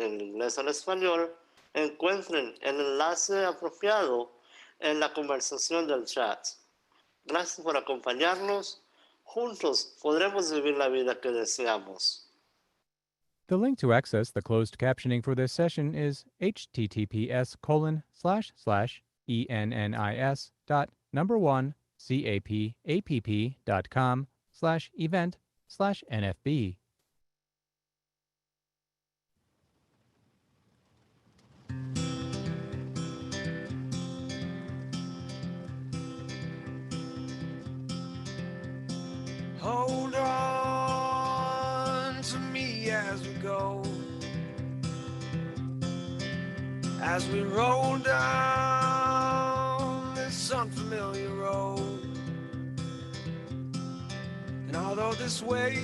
en inglés o en español, encuentren el enlace apropiado en la conversación del chat. Gracias por acompañarnos. Juntos podremos vivir la vida que deseamos. The link to access the closed captioning for this session is https://ennis.number1capapp.com/event/NFB. Hold on to me as we go, as we roll down this unfamiliar road. And although this wave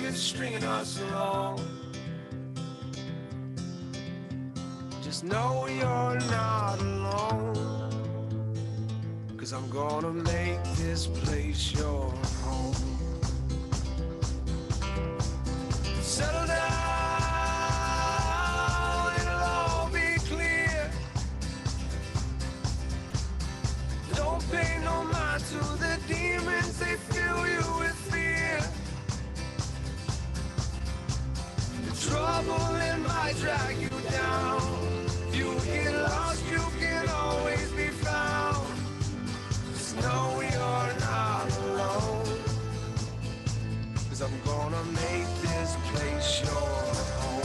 is stringing us along, just know you're not alone. 'Cause I'm gonna make this place your home. Settle down, it'll all be clear. Don't pay no mind to the demons, they fill you with fear. The trouble, it might drag you down. If you get lost, you can always be found. No, you're not alone, 'cause I'm gonna make this place your home.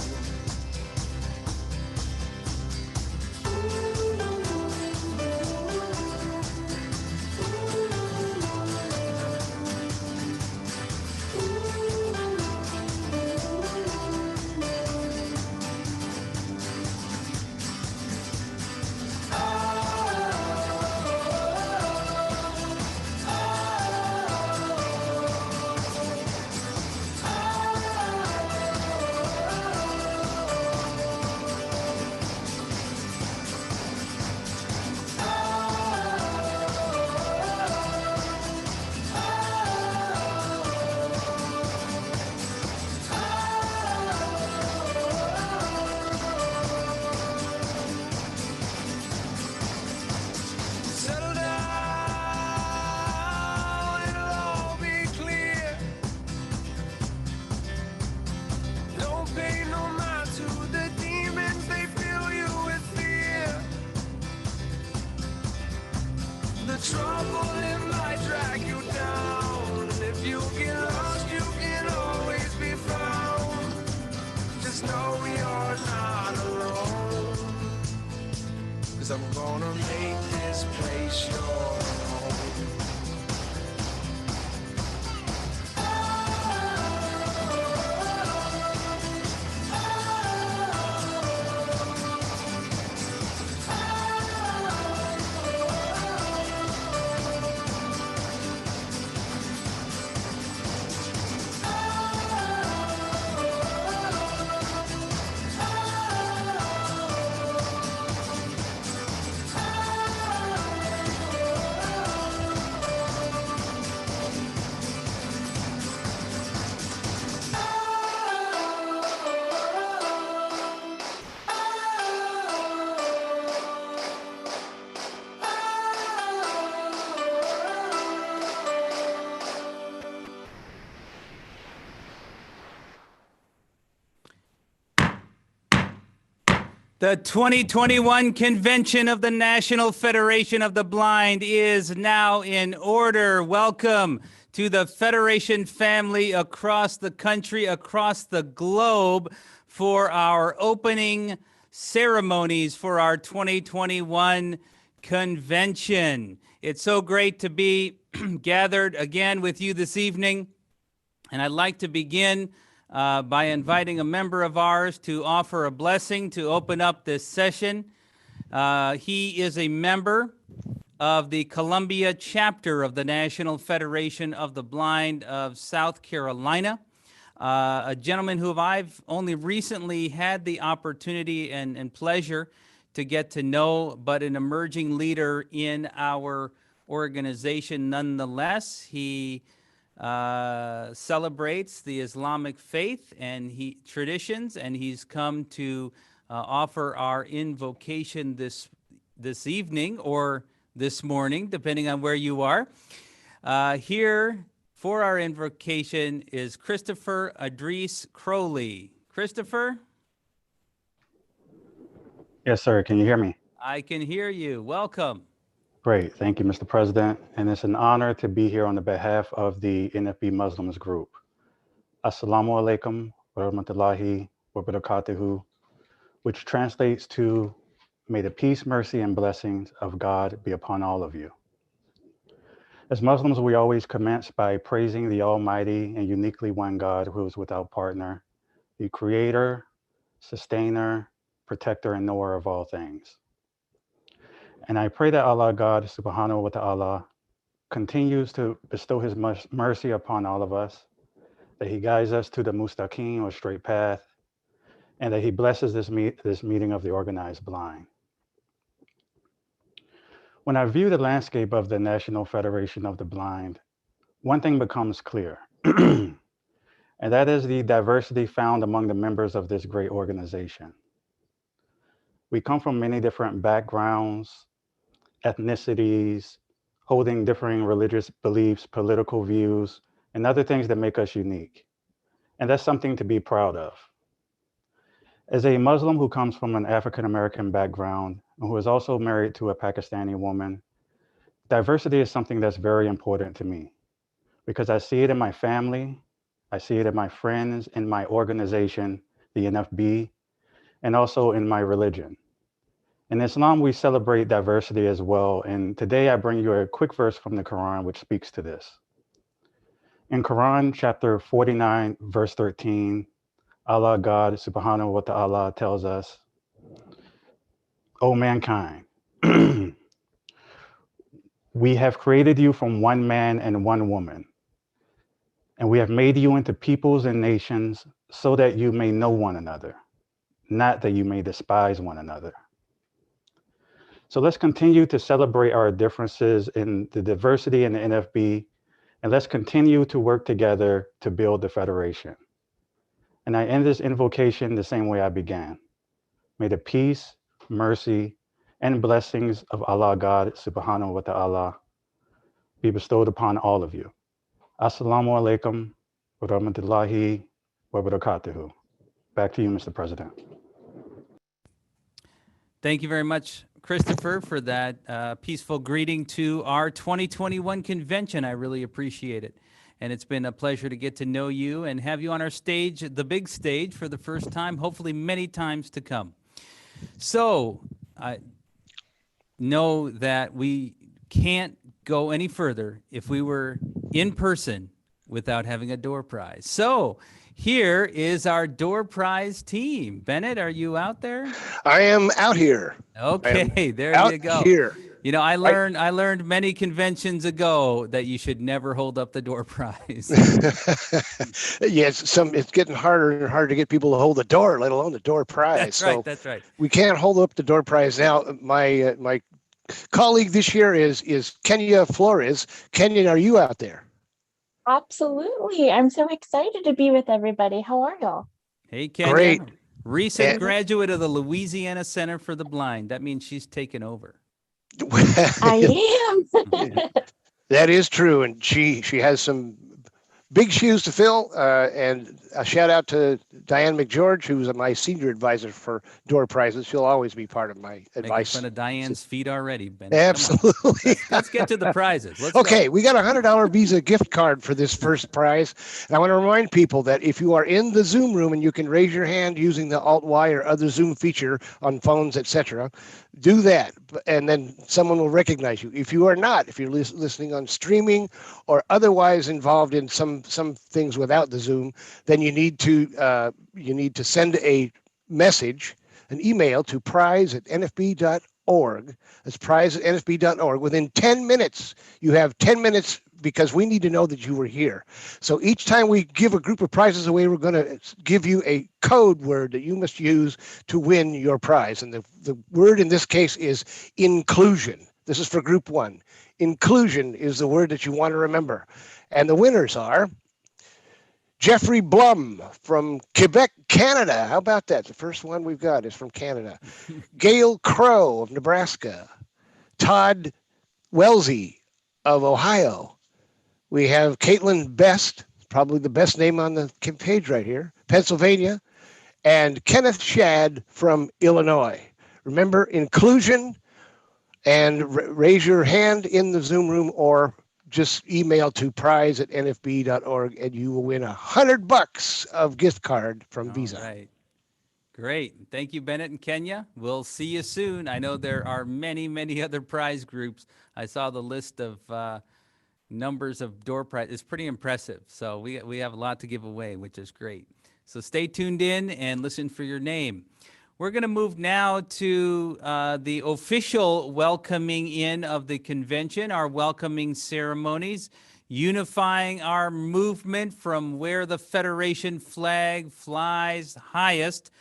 The 2021 convention of the National Federation of the Blind is now in order. Welcome to the Federation family across the country, across the globe, for our opening ceremonies for our 2021 convention. It's so great to be gathered again with you this evening. And I'd like to begin by inviting a member of ours to offer a blessing to open up this session. He is a member of the Columbia chapter of the National Federation of the Blind of South Carolina, a gentleman who I've only recently had the opportunity and pleasure to get to know, but an emerging leader in our organization nonetheless. He celebrates the Islamic faith and traditions, and he's come to offer our invocation this evening or this morning, depending on where you are. Here for our invocation is Christopher Adris Crowley. Christopher? Yes, sir. Can you hear me? I can hear you. Welcome. Great. Thank you, Mr. President. And it's an honor to be here on the behalf of the NFB Muslims group. Assalamu alaikum wa rahmatullahi wa barakatuhu, which translates to, may the peace, mercy, and blessings of God be upon all of you. As Muslims, we always commence by praising the Almighty and uniquely one God who is without partner, the creator, sustainer, protector, and knower of all things. And I pray that Allah God subhanahu wa ta'ala continues to bestow his mercy upon all of us, that he guides us to the mustaqim or straight path, and that he blesses this meeting of the organized blind. When I view the landscape of the National Federation of the Blind, one thing becomes clear, and that is the diversity found among the members of this great organization. We come from many different backgrounds, ethnicities, holding differing religious beliefs, political views, and other things that make us unique. And that's something to be proud of. As a Muslim who comes from an African-American background and who is also married to a Pakistani woman, diversity is something that's very important to me because I see it in my family, I see it in my friends, in my organization, the NFB, and also in my religion. In Islam, we celebrate diversity as well. And today I bring you a quick verse from the Quran, which speaks to this. In Quran, chapter 49, verse 13, Allah God subhanahu wa ta'ala tells us, O mankind, we have created you from one man and one woman, and we have made you into peoples and nations so that you may know one another, not that you may despise one another. So let's continue to celebrate our differences in the diversity in the NFB, and let's continue to work together to build the Federation. And I end this invocation the same way I began. May the peace, mercy, and blessings of Allah God subhanahu wa ta'ala be bestowed upon all of you. Assalamu alaikum wa rahmatullahi wa barakatuhu. Back to you, Mr. President. Thank you very much, Christopher, for that peaceful greeting to our 2021 convention. I really appreciate it. And it's been a pleasure to get to know you and have you on our stage, the big stage, for the first time, hopefully many times to come. So I know that we can't go any further if we were in person without having a door prize. So here is our door prize team. Bennett, are you out there? I am out here. Okay, there you go. Out here. You know, I learned many conventions ago that you should never hold up the door prize. Yes, it's getting harder and harder to get people to hold the door, let alone the door prize. That's right. We can't hold up the door prize now. My colleague this year is Kenya Flores. Kenya, are you out there? Absolutely. I'm so excited to be with everybody. How are y'all? Hey, Kenya. Great. Recent graduate of the Louisiana Center for the Blind. That means she's taken over. I am. That is true, and she has some big shoes to fill. And a shout out to Diane McGeorge, who's my senior advisor for door prizes. She'll always be part of my advice. Making fun of Diane's feet already, Ben. Absolutely. Let's get to the prizes. Okay, we got a $100 Visa gift card for this first prize. And I want to remind people that if you are in the Zoom room and you can raise your hand using the Alt-Y or other Zoom feature on phones, etc., do that, and then someone will recognize you. If you are not, if you're listening on streaming or otherwise involved in some things without the Zoom, then you need to send a message, an email to prize@nfb.org. That's prize@nfb.org. Within 10 minutes, you have 10 minutes because we need to know that you were here. So each time we give a group of prizes away, we're going to give you a code word that you must use to win your prize. And the word in this case is inclusion. This is for group one. Inclusion is the word that you want to remember. And the winners are Jeffrey Blum from Quebec, Canada. How about that? The first one we've got is from Canada. Gail Crow of Nebraska. Todd Wellesley of Ohio. We have Caitlin Best, probably the best name on the page right here, Pennsylvania. And Kenneth Shad from Illinois. Remember, inclusion, and raise your hand in the Zoom room or just email to prize@nfb.org and you will win $100 of gift card from Visa. All right. Great. Thank you, Bennett and Kenya. We'll see you soon. I know there are many, many other prize groups. I saw the list of numbers of door prize. It's pretty impressive. So we have a lot to give away, which is great. So stay tuned in and listen for your name. We're going to move now to the official welcoming in of the convention, our welcoming ceremonies, unifying our movement from where the Federation flag flies highest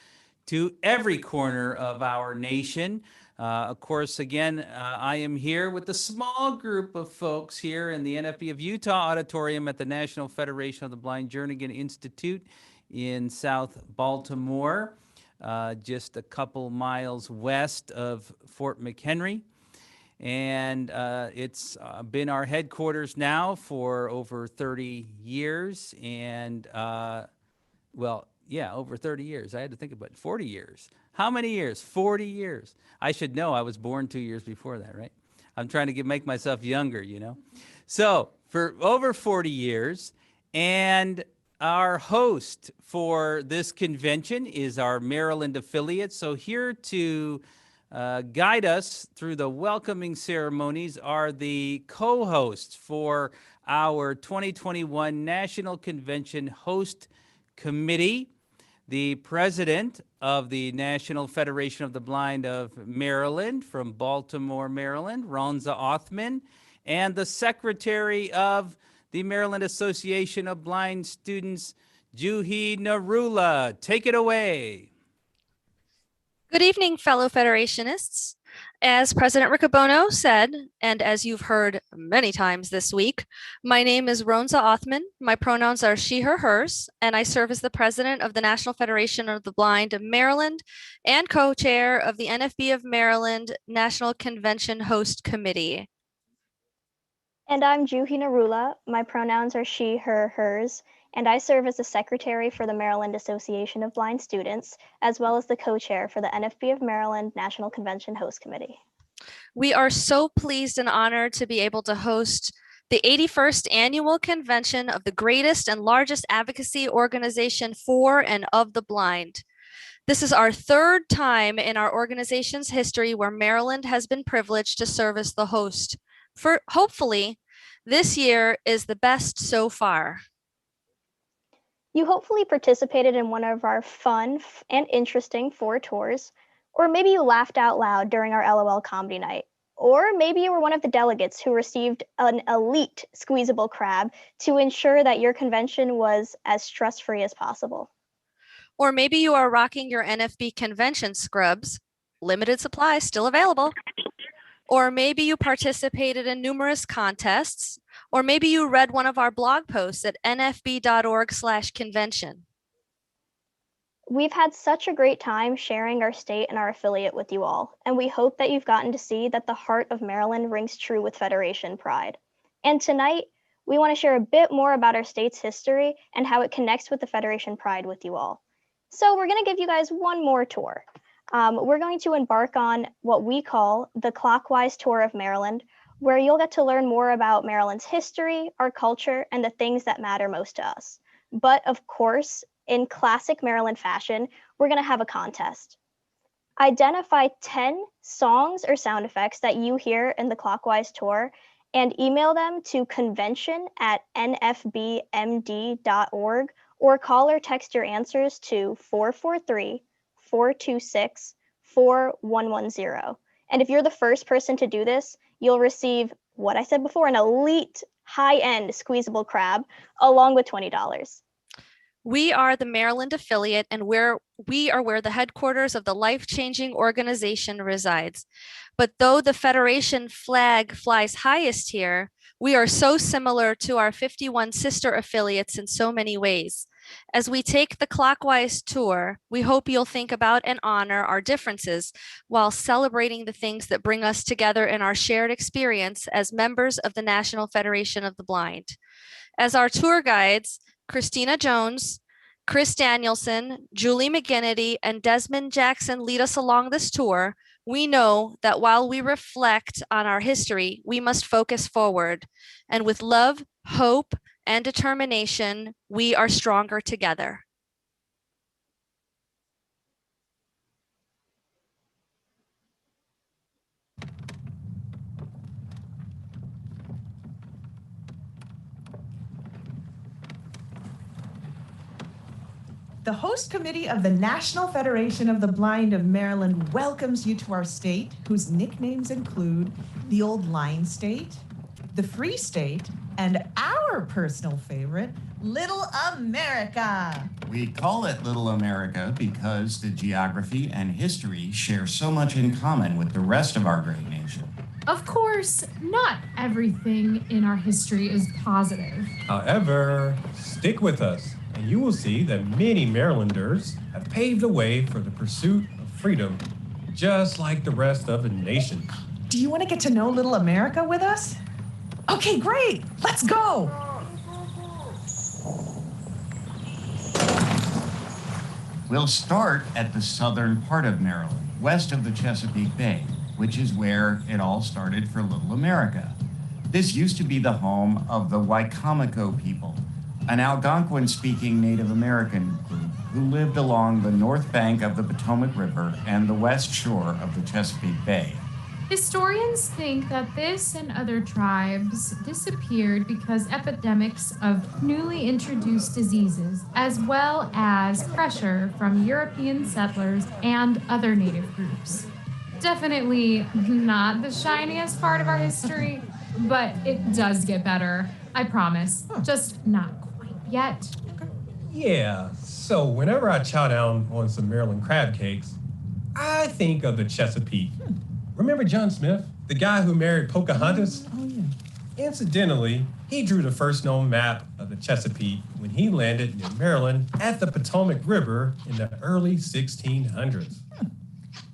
to every corner of our nation. Of course, again, I am here with a small group of folks here in the NFB of Utah Auditorium at the National Federation of the Blind Jernigan Institute in South Baltimore. Just a couple miles west of Fort McHenry. And it's been our headquarters now for over 30 years. And, well, yeah, over 30 years. I had to think about it. 40 years. How many years? 40 years. I should know. I was born 2 years before that, right? I'm trying to make myself younger, you know. So for over 40 years, and our host for this convention is our Maryland affiliate. So here to guide us through the welcoming ceremonies are the co-hosts for our 2021 National Convention Host Committee, the president of the National Federation of the Blind of Maryland from Baltimore, Maryland, Ronza Othman, and the secretary of the Maryland Association of Blind Students, Juhi Narula. Take it away. Good evening, fellow Federationists. As President Riccobono said, and as you've heard many times this week, my name is Ronza Othman. My pronouns are she, her, hers, and I serve as the president of the National Federation of the Blind of Maryland and co-chair of the NFB of Maryland National Convention Host Committee. And I'm Juhi Narula. My pronouns are she, her, hers, and I serve as the secretary for the Maryland Association of Blind Students, as well as the co-chair for the NFB of Maryland National Convention Host Committee. We are so pleased and honored to be able to host the 81st annual convention of the greatest and largest advocacy organization for and of the blind. This is our third time in our organization's history where Maryland has been privileged to serve as the host. Hopefully, this year is the best so far. You hopefully participated in one of our fun and interesting 4 tours, or maybe you laughed out loud during our LOL comedy night, or maybe you were one of the delegates who received an elite squeezable crab to ensure that your convention was as stress-free as possible. Or maybe you are rocking your NFB convention scrubs, limited supply still available. Or maybe you participated in numerous contests, or maybe you read one of our blog posts at nfb.org/convention. We've had such a great time sharing our state and our affiliate with you all, and we hope that you've gotten to see that the heart of Maryland rings true with Federation pride. And tonight, we want to share a bit more about our state's history and how it connects with the Federation pride with you all. So we're going to give you guys one more tour. We're going to embark on what we call the Clockwise Tour of Maryland, where you'll get to learn more about Maryland's history, our culture, and the things that matter most to us. But of course, in classic Maryland fashion, we're going to have a contest. Identify 10 songs or sound effects that you hear in the Clockwise Tour and email them to convention@nfbmd.org or call or text your answers to 443-426-4110. And if you're the first person to do this, you'll receive what I said before, an elite high-end squeezable crab along with $20. We are the Maryland affiliate, and we are where the headquarters of the life-changing organization resides. But though the Federation flag flies highest here, We are so similar to our 51 sister affiliates in so many ways. As we take the clockwise tour, we hope you'll think about and honor our differences while celebrating the things that bring us together in our shared experience as members of the National Federation of the Blind. As our tour guides, Christina Jones, Chris Danielson, Julie McGinnity, and Desmond Jackson lead us along this tour, we know that while we reflect on our history, we must focus forward. And with love, hope, and determination, we are stronger together. The host committee of the National Federation of the Blind of Maryland welcomes you to our state, whose nicknames include the Old Lion State, the Free State, and our personal favorite, Little America. We call it Little America because the geography and history share so much in common with the rest of our great nation. Of course, not everything in our history is positive. However, stick with us, and you will see that many Marylanders have paved the way for the pursuit of freedom, just like the rest of the nation. Do you want to get to know Little America with us? Okay, great. Let's go. We'll start at the southern part of Maryland, west of the Chesapeake Bay, which is where it all started for Little America. This used to be the home of the Wicomico people, an Algonquin-speaking Native American group who lived along the north bank of the Potomac River and the west shore of the Chesapeake Bay. Historians think that this and other tribes disappeared because epidemics of newly introduced diseases, as well as pressure from European settlers and other native groups. Definitely not the shiniest part of our history, but it does get better. I promise. Just not quite yet. Yeah, so whenever I chow down on some Maryland crab cakes, I think of the Chesapeake. Remember John Smith, the guy who married Pocahontas? Oh, yeah. Incidentally, he drew the first known map of the Chesapeake when he landed in Maryland at the Potomac River in the early 1600s.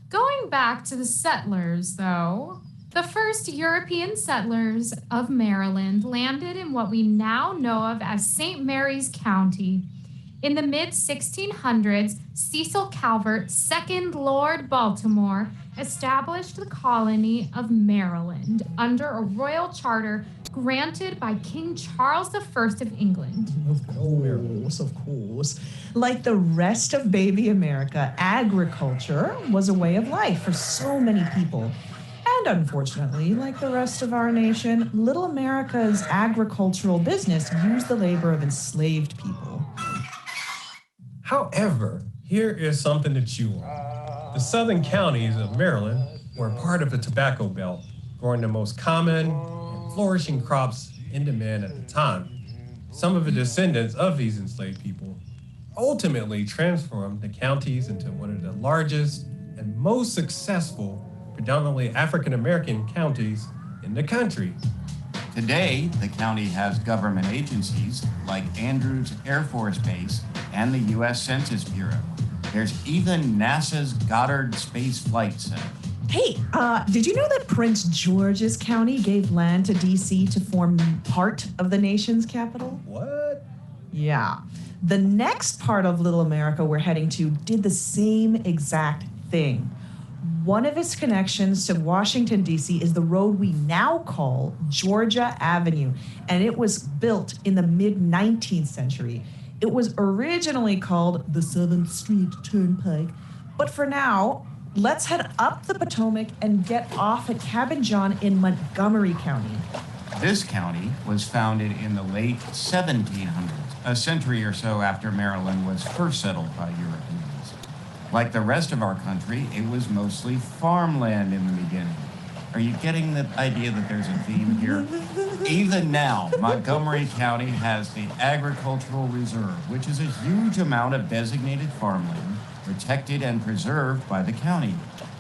Going back to the settlers, though, the first European settlers of Maryland landed in what we now know of as St. Mary's County. In the mid-1600s, Cecil Calvert, 2nd Lord Baltimore, established the colony of Maryland under a royal charter granted by King Charles I of England. Of course. Like the rest of baby America, agriculture was a way of life for so many people. And unfortunately, like the rest of our nation, Little America's agricultural business used the labor of enslaved people. However, here is something to chew on. The southern counties of Maryland were part of the tobacco belt, growing the most common and flourishing crops in demand at the time. Some of the descendants of these enslaved people ultimately transformed the counties into one of the largest and most successful, predominantly African-American counties in the country. Today, the county has government agencies like Andrews Air Force Base and the U.S. Census Bureau. There's even NASA's Goddard Space Flight Center. Hey, did you know that Prince George's County gave land to D.C. to form part of the nation's capital? What? Yeah. The next part of Little America we're heading to did the same exact thing. One of its connections to Washington, D.C. is the road we now call Georgia Avenue, and it was built in the mid-19th century. It was originally called the 7th Street Turnpike, but for now, let's head up the Potomac and get off at Cabin John in Montgomery County. This county was founded in the late 1700s, a century or so after Maryland was first settled by Europeans. Like the rest of our country, it was mostly farmland in the beginning. Are you getting the idea that there's a theme here? Even now, Montgomery County has the Agricultural Reserve, which is a huge amount of designated farmland protected and preserved by the county.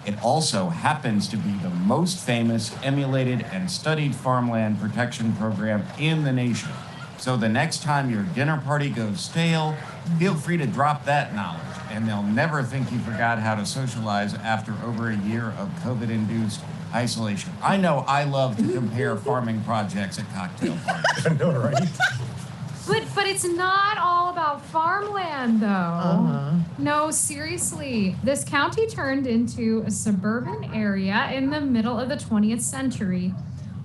It also happens to be the most famous, emulated, and studied farmland protection program in the nation. So the next time your dinner party goes stale, feel free to drop that knowledge, and they'll never think you forgot how to socialize after over a year of COVID-induced isolation. I know I love to compare farming projects at cocktail parties. I know, right? But it's not all about farmland, though. No, seriously. This county turned into a suburban area in the middle of the 20th century.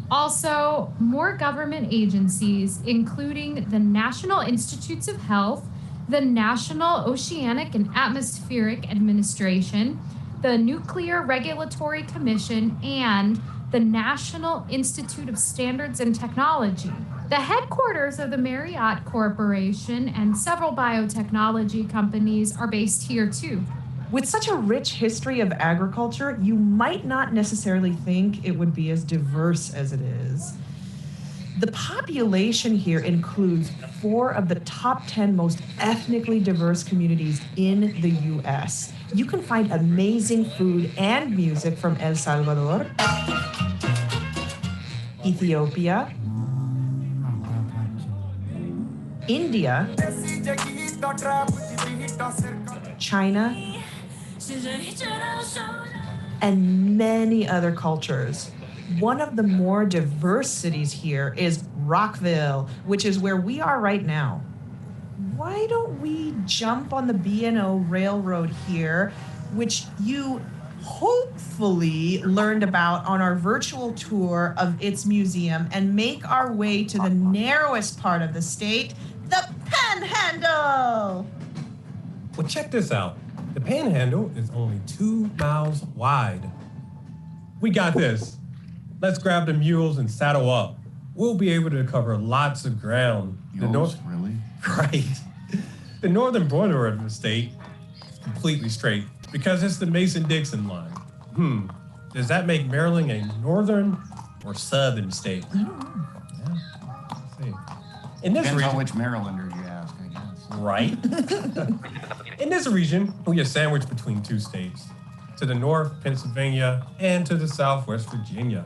Also, more government agencies, including the National Institutes of Health, the National Oceanic and Atmospheric Administration, the Nuclear Regulatory Commission, and the National Institute of Standards and Technology. The headquarters of the Marriott Corporation and several biotechnology companies are based here too. With such a rich history of agriculture, you might not necessarily think it would be as diverse as it is. The population here includes 4 of the top 10 most ethnically diverse communities in the US. You can find amazing food and music from El Salvador, Ethiopia, India, China, and many other cultures. One of the more diverse cities here is Rockville, which is where we are right now. Why don't we jump on the B&O Railroad here, which you hopefully learned about on our virtual tour of its museum, and make our way to the narrowest part of the state, the Panhandle. Well, check this out. The Panhandle is only 2 miles wide. We got this. Let's grab the mules and saddle up. We'll be able to cover lots of ground. Mules, really? Right. The northern border of the state is completely straight because it's the Mason-Dixon line. Does that make Maryland a northern or southern state? I don't know. Yeah. Let's see. In this Depends region, on which Marylander you ask, I guess. Right. In this region, we are sandwiched between 2 states. To the north, Pennsylvania, and to the south, West Virginia.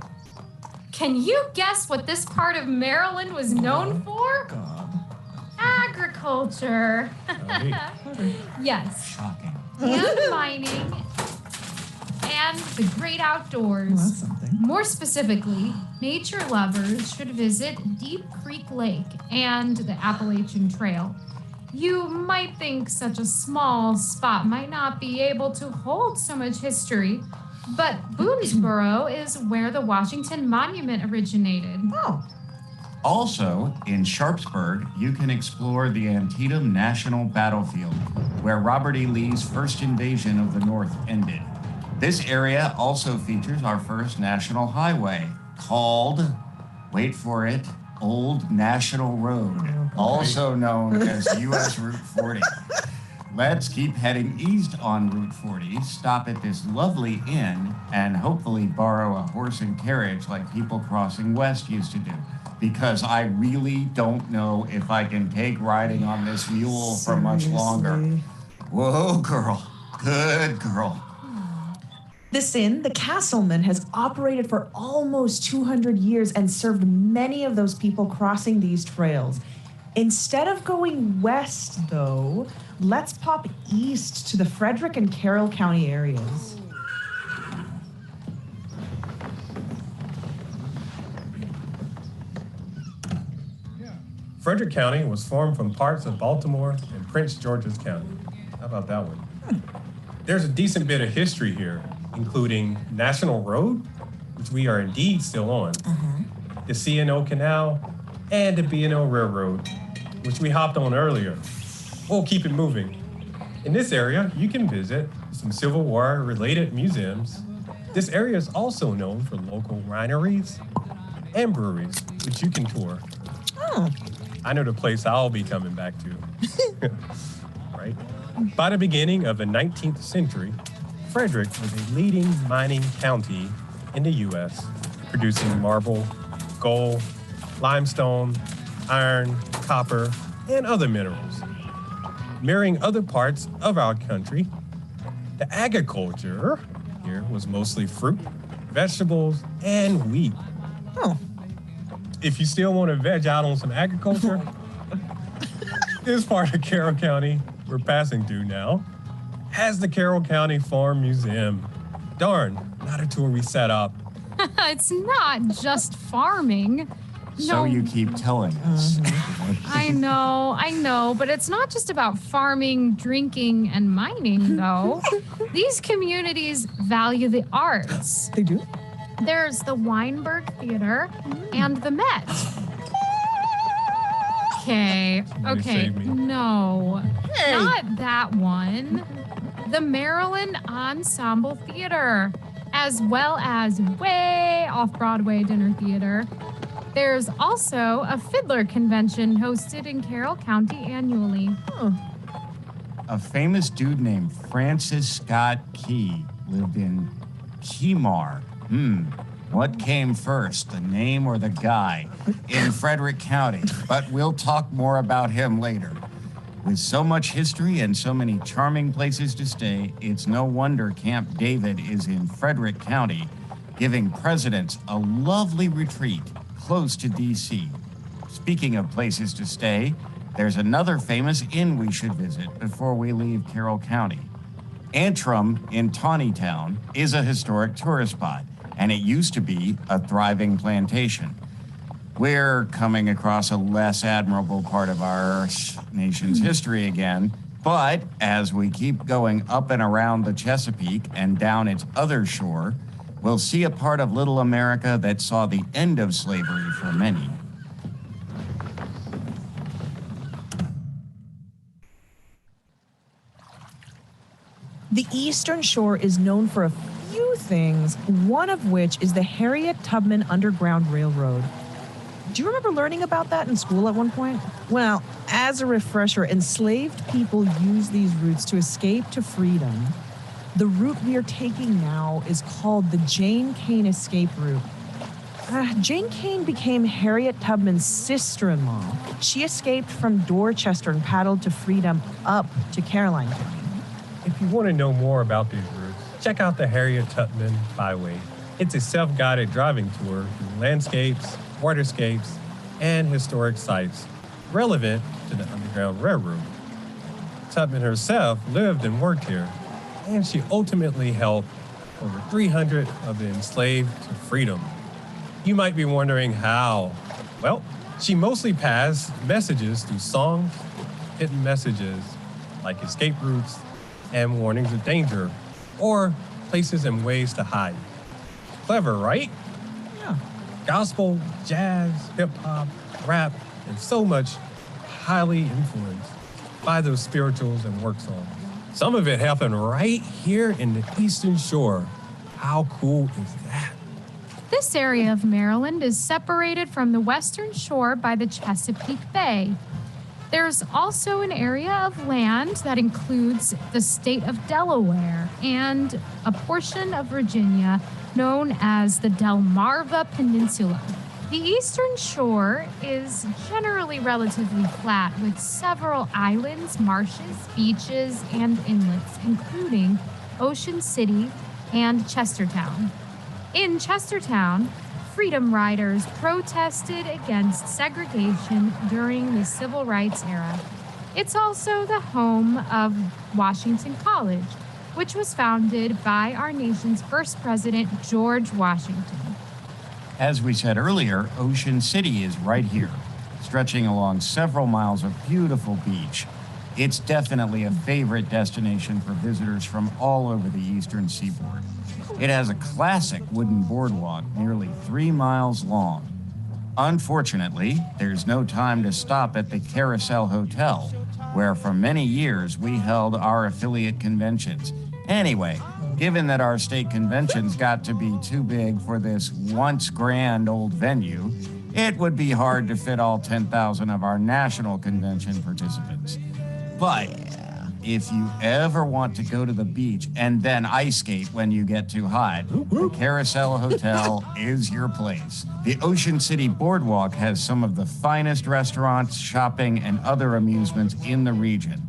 Can you guess what this part of Maryland was known for? God. Agriculture. Yes. Shocking. And mining. And the great outdoors. Well, that's something. More specifically, nature lovers should visit Deep Creek Lake and the Appalachian Trail. You might think such a small spot might not be able to hold so much history, but Boonesboro is where the Washington Monument originated. Oh. Also, in Sharpsburg, you can explore the Antietam National Battlefield, where Robert E. Lee's first invasion of the North ended. This area also features our first national highway, called, wait for it, Old National Road, also known as US Route 40. Let's keep heading east on Route 40, stop at this lovely inn, and hopefully borrow a horse and carriage like people crossing west used to do. Because I really don't know if I can take riding on this mule for much longer. Whoa, girl. Good girl. This inn, the Castleman, has operated for almost 200 years and served many of those people crossing these trails. Instead of going west, though, let's pop east to the Frederick and Carroll County areas. Frederick County was formed from parts of Baltimore and Prince George's County. How about that one? There's a decent bit of history here, including National Road, which we are indeed still on, the C&O Canal, and the B&O Railroad, which we hopped on earlier. We'll keep it moving. In this area, you can visit some Civil War-related museums. This area is also known for local wineries and breweries, which you can tour. Oh. I know the place I'll be coming back to. Right? By the beginning of the 19th century, Frederick was a leading mining county in the U.S., producing marble, gold, limestone, iron, copper, and other minerals. Mirroring other parts of our country, The agriculture here was mostly fruit, vegetables, and wheat. Oh. If you still want to veg out on some agriculture, this part of Carroll County we're passing through now has the Carroll County Farm Museum. Darn, not a tour we set up. It's not just farming. So you keep telling us. I know, but it's not just about farming, drinking, and mining, though. These communities value the arts. They do? There's the Weinberg Theater and the Met. Okay, no, not that one. The Maryland Ensemble Theater, as well as way off-Broadway dinner theater. There's also a fiddler convention hosted in Carroll County annually. A famous dude named Francis Scott Key lived in Keymar. What came first, the name or the guy? In Frederick County, but we'll talk more about him later. With so much history and so many charming places to stay, it's no wonder Camp David is in Frederick County, giving presidents a lovely retreat close to D.C. Speaking of places to stay, there's another famous inn we should visit before we leave Carroll County. Antrim in Tawnytown is a historic tourist spot, and it used to be a thriving plantation. We're coming across a less admirable part of our nation's history again, but as we keep going up and around the Chesapeake and down its other shore, we'll see a part of Little America that saw the end of slavery for many. The Eastern Shore is known for a few things, one of which is the Harriet Tubman Underground Railroad. Do you remember learning about that in school at one point? Well, as a refresher, enslaved people used these routes to escape to freedom. The route we are taking now is called the Jane Kane Escape Route. Jane Kane became Harriet Tubman's sister-in-law. She escaped from Dorchester and paddled to freedom up to Caroline County. If you want to know more about these routes, check out the Harriet Tubman Byway. It's a self-guided driving tour through landscapes, waterscapes, and historic sites relevant to the Underground Railroad. Tubman herself lived and worked here, and she ultimately helped over 300 of the enslaved to freedom. You might be wondering how. Well, she mostly passed messages through songs, hidden messages like escape routes and warnings of danger, or places and ways to hide. Clever, right? Yeah. Gospel, jazz, hip-hop, rap, and so much highly influenced by those spirituals and work songs. Some of it happened right here in the Eastern Shore. How cool is that? This area of Maryland is separated from the Western Shore by the Chesapeake Bay. There's also an area of land that includes the state of Delaware and a portion of Virginia known as the Delmarva Peninsula. The Eastern Shore is generally relatively flat with several islands, marshes, beaches, and inlets, including Ocean City and Chestertown. In Chestertown, Freedom Riders protested against segregation during the Civil Rights era. It's also the home of Washington College, which was founded by our nation's first president, George Washington. As we said earlier, Ocean City is right here, stretching along several miles of beautiful beach. It's definitely a favorite destination for visitors from all over the eastern seaboard. It has a classic wooden boardwalk nearly 3 miles long. Unfortunately, there's no time to stop at the Carousel Hotel, where for many years we held our affiliate conventions. Anyway, given that our state conventions got to be too big for this once grand old venue, it would be hard to fit all 10,000 of our national convention participants. But if you ever want to go to the beach and then ice skate when you get too hot, the Carousel Hotel is your place. The Ocean City Boardwalk has some of the finest restaurants, shopping, and other amusements in the region.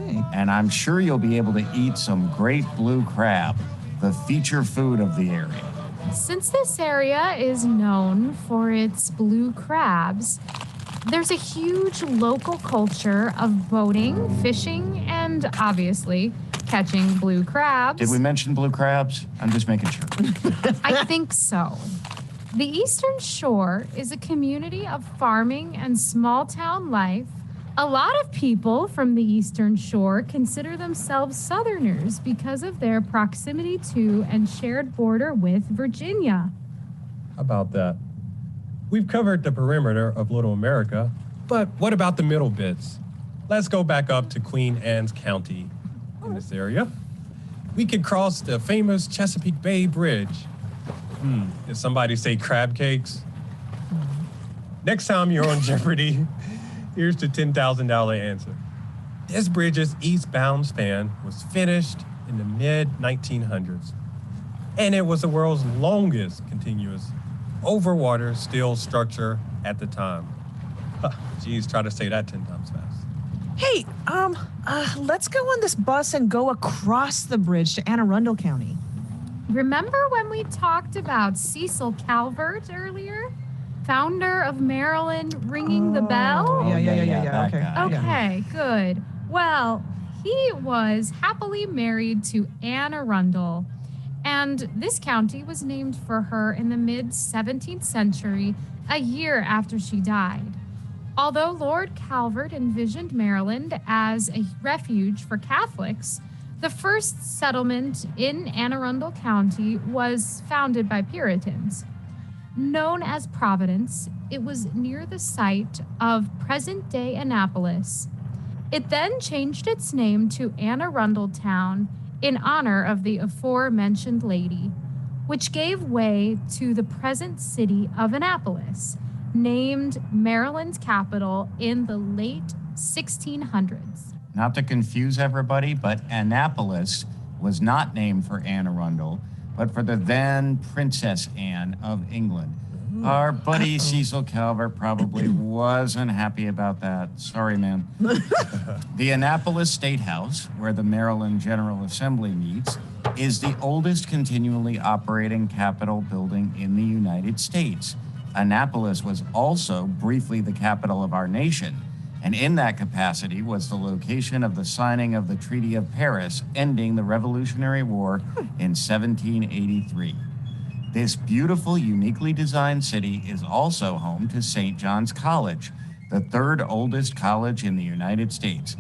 Okay. And I'm sure you'll be able to eat some great blue crab, the feature food of the area. Since this area is known for its blue crabs, there's a huge local culture of boating, fishing, and obviously catching blue crabs. Did we mention blue crabs? I'm just making sure. I think so. The Eastern Shore is a community of farming and small town life. A lot of people from the Eastern Shore consider themselves Southerners because of their proximity to and shared border with Virginia. How about that? We've covered the perimeter of Little America, but what about the middle bits? Let's go back up to Queen Anne's County in this area. We could cross the famous Chesapeake Bay Bridge. Did somebody say crab cakes? Next time you're on Jeopardy, here's the $10,000 answer. This bridge's eastbound span was finished in the mid-1900s, and it was the world's longest continuous overwater steel structure at the time. Geez, try to say that 10 times fast. Hey, let's go on this bus and go across the bridge to Anne Arundel County. Remember when we talked about Cecil Calvert earlier? Founder of Maryland Ringing the Bell? Yeah. Okay. Okay, good. Well, he was happily married to Anne Arundel, and this county was named for her in the mid-17th century, a year after she died. Although Lord Calvert envisioned Maryland as a refuge for Catholics, the first settlement in Anne Arundel County was founded by Puritans. Known as Providence, it was near the site of present-day Annapolis. It then changed its name to Anne Arundel Town in honor of the aforementioned lady, which gave way to the present city of Annapolis, named Maryland's capital in the late 1600s. Not to confuse everybody, but Annapolis was not named for Anne Arundel, but for the then Princess Anne of England. Our buddy Cecil Calvert probably wasn't happy about that. Sorry, man. The Annapolis State House, where the Maryland General Assembly meets, is the oldest continually operating Capitol building in the United States. Annapolis was also briefly the capital of our nation, and in that capacity was the location of the signing of the Treaty of Paris, ending the Revolutionary War in 1783. This beautiful, uniquely designed city is also home to St. John's College, the third oldest college in the United States.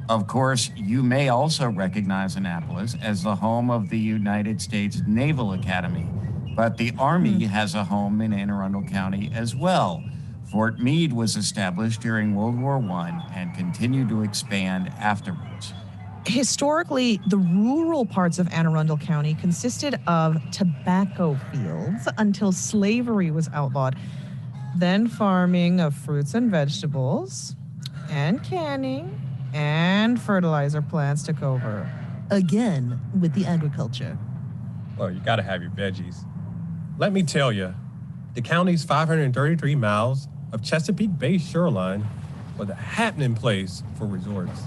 Of course, you may also recognize Annapolis as the home of the United States Naval Academy, but the Army has a home in Anne Arundel County as well. Fort Meade was established during World War I and continued to expand afterwards. Historically, the rural parts of Anne Arundel County consisted of tobacco fields until slavery was outlawed, then farming of fruits and vegetables, and canning, and fertilizer plants took over, again with the agriculture. Well, you gotta have your veggies. Let me tell you, the county's 533 miles of Chesapeake Bay shoreline was a happening place for resorts.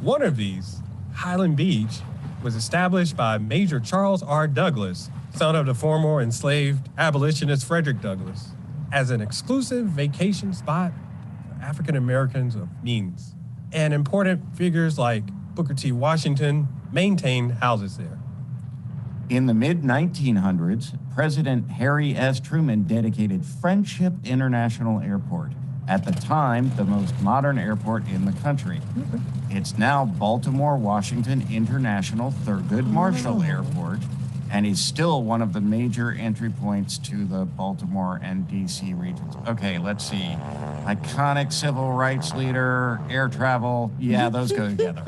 One of these, Highland Beach, was established by Major Charles R. Douglas, son of the former enslaved abolitionist Frederick Douglass, as an exclusive vacation spot for African Americans of means. And important figures like Booker T. Washington maintained houses there. In the mid-1900s, President Harry S. Truman dedicated Friendship International Airport, at the time the most modern airport in the country. It's now Baltimore Washington International Thurgood Marshall Airport, and is still one of the major entry points to the Baltimore and D.C. regions. Okay, let's see. Iconic civil rights leader, air travel. Yeah, those go together.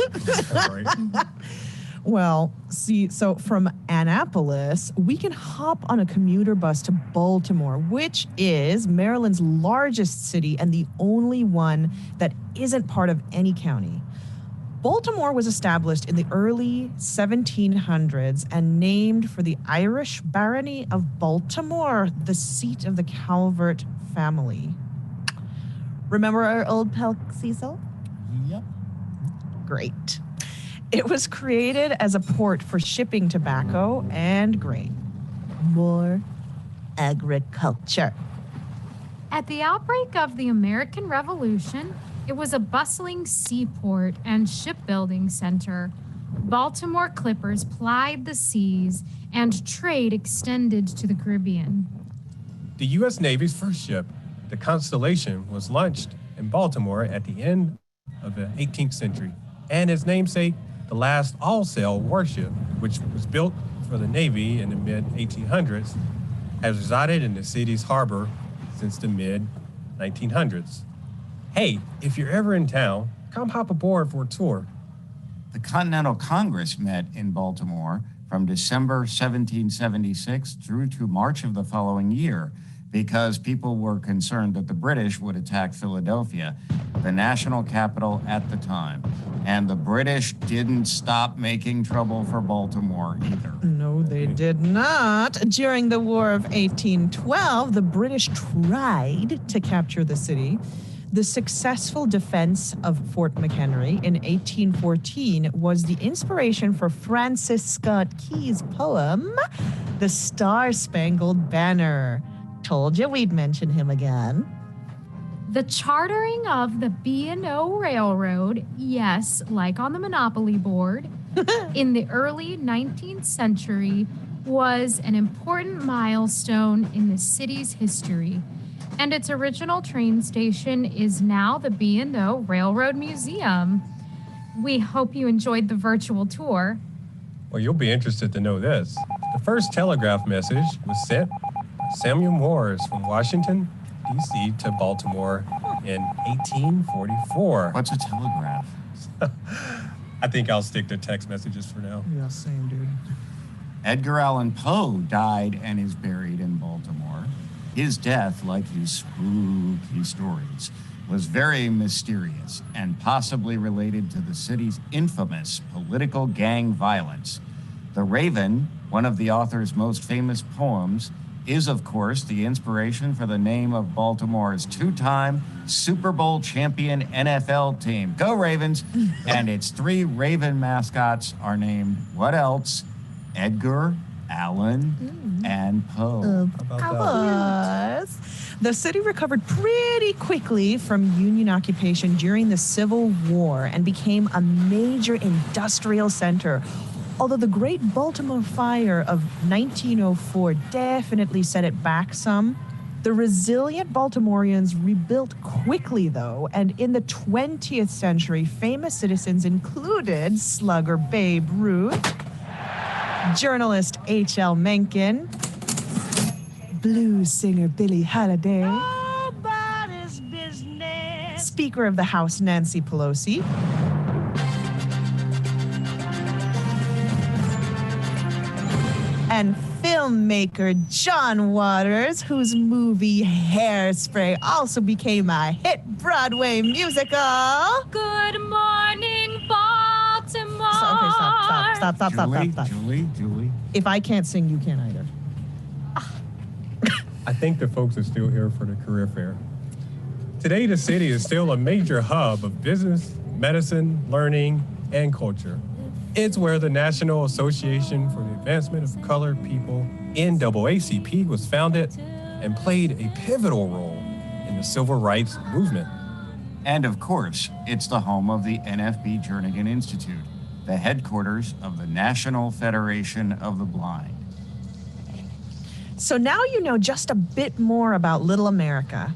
Well, see, so from Annapolis, we can hop on a commuter bus to Baltimore, which is Maryland's largest city and the only one that isn't part of any county. Baltimore was established in the early 1700s and named for the Irish barony of Baltimore, the seat of the Calvert family. Remember our old pal Cecil? Yep. Great. It was created as a port for shipping tobacco and grain. More agriculture. At the outbreak of the American Revolution, it was a bustling seaport and shipbuilding center. Baltimore clippers plied the seas, and trade extended to the Caribbean. The U.S. Navy's first ship, the Constellation, was launched in Baltimore at the end of the 18th century, and its namesake, the last all-sail warship, which was built for the Navy in the mid-1800s, has resided in the city's harbor since the mid-1900s. Hey, if you're ever in town, come hop aboard for a tour. The Continental Congress met in Baltimore from December 1776 through to March of the following year because people were concerned that the British would attack Philadelphia, the national capital at the time. And the British didn't stop making trouble for Baltimore either. No, they did not. During the War of 1812, the British tried to capture the city. The successful defense of Fort McHenry in 1814 was the inspiration for Francis Scott Key's poem, The Star-Spangled Banner. Told you we'd mention him again. The chartering of the B&O Railroad, yes, like on the Monopoly board, in the early 19th century was an important milestone in the city's history. And its original train station is now the B&O Railroad Museum. We hope you enjoyed the virtual tour. Well, you'll be interested to know this. The first telegraph message was sent by Samuel Morse from Washington, D.C. to Baltimore in 1844. What's a telegraph? I think I'll stick to text messages for now. Yeah, same, dude. Edgar Allan Poe died and is buried in Baltimore. His death, like his spooky stories, was very mysterious and possibly related to the city's infamous political gang violence. The Raven, one of the author's most famous poems, is, of course, the inspiration for the name of Baltimore's two-time Super Bowl champion NFL team. Go Ravens! And its three Raven mascots are named, what else? Edgar, Allan, and Poe. The city recovered pretty quickly from Union occupation during the Civil War and became a major industrial center. Although the Great Baltimore Fire of 1904 definitely set it back some, the resilient Baltimoreans rebuilt quickly, though, and in the 20th century, famous citizens included slugger Babe Ruth, journalist H.L. Mencken, blues singer Billie Holiday, nobody's business, Speaker of the House Nancy Pelosi, and filmmaker John Waters, whose movie Hairspray also became a hit Broadway musical. Good morning, Baltimore. Stop. Julie. If I can't sing, you can't either. I think the folks are still here for the career fair. Today, the city is still a major hub of business, medicine, learning, and culture. It's where the National Association for the Advancement of Colored People, NAACP, was founded and played a pivotal role in the civil rights movement. And of course, it's the home of the NFB Jernigan Institute, the headquarters of the National Federation of the Blind. So now you know just a bit more about Little America.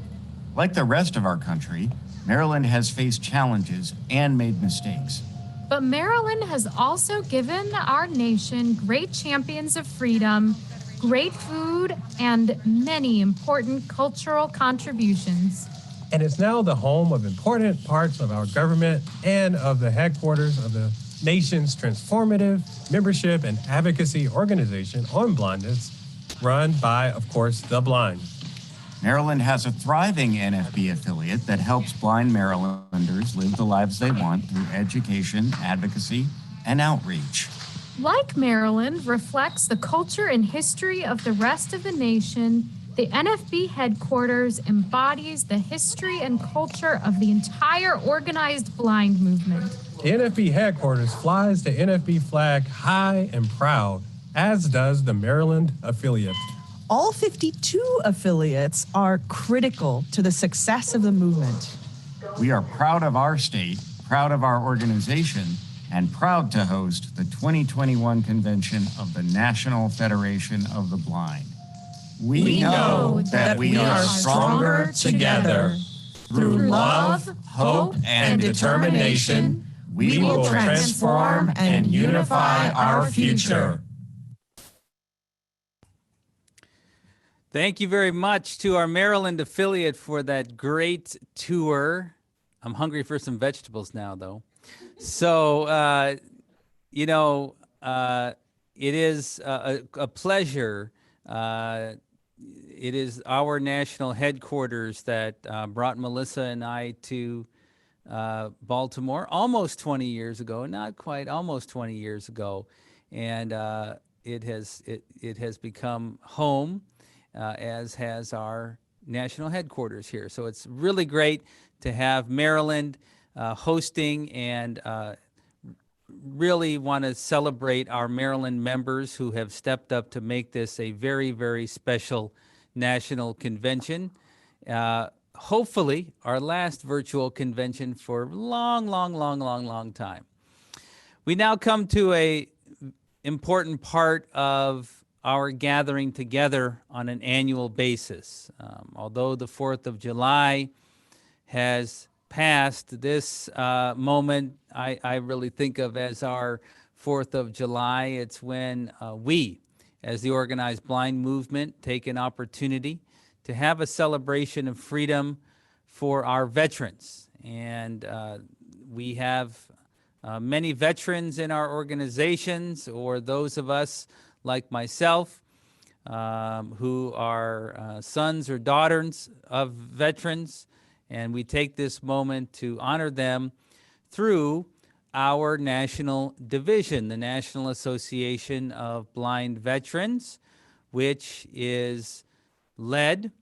Like the rest of our country, Maryland has faced challenges and made mistakes. But Maryland has also given our nation great champions of freedom, great food, and many important cultural contributions. And it's now the home of important parts of our government and of the headquarters of the nation's transformative membership and advocacy organization on blindness, run by, of course, the blind. Maryland has a thriving NFB affiliate that helps blind Marylanders live the lives they want through education, advocacy, and outreach. Like Maryland reflects the culture and history of the rest of the nation, the NFB headquarters embodies the history and culture of the entire organized blind movement. The NFB headquarters flies the NFB flag high and proud, as does the Maryland affiliate. All 52 affiliates are critical to the success of the movement. We are proud of our state, proud of our organization, and proud to host the 2021 convention of the National Federation of the Blind. We know that we are stronger together. Through love, hope, and determination, we will transform and unify our future. Thank you very much to our Maryland affiliate for that great tour. I'm hungry for some vegetables now, though. So, it is a pleasure. It is our national headquarters that brought Melissa and I to Baltimore almost 20 years ago, not quite, almost 20 years ago. And it has become home. As has our national headquarters here. So it's really great to have Maryland hosting, and really want to celebrate our Maryland members who have stepped up to make this a very, very special national convention. Hopefully our last virtual convention for a long time. We now come to a important part of our gathering together on an annual basis. Although the 4th of July has passed, this moment I really think of as our 4th of July. It's when we, as the Organized Blind Movement, take an opportunity to have a celebration of freedom for our veterans. And we have many veterans in our organizations, or those of us like myself, who are sons or daughters of veterans, and we take this moment to honor them through our national division, the National Association of Blind Veterans, which is led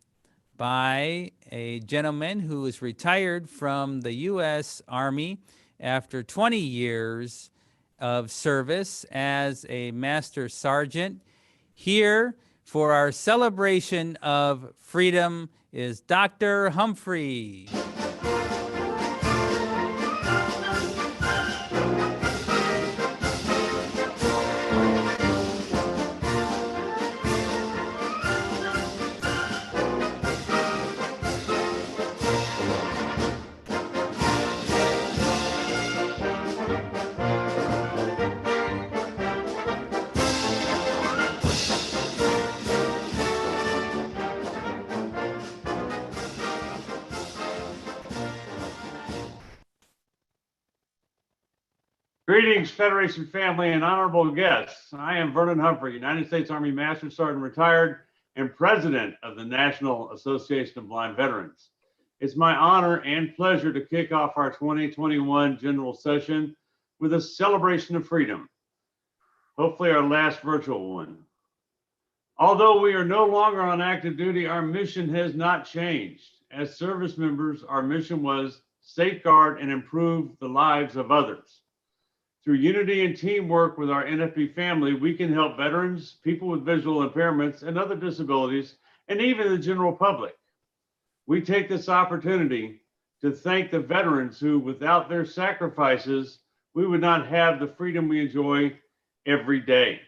by a gentleman who is retired from the U.S. Army after 20 years of service as a Master Sergeant. Here for our celebration of freedom is Dr. Humphrey. Greetings, Federation family and honorable guests. I am Vernon Humphrey, United States Army Master Sergeant retired and President of the National Association of Blind Veterans. It's my honor and pleasure to kick off our 2021 General Session with a celebration of freedom, hopefully our last virtual one. Although we are no longer on active duty, our mission has not changed. As service members, our mission was safeguard and improve the lives of others. Through unity and teamwork with our NFB family, we can help veterans, people with visual impairments and other disabilities, and even the general public. We take this opportunity to thank the veterans who, without their sacrifices, we would not have the freedom we enjoy every day.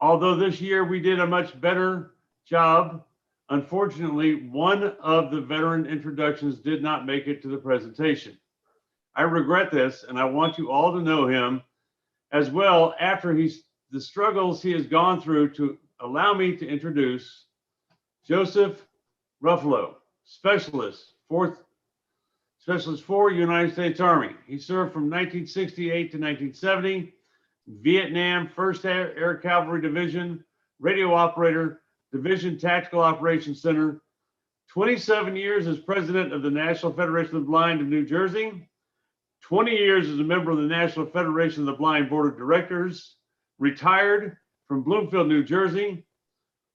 Although this year we did a much better job, unfortunately, one of the veteran introductions did not make it to the presentation. I regret this, and I want you all to know him as well after the struggles he has gone through, to allow me to introduce Joseph Ruffalo, Specialist 4th United States Army. He served from 1968 to 1970, Vietnam 1st Air Cavalry Division, radio operator, Division Tactical Operations Center, 27 years as president of the National Federation of the Blind of New Jersey, 20 years as a member of the National Federation of the Blind Board of Directors, retired from Bloomfield, New Jersey.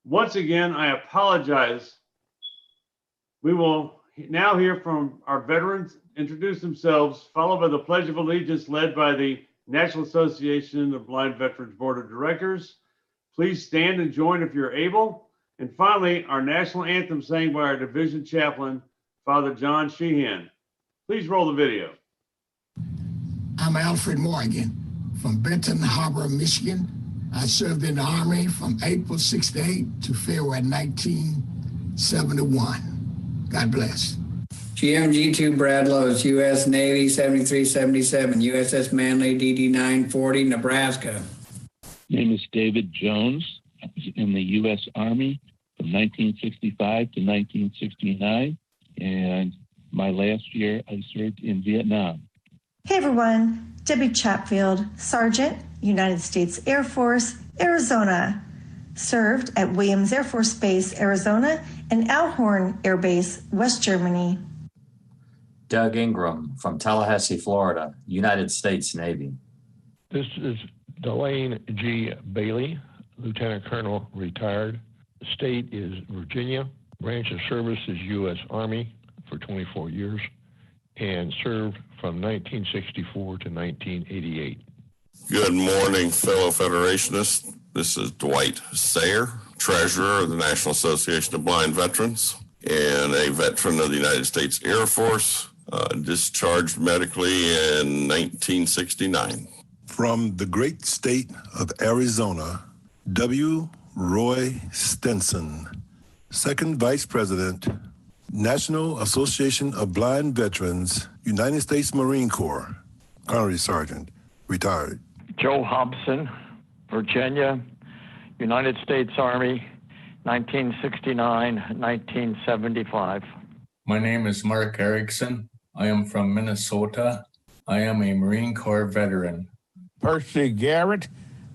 Once again, I apologize. We will now hear from our veterans introduce themselves, followed by the Pledge of Allegiance led by the National Association of Blind Veterans Board of Directors. Please stand and join if you're able. And finally, our national anthem sang by our division chaplain, Father John Sheehan. Please roll the video. I'm Alfred Morgan from Benton Harbor, Michigan. I served in the Army from April 68 to February 1971. God bless. GMG2 Bradlows, U.S. Navy 7377, USS Manly DD 940, Nebraska. Name is David Jones. I was in the U.S. Army from 1965 to 1969, and my last year I served in Vietnam. Hey everyone, Debbie Chatfield, Sergeant, United States Air Force, Arizona. Served at Williams Air Force Base, Arizona, and Alhorn Air Base, West Germany. Doug Ingram from Tallahassee, Florida, United States Navy. This is Delane G. Bailey, Lieutenant Colonel, retired. State is Virginia. Branch of service is U.S. Army for 24 years and served from 1964 to 1988. Good morning, fellow Federationists. This is Dwight Sayer, Treasurer of the National Association of Blind Veterans and a veteran of the United States Air Force, discharged medically in 1969. From the great state of Arizona, W. Roy Stinson, Second Vice President, National Association of Blind Veterans, United States Marine Corps, Honorary Sergeant, retired. Joe Hobson, Virginia, United States Army, 1969-1975. My name is Mark Erickson. I am from Minnesota. I am a Marine Corps veteran. Percy Garrett,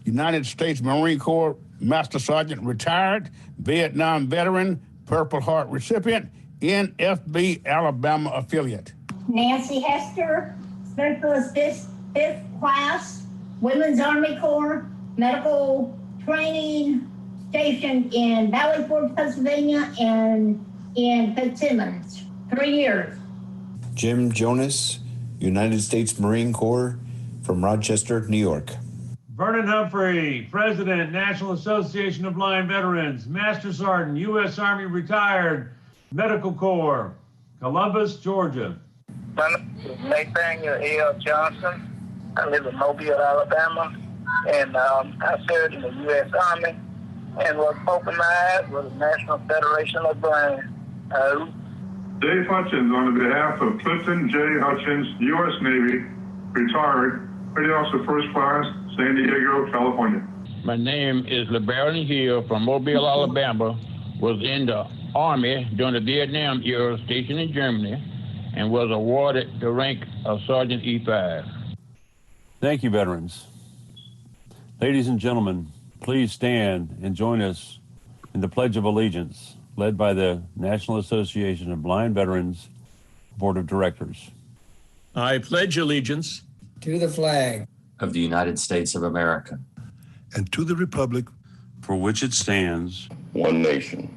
United States Marine Corps Master Sergeant, retired, Vietnam veteran, Purple Heart recipient, NFB Alabama affiliate. Nancy Hester, Specialist 5th Class, Women's Army Corps, medical training, stationed in Valley Forge, Pennsylvania, and in Fitzsimmons, 3 years. Jim Jonas, United States Marine Corps, from Rochester, New York. Vernon Humphrey, President, National Association of Blind Veterans, Master Sergeant, U.S. Army retired, Medical Corps, Columbus, Georgia. My name is Nathaniel L. Johnson. I live in Mobile, Alabama, and I served in the U.S. Army and was opened my eyes with the National Federation of Blind. Dave Hutchins on behalf of Clifton J. Hutchins, U.S. Navy, retired, Petty Officer First Class, San Diego, California. My name is LeBaron Hill from Mobile, Alabama. Was in the Army during the Vietnam era, stationed in Germany, and was awarded the rank of Sergeant E5. Thank you, veterans. Ladies and gentlemen, please stand and join us in the Pledge of Allegiance, led by the National Association of Blind Veterans Board of Directors. I pledge allegiance to the flag of the United States of America and to the republic for which it stands, one nation,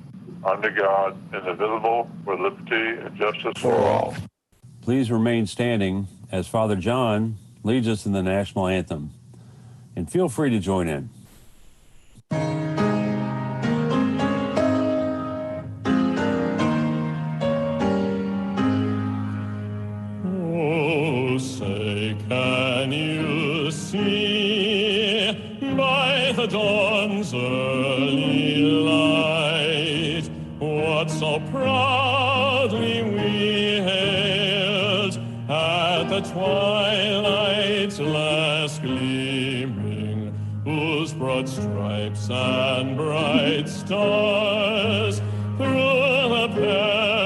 under God, indivisible, with liberty and justice for all. Please remain standing as Father John leads us in the national anthem, and feel free to join in. Oh, say, can you see by the dawn's early light what so proudly we hailed at the twilight's last gleaming, whose broad stripes and bright stars through the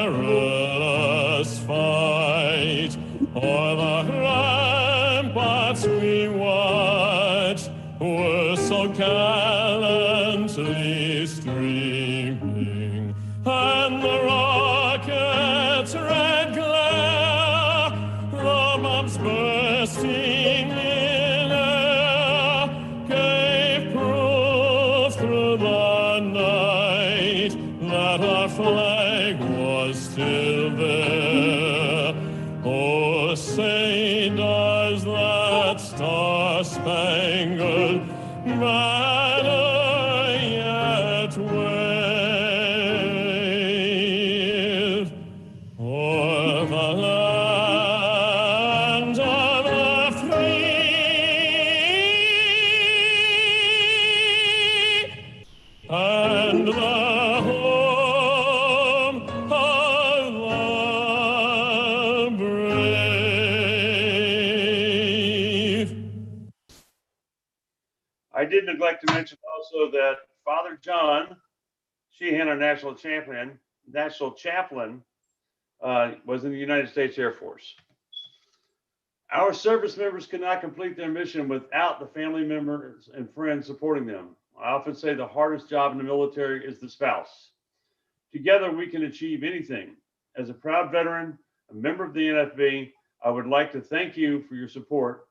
perilous fight o'er the ramparts we watched were so gallantly streaming, and the rocket's red glare, the bombs bursting in air, gave proof through the night that our flag was still there? Oh, say does that star-spangled banner yet wave o'er the land of the free and the home of the brave. I did neglect to mention also that Father John Sheehan, our national chaplain, was in the United States Air Force. Our service members cannot complete their mission without the family members and friends supporting them. I often say the hardest job in the military is the spouse. Together, we can achieve anything. As a proud veteran, a member of the NFB, I would like to thank you for your support.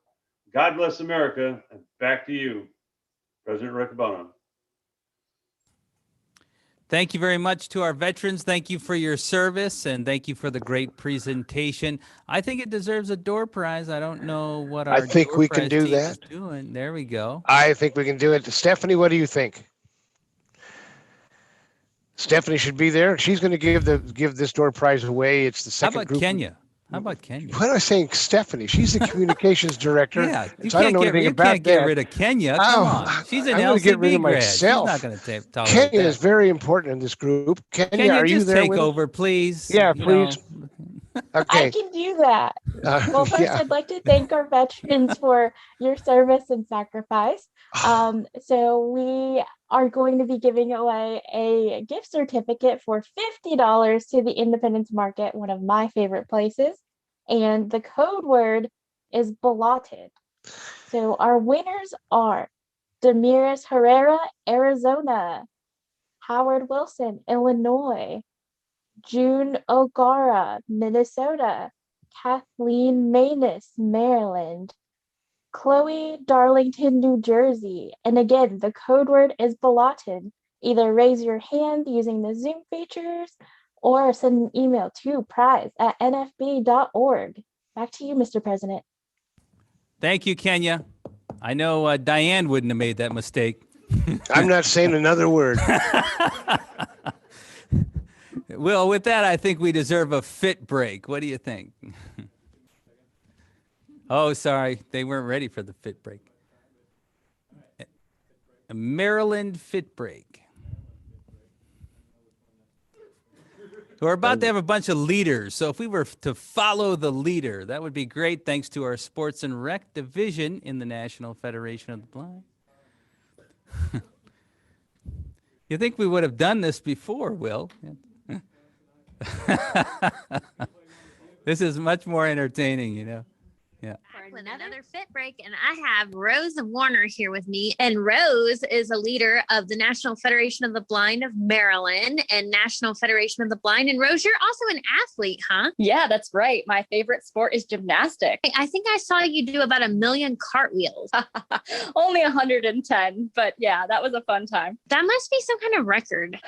God bless America, and back to you, President Riccobono. Thank you very much to our veterans. Thank you for your service, and thank you for the great presentation. I think it deserves a door prize. I don't know what our I think door we can prize do team is that. doing. There we go. I think we can do it. Stephanie, what do you think? Stephanie should be there. She's going to give this door prize away. It's the How second about group. Kenya? How about Kenya? What am I saying, Stephanie? She's the communications director. Yeah, you so I don't know anything about get that. rid of Kenya. Come on. She's an I'm going to get rid LCB of grad. myself. She's not going to tolerate Kenya that. is very important in this group. Kenya, are you just there take with us? over, please. Yeah, You please. I can do that. Well, first, yeah. I'd like to thank our veterans for your service and sacrifice. So we are going to be giving away a gift certificate for $50 to the Independence Market, one of my favorite places. And the code word is belated. So our winners are Demiris Herrera, Arizona, Howard Wilson, Illinois, June O'Gara, Minnesota, Kathleen Manus, Maryland, Chloe Darlington, New Jersey. And again, the code word is belated. Either raise your hand using the Zoom features or send an email to prize@nfb.org. Back to you, Mr. President. Thank you, Kenya. I know Diane wouldn't have made that mistake. I'm not saying another word. Well, with that, I think we deserve a fit break. What do you think? Oh, sorry. They weren't ready for the fit break. A Maryland fit break. We're about to have a bunch of leaders. So if we were to follow the leader, that would be great. Thanks to our sports and rec division in the National Federation of the Blind. You think we would have done this before, Will? This is much more entertaining, you know. Yeah. For another fit break, and I have Rose Warner here with me. And Rose is a leader of the National Federation of the Blind of Maryland and National Federation of the Blind. And Rose, you're also an athlete, huh? Yeah, that's right. My favorite sport is gymnastics. I think I saw you do about 1 million cartwheels. Only 110, but yeah, that was a fun time. That must be some kind of record.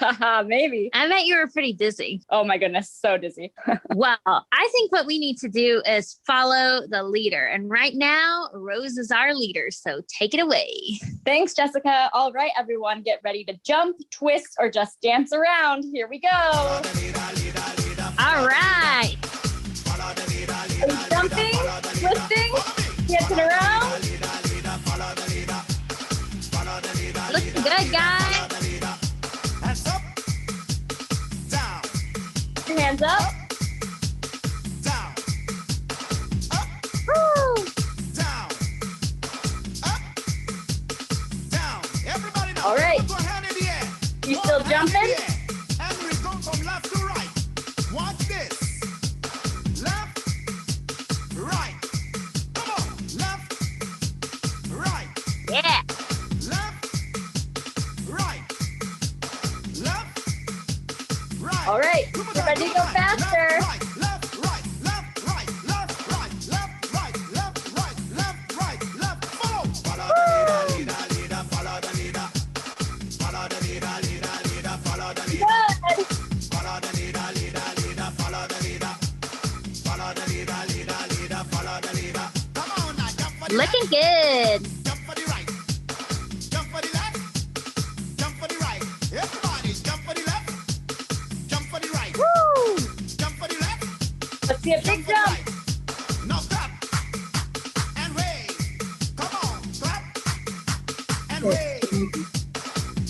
Maybe. I bet you were pretty dizzy. Oh my goodness, so dizzy. Well, I think what we need to do is follow the leader. And right now, Rose is our leader, so take it away. Thanks, Jessica. All right, everyone, get ready to jump, twist, or just dance around. Here we go. All right. Are you jumping, twisting, dancing around? Looking good, guys. Your hands up. Woo. All right. You still jumping? And we go from left to right. Watch this. Left, right. Come on. Left, right. Yeah. Left, right. Left, right. All right. Get ready to go faster. Looking good. Jump for the right. Jump for the left. Jump for the right. Everybody jump for the left. Jump for the right. Woo! Jump for the left. Let's see a big jump. Now clap and wave. Come on, clap and wave.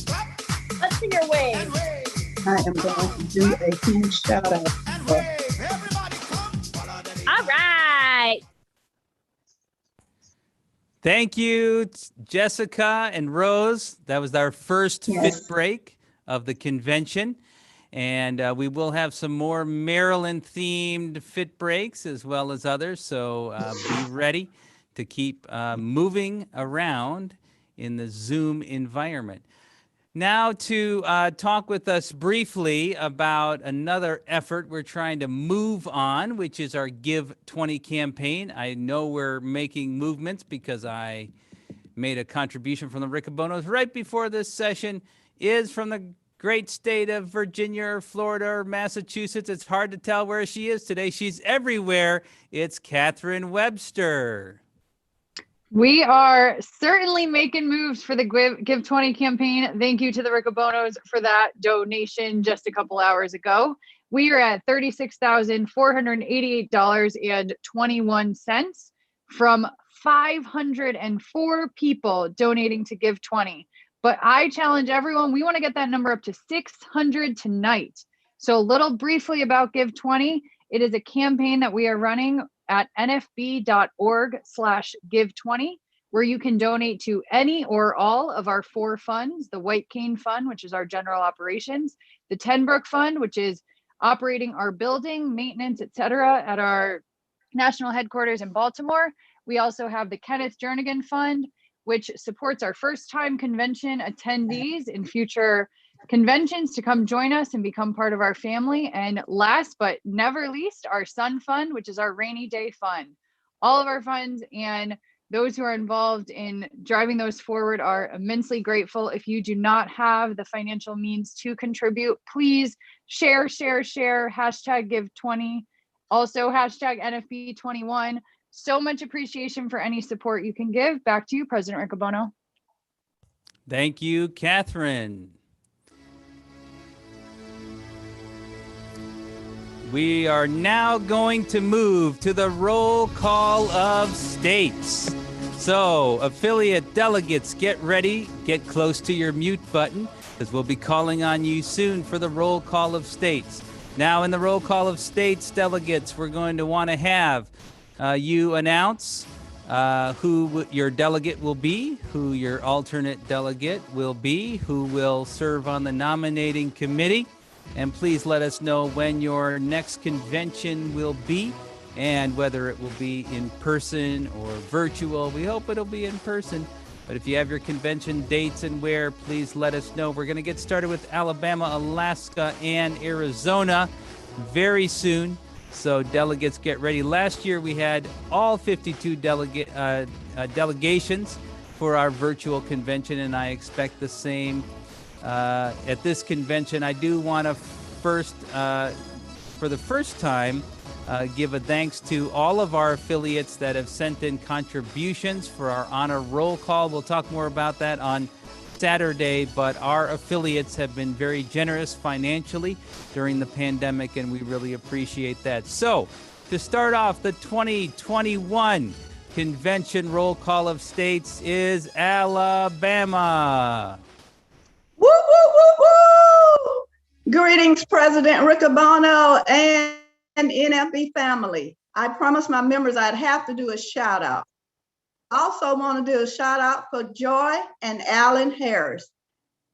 Clap Let's see your wave. and wave. I am going to do a huge shout out. And wave. Everybody come. All right. Thank you, Jessica and Rose. That was our first Yes. fit break of the convention. And we will have some more Maryland-themed fit breaks as well as others. So be ready to keep moving around in the Zoom environment. Now to talk with us briefly about another effort we're trying to move on, which is our Give 20 campaign. I know we're making movements because I made a contribution from the Riccobonos right before this session is from the great state of Virginia or Florida or Massachusetts. It's hard to tell where she is today. She's everywhere. It's Catherine Webster. We are certainly making moves for the Give 20 campaign. Thank you to the Riccobonos for that donation just a couple hours ago. We are at $36,488.21 from 504 people donating to Give 20. But I challenge everyone, we want to get that number up to 600 tonight. So a little briefly about Give 20. It is a campaign that we are running at nfb.org/give20, where you can donate to any or all of our 4 funds: the White Cane Fund, which is our general operations, the Tenbrook Fund, which is operating our building, maintenance, etc., at our national headquarters in Baltimore. We also have the Kenneth Jernigan Fund, which supports our first-time convention attendees in future conventions to come join us and become part of our family. And last but never least, our Sun Fund, which is our rainy day fund. All of our funds and those who are involved in driving those forward are immensely grateful. If you do not have the financial means to contribute, please share, hashtag Give20, also hashtag NFB21. So much appreciation for any support you can give. Back to you, President Riccobono. Thank you, Catherine. We are now going to move to the roll call of states. So, affiliate delegates, get ready, get close to your mute button, because we'll be calling on you soon for the roll call of states. Now, in the roll call of states, delegates, we're going to want to have you announce who your delegate will be, who your alternate delegate will be, who will serve on the nominating committee. And please let us know when your next convention will be and whether it will be in person or virtual. We hope it'll be in person. But if you have your convention dates and where, please let us know. We're going to get started with Alabama, Alaska, and Arizona very soon. So delegates, get ready. Last year, we had all 52 delegations for our virtual convention, and I expect the same at this convention. I do want to first, for the first time, give a thanks to all of our affiliates that have sent in contributions for our honor roll call. We'll talk more about that on Saturday, but our affiliates have been very generous financially during the pandemic, and we really appreciate that. So, to start off the 2021 convention roll call of states is Alabama. Woo, woo, woo, woo! Greetings, President Riccobono and NFB family. I promised my members I'd have to do a shout out. I also want to do a shout out for Joy and Alan Harris.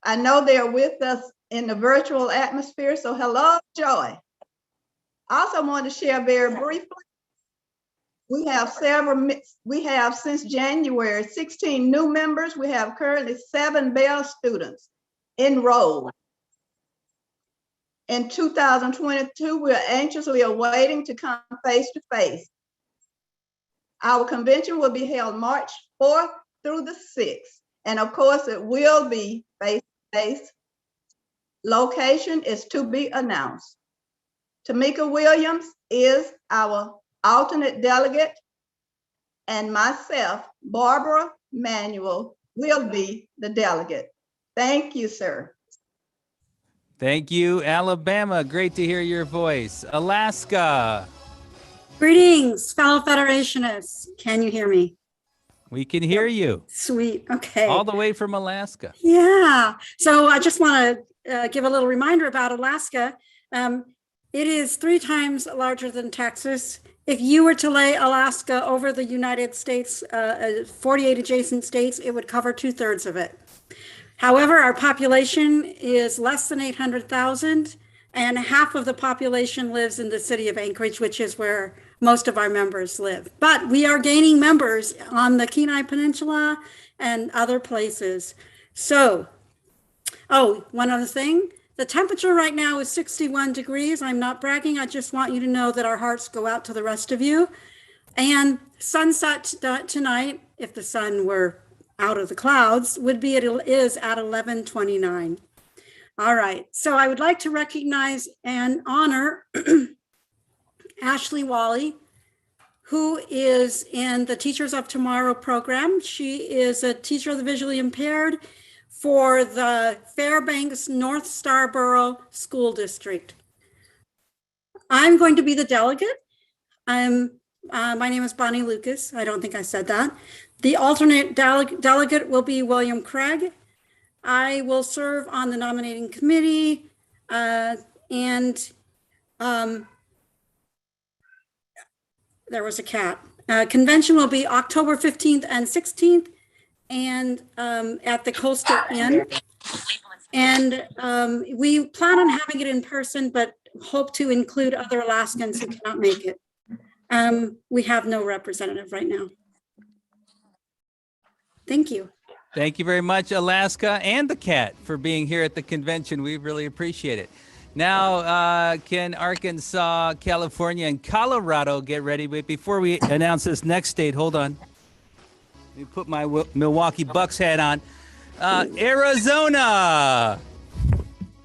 I know they're with us in the virtual atmosphere, so hello, Joy. I also want to share very briefly, we have since January, 16 new members. We have currently 7 Bell students enrolled. In 2022, we're anxiously awaiting to come face to face. Our convention will be held March 4th through the 6th. And of course, it will be face-to-face. Location is to be announced. Tamika Williams is our alternate delegate. and myself, Barbara Manuel, will be the delegate. Thank you, sir. Thank you, Alabama. Great to hear your voice. Alaska. Greetings, fellow Federationists. Can you hear me? We can hear you. Sweet. Okay. All the way from Alaska. Yeah. So I just want to give a little reminder about Alaska. It is 3 times larger than Texas. If you were to lay Alaska over the United States, 48 adjacent states, it would cover 2/3 of it. However, our population is less than 800,000, and half of the population lives in the city of Anchorage, which is where most of our members live. But we are gaining members on the Kenai Peninsula and other places. So, oh, one other thing. The temperature right now is 61 degrees. I'm not bragging. I just want you to know that our hearts go out to the rest of you. And sunset tonight, if the sun were out of the clouds, is at 11:29. All right. So I would like to recognize and honor Ashley Wally, who is in the Teachers of Tomorrow program. She is a teacher of the visually impaired for the Fairbanks North Starborough School District. I'm going to be the delegate. My name is Bonnie Lucas. I don't think I said that. The alternate delegate will be William Craig. I will serve on the nominating committee, and there was a cat. Convention will be October 15th and 16th, and at the Coastal Inn. And we plan on having it in person, but hope to include other Alaskans who cannot make it. We have no representative right now. Thank you. Thank you very much, Alaska and the cat, for being here at the convention. We really appreciate it. Now, can Arkansas, California, and Colorado get ready? But before we announce this next state, hold on. Let me put my Milwaukee Bucks hat on. Arizona.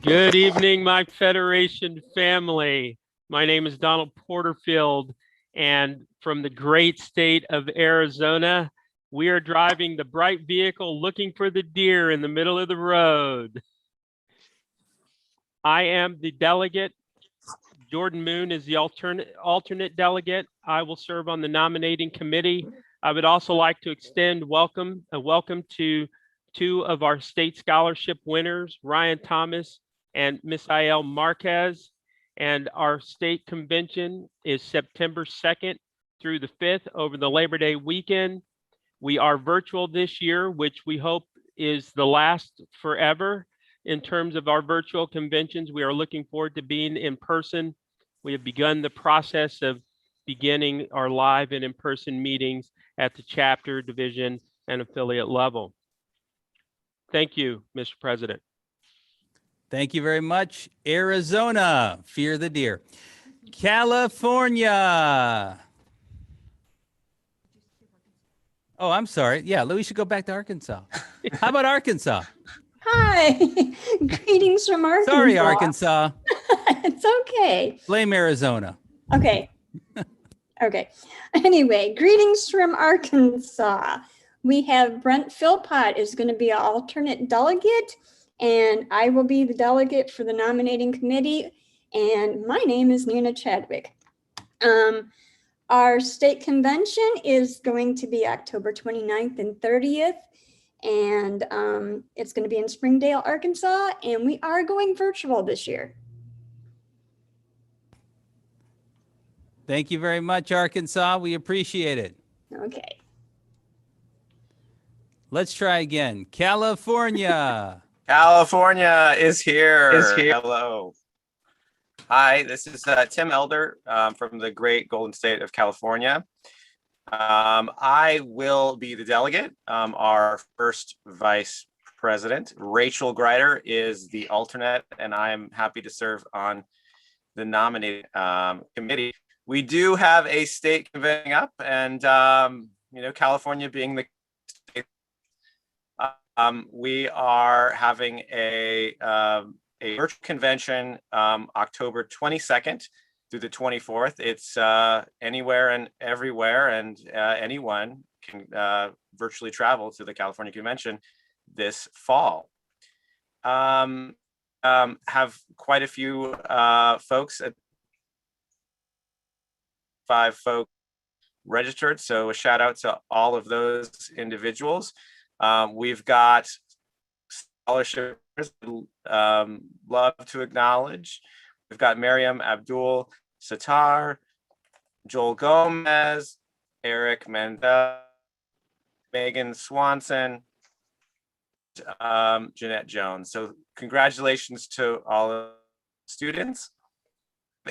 Good evening, my Federation family. My name is Donald Porterfield, and from the great state of Arizona, we are driving the bright vehicle looking for the deer in the middle of the road. I am the delegate. Jordan Moon is the alternate delegate. I will serve on the nominating committee. I would also like to extend a welcome to 2 of our state scholarship winners, Ryan Thomas and Miss Ayel Marquez. And our state convention is September 2nd through the 5th over the Labor Day weekend. We are virtual this year, which we hope is the last forever in terms of our virtual conventions. We are looking forward to being in person. We have begun the process of beginning our live and in-person meetings at the chapter, division, and affiliate level. Thank you, Mr. President. Thank you very much. Arizona, fear the deer. California. Oh, I'm sorry. Yeah, we should go back to Arkansas. How about Arkansas? Hi, greetings from Arkansas. Sorry, Arkansas. It's okay. Blame Arizona. Okay. Okay. Anyway, greetings from Arkansas. We have Brent Philpott is going to be an alternate delegate, and I will be the delegate for the nominating committee. And my name is Nina Chadwick. Our state convention is going to be October 29th and 30th. And it's going to be in Springdale, Arkansas, and we are going virtual this year. Thank you very much, Arkansas. We appreciate it. Okay. Let's try again. California. California is here. Hello. Hi, this is Tim Elder from the great Golden State of California. I will be the delegate. Our first vice president, Rachel Greider, is the alternate, and I am happy to serve on the nominating committee. We do have a state convening up, and California being the state, we are having a virtual convention October 22nd through the 24th. It's anywhere and everywhere, and anyone can virtually travel to the California Convention this fall. Have quite a few folks, 5 folks registered, so a shout out to all of those individuals. We've got scholarships love to acknowledge. We've got Miriam Abdul Sattar, Joel Gomez, Eric Mandel, Megan Swanson, Jeanette Jones. So congratulations to all of the students.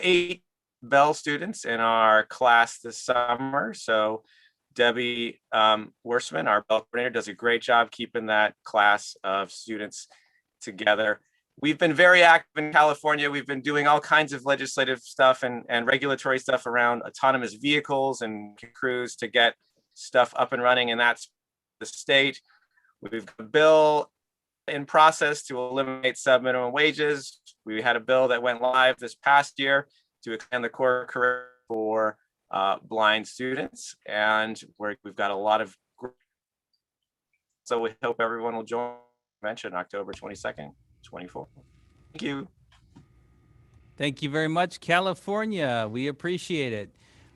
8 Bell students in our class this summer. So Debbie Worsman, our Bell coordinator, does a great job keeping that class of students together. We've been very active in California. We've been doing all kinds of legislative stuff and regulatory stuff around autonomous vehicles and crews to get stuff up and running, and that's the state. We've got a bill in process to eliminate sub-minimum wages. We had a bill that went live this past year to extend the core curriculum for blind students, and we've got a lot of. So we hope everyone will join the convention October 22nd, 24th. Thank you. Thank you very much, California. We appreciate it.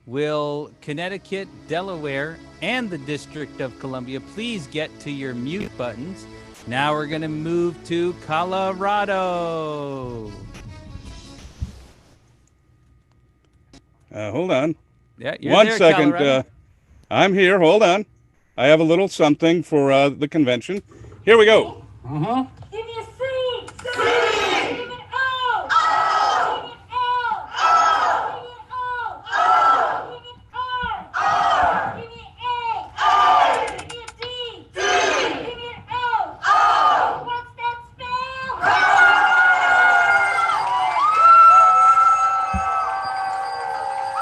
Will Connecticut, Delaware, and the District of Columbia please get to your mute buttons? Now we're going to move to Colorado. Hold on. Yeah, you're One there, second. Colorado. I'm here. Hold on. I have a little something for the convention. Here we go. Uh-huh. Give me a C. C. Give me an O. O. Give me an L. O. Give me an O. O. Give me an R. O. Give me an A. O. Give me a D. D. Give me an O. O. What's that spell?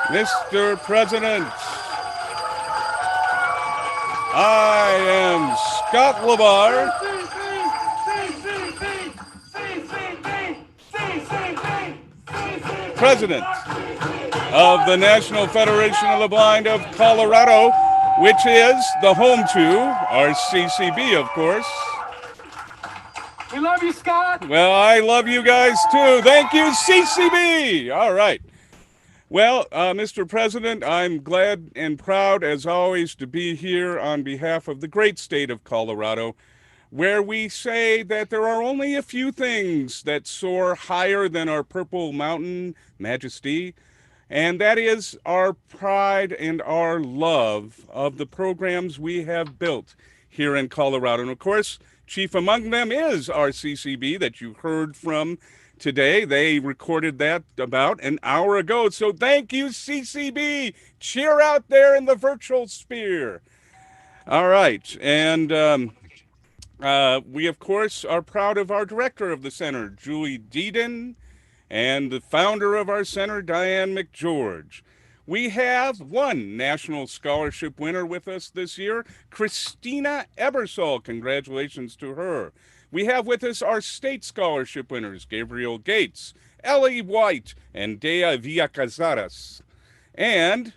Mr. President, I am Scott LeBar, President of the National Federation of the Blind of Colorado, which is the home to our CCB, of course. We love you, Scott. Well, I love you guys too. Thank you, CCB. All right. Well, Mr. President, I'm glad and proud, as always, to be here on behalf of the great state of Colorado, where we say that there are only a few things that soar higher than our purple mountain majesty, and that is our pride and our love of the programs we have built here in Colorado. And of course, chief among them is our CCB that you heard from today. They recorded that about an hour ago. So thank you, CCB. Cheer out there in the virtual sphere. All right. And we, of course, are proud of our director of the center, Julie Deedon, and the founder of our center, Diane McGeorge. We have one national scholarship winner with us this year, Christina Ebersol. Congratulations to her. We have with us our state scholarship winners, Gabriel Gates, Ellie White, and Dea Villacazares. And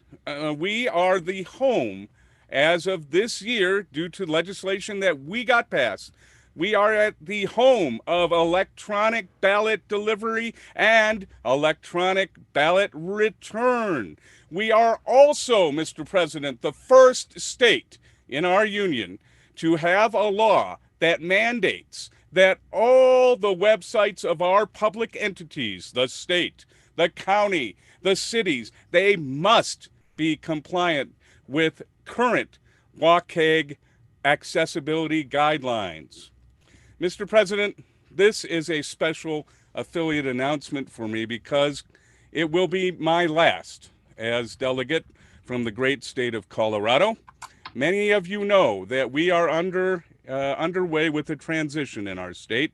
we are the home, as of this year, due to legislation that we got passed, we are at the home of electronic ballot delivery and electronic ballot return. We are also, Mr. President, the first state in our union to have a law that mandates that all the websites of our public entities, the state, the county, the cities, they must be compliant with current WCAG accessibility guidelines. Mr. President, this is a special affiliate announcement for me because it will be my last as delegate from the great state of Colorado. Many of you know that we are underway with a transition in our state.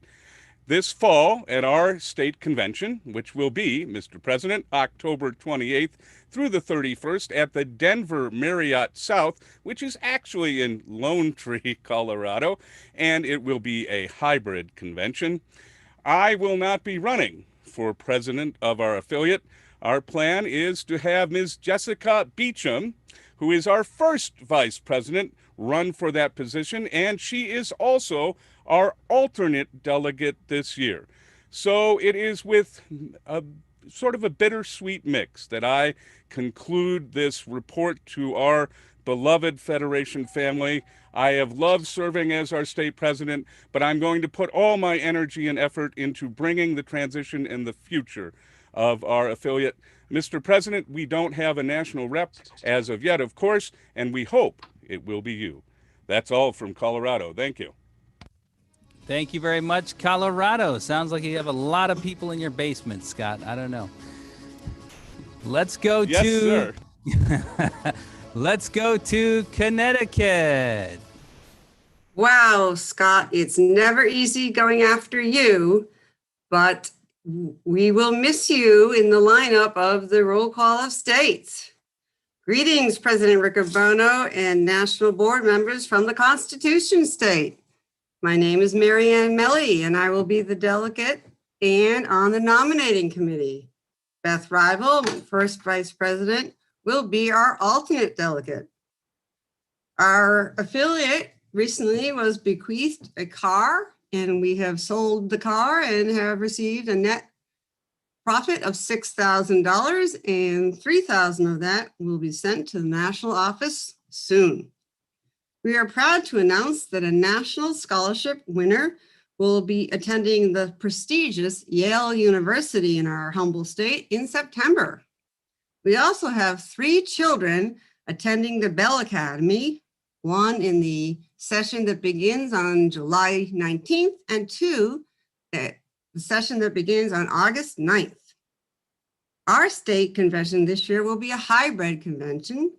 This fall at our state convention, which will be, Mr. President, October 28th through the 31st at the Denver Marriott South, which is actually in Lone Tree, Colorado, and it will be a hybrid convention. I will not be running for president of our affiliate. Our plan is to have Ms. Jessica Beecham, who is our first vice president, run for that position, and she is also our alternate delegate this year. So it is with a sort of a bittersweet mix that I conclude this report to our beloved Federation family. I have loved serving as our state president, but I'm going to put all my energy and effort into bringing the transition in the future of our affiliate. Mr. President, we don't have a national rep as of yet, of course, and we hope it will be you. That's all from Colorado. Thank you. Thank you very much, Colorado. Sounds like you have a lot of people in your basement, Scott. I don't know. Let's go Yes, sir. Let's go to Connecticut. Wow, Scott, it's never easy going after you, but we will miss you in the lineup of the roll call of states. Greetings, President Riccobono and national board members from the Constitution State. My name is Mary Ann Melly, and I will be the delegate and on the nominating committee. Beth Rival, first vice president, will be our alternate delegate. Our affiliate recently was bequeathed a car, and we have sold the car and have received a net profit of $6,000, and $3,000 of that will be sent to the national office soon. We are proud to announce that a national scholarship winner will be attending the prestigious Yale University in our humble state in September. We also have 3 children attending the Bell Academy, one in the session that begins on July 19th and 2 at the session that begins on August 9th. Our state convention this year will be a hybrid convention.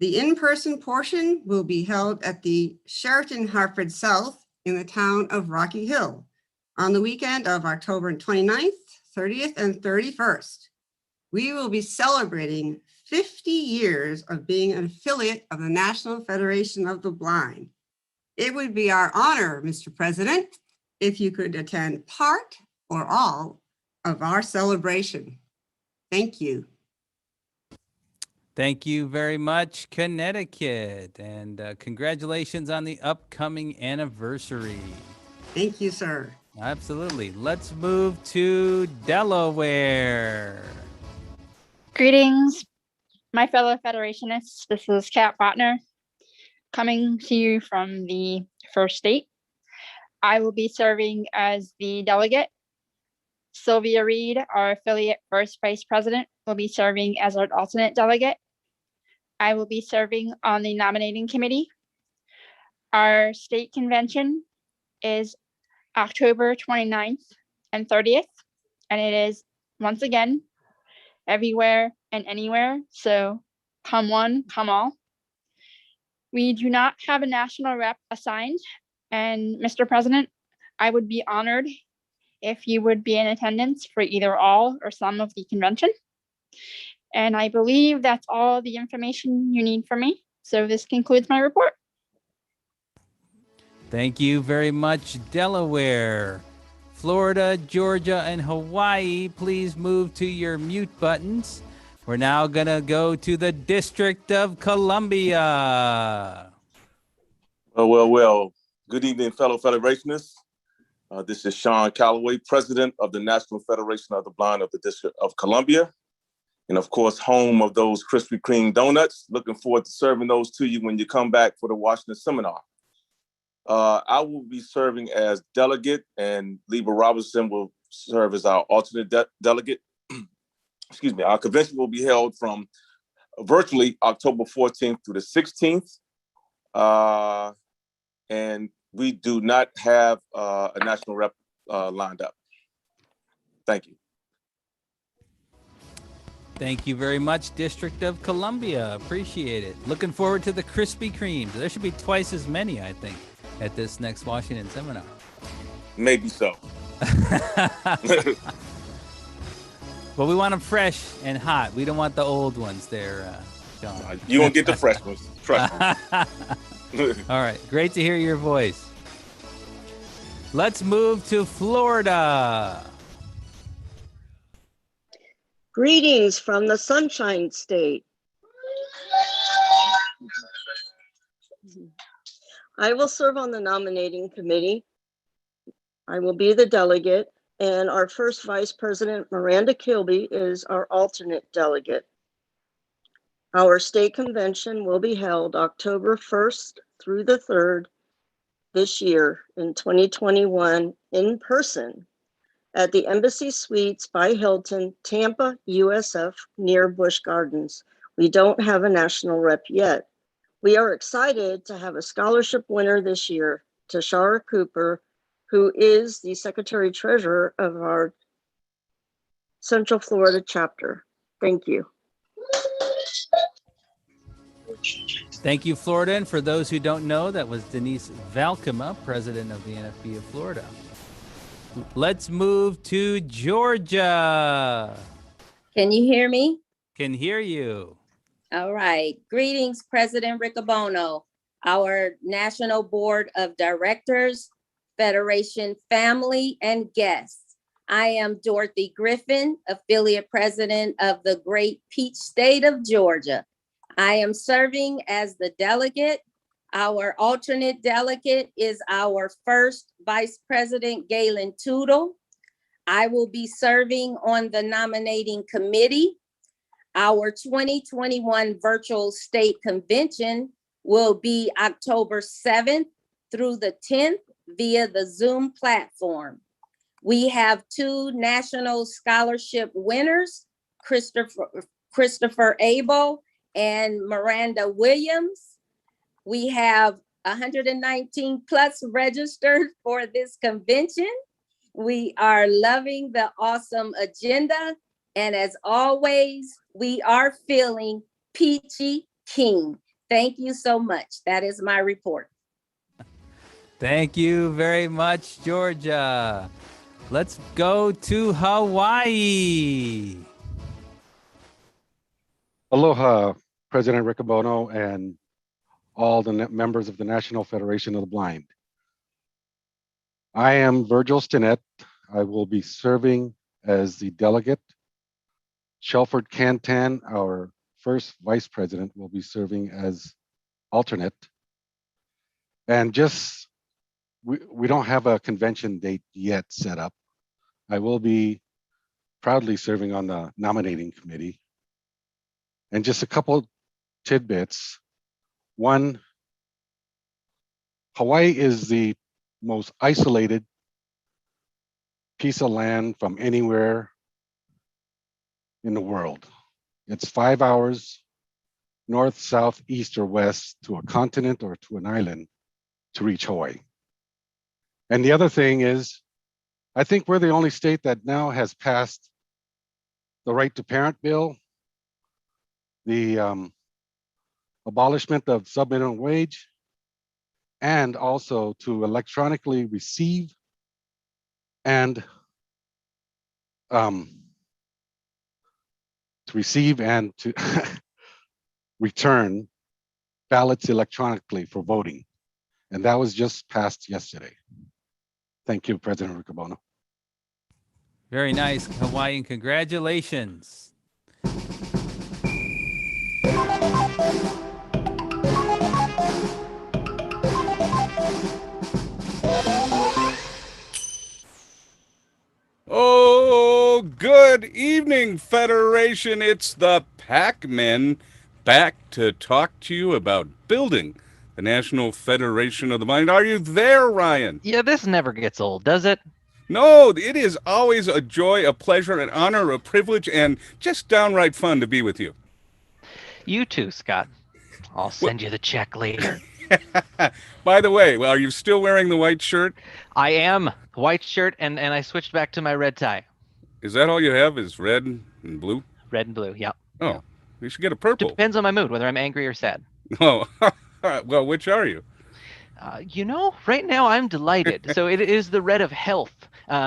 The in-person portion will be held at the Sheraton Hartford South in the town of Rocky Hill on the weekend of October 29th, 30th, and 31st. We will be celebrating 50 years of being an affiliate of the National Federation of the Blind. It would be our honor, Mr. President, if you could attend part or all of our celebration. Thank you. Thank you very much, Connecticut, and congratulations on the upcoming anniversary. Thank you, sir. Absolutely. Let's move to Delaware. Greetings, my fellow Federationists. This is Kat Botner coming to you from the first state. I will be serving as the delegate. Sylvia Reed, our affiliate first vice president, will be serving as our alternate delegate. I will be serving on the nominating committee. Our state convention is October 29th and 30th, and it is once again everywhere and anywhere. So come one, come all. We do not have a national rep assigned, and Mr. President, I would be honored if you would be in attendance for either all or some of the convention. And I believe that's all the information you need from me. So this concludes my report. Thank you very much, Delaware. Florida, Georgia, and Hawaii, please move to your mute buttons. We're now going to go to the District of Columbia. Well. Good evening, fellow Federationists. This is Sean Calloway, President of the National Federation of the Blind of the District of Columbia. And of course, home of those Krispy Kreme donuts. Looking forward to serving those to you when you come back for the Washington seminar. I will be serving as delegate, and Lieber Robinson will serve as our alternate delegate. Excuse me. Our convention will be held from virtually October 14th through the 16th. And we do not have a national rep lined up. Thank you. Thank you very much, District of Columbia. Appreciate it. Looking forward to the Krispy Kremes. There should be twice as many, I think, at this next Washington seminar. Maybe so. But we want them fresh and hot. We don't want the old ones there, John. You won't get the fresh ones. Trust me. All right. Great to hear your voice. Let's move to Florida. Greetings from the Sunshine State. I will serve on the nominating committee. I will be the delegate, and our first Vice President, Miranda Kilby, is our alternate delegate. Our state convention will be held October 1st through the 3rd this year in 2021 in person at the Embassy Suites by Hilton, Tampa, USF, near Busch Gardens. We don't have a national rep yet. We are excited to have a scholarship winner this year, Tashara Cooper, who is the Secretary Treasurer of our Central Florida chapter. Thank you. Thank you, Florida. And for those who don't know, that was Denise Valkema, president of the NFB of Florida. Let's move to Georgia. Can you hear me? Can hear you. All right. Greetings, President Riccobono, our National Board of Directors, Federation family, and guests. I am Dorothy Griffin, affiliate president of the Great Peach State of Georgia. I am serving as the delegate. Our alternate delegate is our first Vice President, Galen Tootle. I will be serving on the nominating committee. Our 2021 virtual state convention will be October 7th through the 10th via the Zoom platform. We have 2 national scholarship winners, Christopher Abel and Miranda Williams. We have 119 plus registered for this convention. We are loving the awesome agenda. And as always, we are feeling peachy keen. Thank you so much. That is my report. Thank you very much, Georgia. Let's go to Hawaii. Aloha, President Riccobono and all the members of the National Federation of the Blind. I am Virgil Stinnett. I will be serving as the delegate. Shelford Cantan, our first vice president, will be serving as alternate. And just, we don't have a convention date yet set up. I will be proudly serving on the nominating committee. And just a couple tidbits. One, Hawaii is the most isolated piece of land from anywhere in the world. It's 5 hours north, south, east, or west to a continent or to an island to reach Hawaii. And the other thing is, I think we're the only state that now has passed the right to parent bill, the abolishment of sub-minimum wage, and also to electronically receive and to return ballots electronically for voting. And that was just passed yesterday. Thank you, President Riccobono. Very nice, Hawaiian. Congratulations. Oh, good evening, Federation. It's the Pac-Men back to talk to you about building the National Federation of the Blind. Are you there, Ryan? Yeah, this never gets old, does it? No, it is always a joy, a pleasure, an honor, a privilege, and just downright fun to be with you. You too, Scott. I'll send you the check later. By the way, are you still wearing the white shirt? I am. White shirt, and I switched back to my red tie. Is that all you have, is red and blue? Red and blue, yep. Oh, you should get a purple. Depends on my mood, whether I'm angry or sad. Oh, well, which are you? You know, right now I'm delighted. So it is the red of health.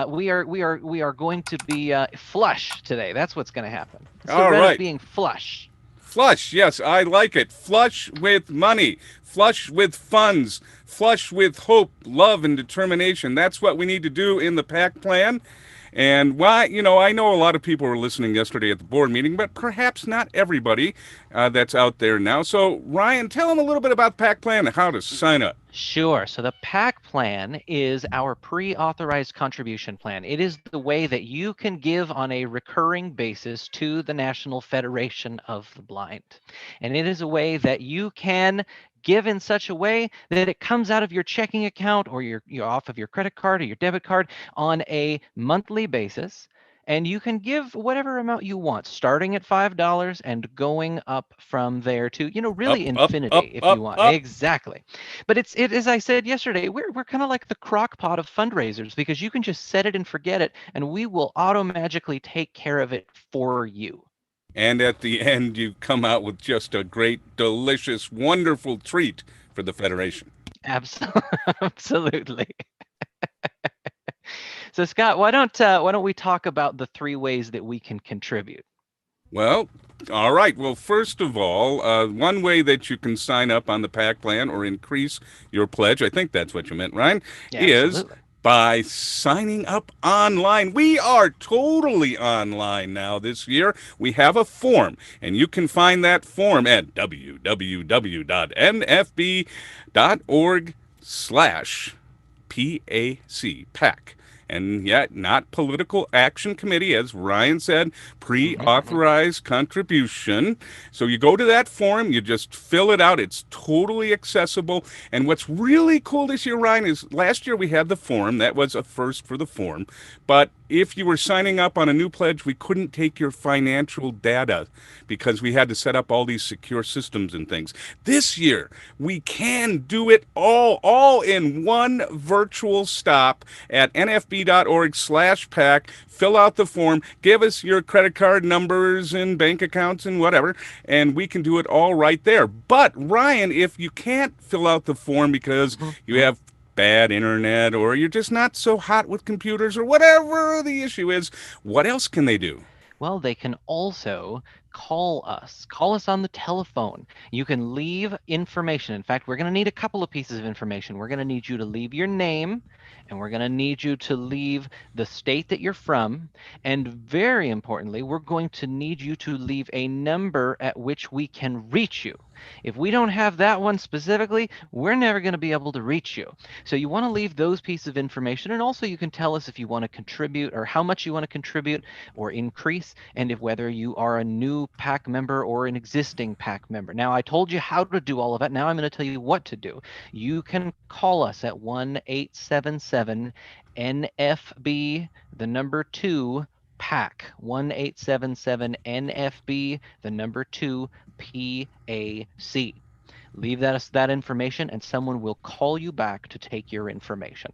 We are going to be flush today. That's what's going to happen. It's the red of being flush. Flush, yes, I like it. Flush with money, flush with funds, flush with hope, love, and determination. That's what we need to do in the PAC plan. And why, I know a lot of people were listening yesterday at the board meeting, but perhaps not everybody that's out there now. So Ryan, tell them a little bit about the PAC plan and how to sign up. Sure. So the PAC plan is our pre-authorized contribution plan. It is the way that you can give on a recurring basis to the National Federation of the Blind. And it is a way that you can give in such a way that it comes out of your checking account or you're off of your credit card or your debit card on a monthly basis. And you can give whatever amount you want, starting at $5 and going up from there to, really infinity if you want. Exactly. But it, as I said yesterday, we're kind of like the crock pot of fundraisers because you can just set it and forget it, and we will automatically take care of it for you. And at the end, you come out with just a great, delicious, wonderful treat for the Federation. Absolutely. So Scott, why don't we talk about the 3 ways that we can contribute? Well, all right. Well, first of all, one way that you can sign up on the PAC plan or increase your pledge, I think that's what you meant, Ryan, is by signing up online. We are totally online now this year. We have a form, and you can find that form at www.nfb.org/PAC. And yet, not Political Action Committee, as Ryan said, pre-authorized contribution. So you go to that form, you just fill it out. It's totally accessible. And what's really cool this year, Ryan, is last year we had the form. That was a first for the form. But if you were signing up on a new pledge, we couldn't take your financial data because we had to set up all these secure systems and things. This year, we can do it all in one virtual stop at nfb.org/PAC. Fill out the form, give us your credit card numbers and bank accounts and whatever, and we can do it all right there. But Ryan, if you can't fill out the form because you have bad internet or you're just not so hot with computers or whatever the issue is, what else can they do? Well, they can also call us on the telephone. You can leave information. In fact, we're going to need a couple of pieces of information. We're going to need you to leave your name, and we're going to need you to leave the state that you're from. And very importantly, we're going to need you to leave a number at which we can reach you. If we don't have that one specifically, we're never going to be able to reach you. So you want to leave those pieces of information, and also you can tell us if you want to contribute or how much you want to contribute or increase, and if whether you are a new PAC member or an existing PAC member. Now, I told you how to do all of that. Now I'm going to tell you what to do. You can call us at 1-877-NFB, the number 2, PAC, 1-877-NFB, the number 2, PAC. Leave that information and someone will call you back to take your information.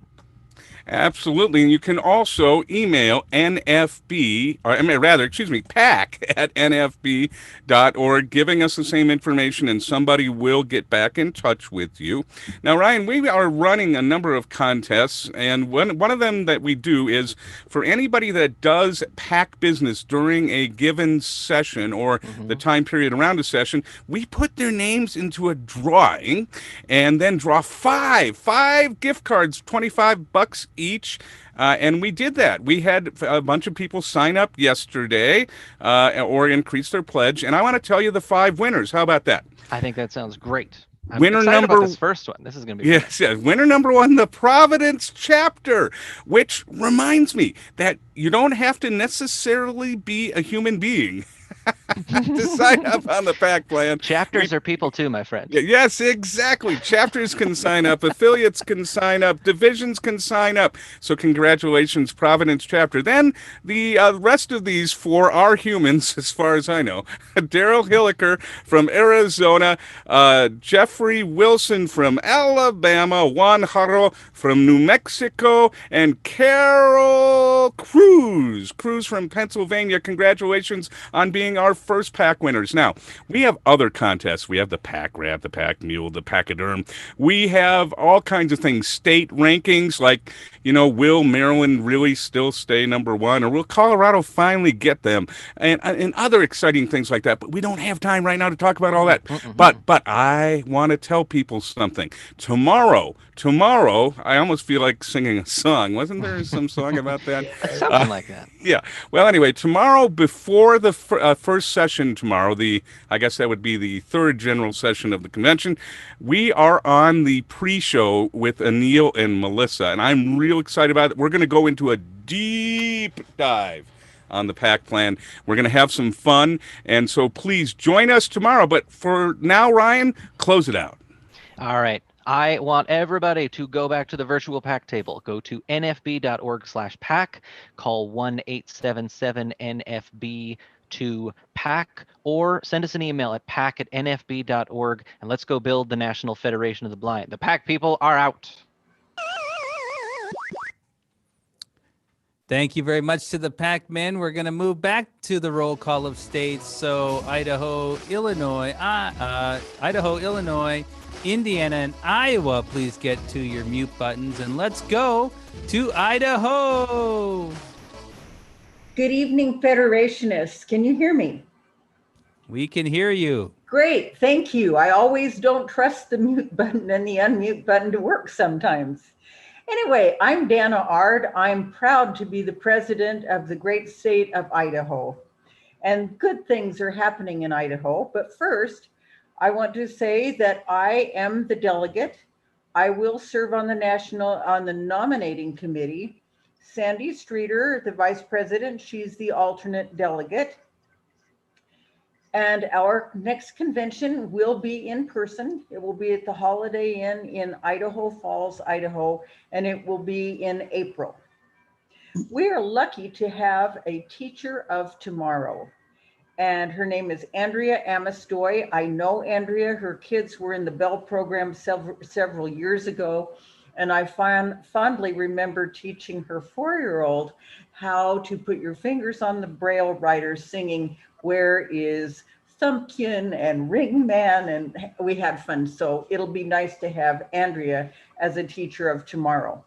Absolutely. And you can also email PAC at nfb.org, giving us the same information, and somebody will get back in touch with you. Now, Ryan, we are running a number of contests, and one of them that we do is for anybody that does PAC business during a given session or the time period around a session, we put their names into a drawing and then draw five gift cards, $25 each. And we did that. We had a bunch of people sign up yesterday or increase their pledge. And I want to tell you the 5 winners. How about that? I think that sounds great. I'm winner excited number about this first one. This is going to be fun. Yes. Winner number 1, the Providence chapter, which reminds me that you don't have to necessarily be a human being to sign up on the PAC plan. Chapters are people too, my friend. Yes, exactly. Chapters can sign up, affiliates can sign up, divisions can sign up. So congratulations, Providence chapter. Then the rest of these 4 are humans, as far as I know. Daryl Hilliker from Arizona, Jeffrey Wilson from Alabama, Juan Jaro from New Mexico, and Carol Cruz from Pennsylvania. Congratulations on being our first PAC winners. Now, we have other contests. We have the PAC Rat, the PAC Mule, the PACaderm. We have all kinds of things, state rankings, like, will Maryland really still stay number one, or will Colorado finally get them, and other exciting things like that. But we don't have time right now to talk about all that. But I want to tell people something. Tomorrow, I almost feel like singing a song. Wasn't there some song about that? Something like that. Yeah. Well, anyway, tomorrow before the first session tomorrow, I guess that would be the third general session of the convention, we are on the pre-show with Anil and Melissa, and I'm real excited about it. We're going to go into a deep dive on the PAC plan. We're going to have some fun, and so please join us tomorrow. But for now, Ryan, close it out. All right. I want everybody to go back to the virtual PAC table. Go to nfb.org/PAC, call 1-877-NFB-PAC, or send us an email at pac@nfb.org, and let's go build the National Federation of the Blind. The PAC people are out. Thank you very much to the PAC men. We're going to move back to the roll call of states. So Idaho, Illinois, Indiana, and Iowa, please get to your mute buttons, and let's go to Idaho. Good evening, Federationists. Can you hear me? We can hear you. Great, thank you. I always don't trust the mute button and the unmute button to work sometimes. Anyway, I'm Dana Ard. I'm proud to be the president of the great state of Idaho. And good things are happening in Idaho. But first, I want to say that I am the delegate. I will serve on the nominating committee. Sandy Streeter, the vice president, she's the alternate delegate. And our next convention will be in person. It will be at the Holiday Inn in Idaho Falls, Idaho, and it will be in April. We are lucky to have a teacher of tomorrow, and her name is Andrea Amistoy. I know Andrea. Her kids were in the Bell program several years ago, and I fondly remember teaching her 4-year-old how to put your fingers on the Braille writer, singing "Where is Thumpkin" and Ringman, and we had fun. So it'll be nice to have Andrea as a teacher of tomorrow.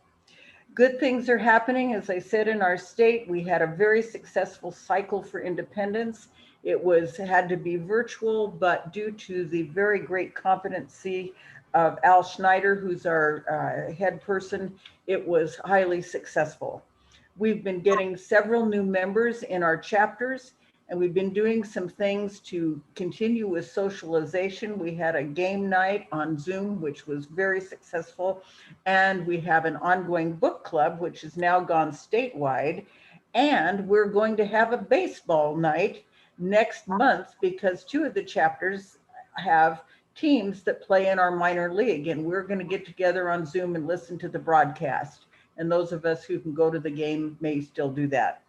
Good things are happening. As I said, in our state, we had a very successful cycle for independence. It had to be virtual, but due to the very great competency of Al Schneider, who's our head person, it was highly successful. We've been getting several new members in our chapters, and we've been doing some things to continue with socialization. We had a game night on Zoom, which was very successful. And we have an ongoing book club, which has now gone statewide. And we're going to have a baseball night next month because 2 of the chapters have teams that play in our minor league. And we're going to get together on Zoom and listen to the broadcast. And those of us who can go to the game may still do that.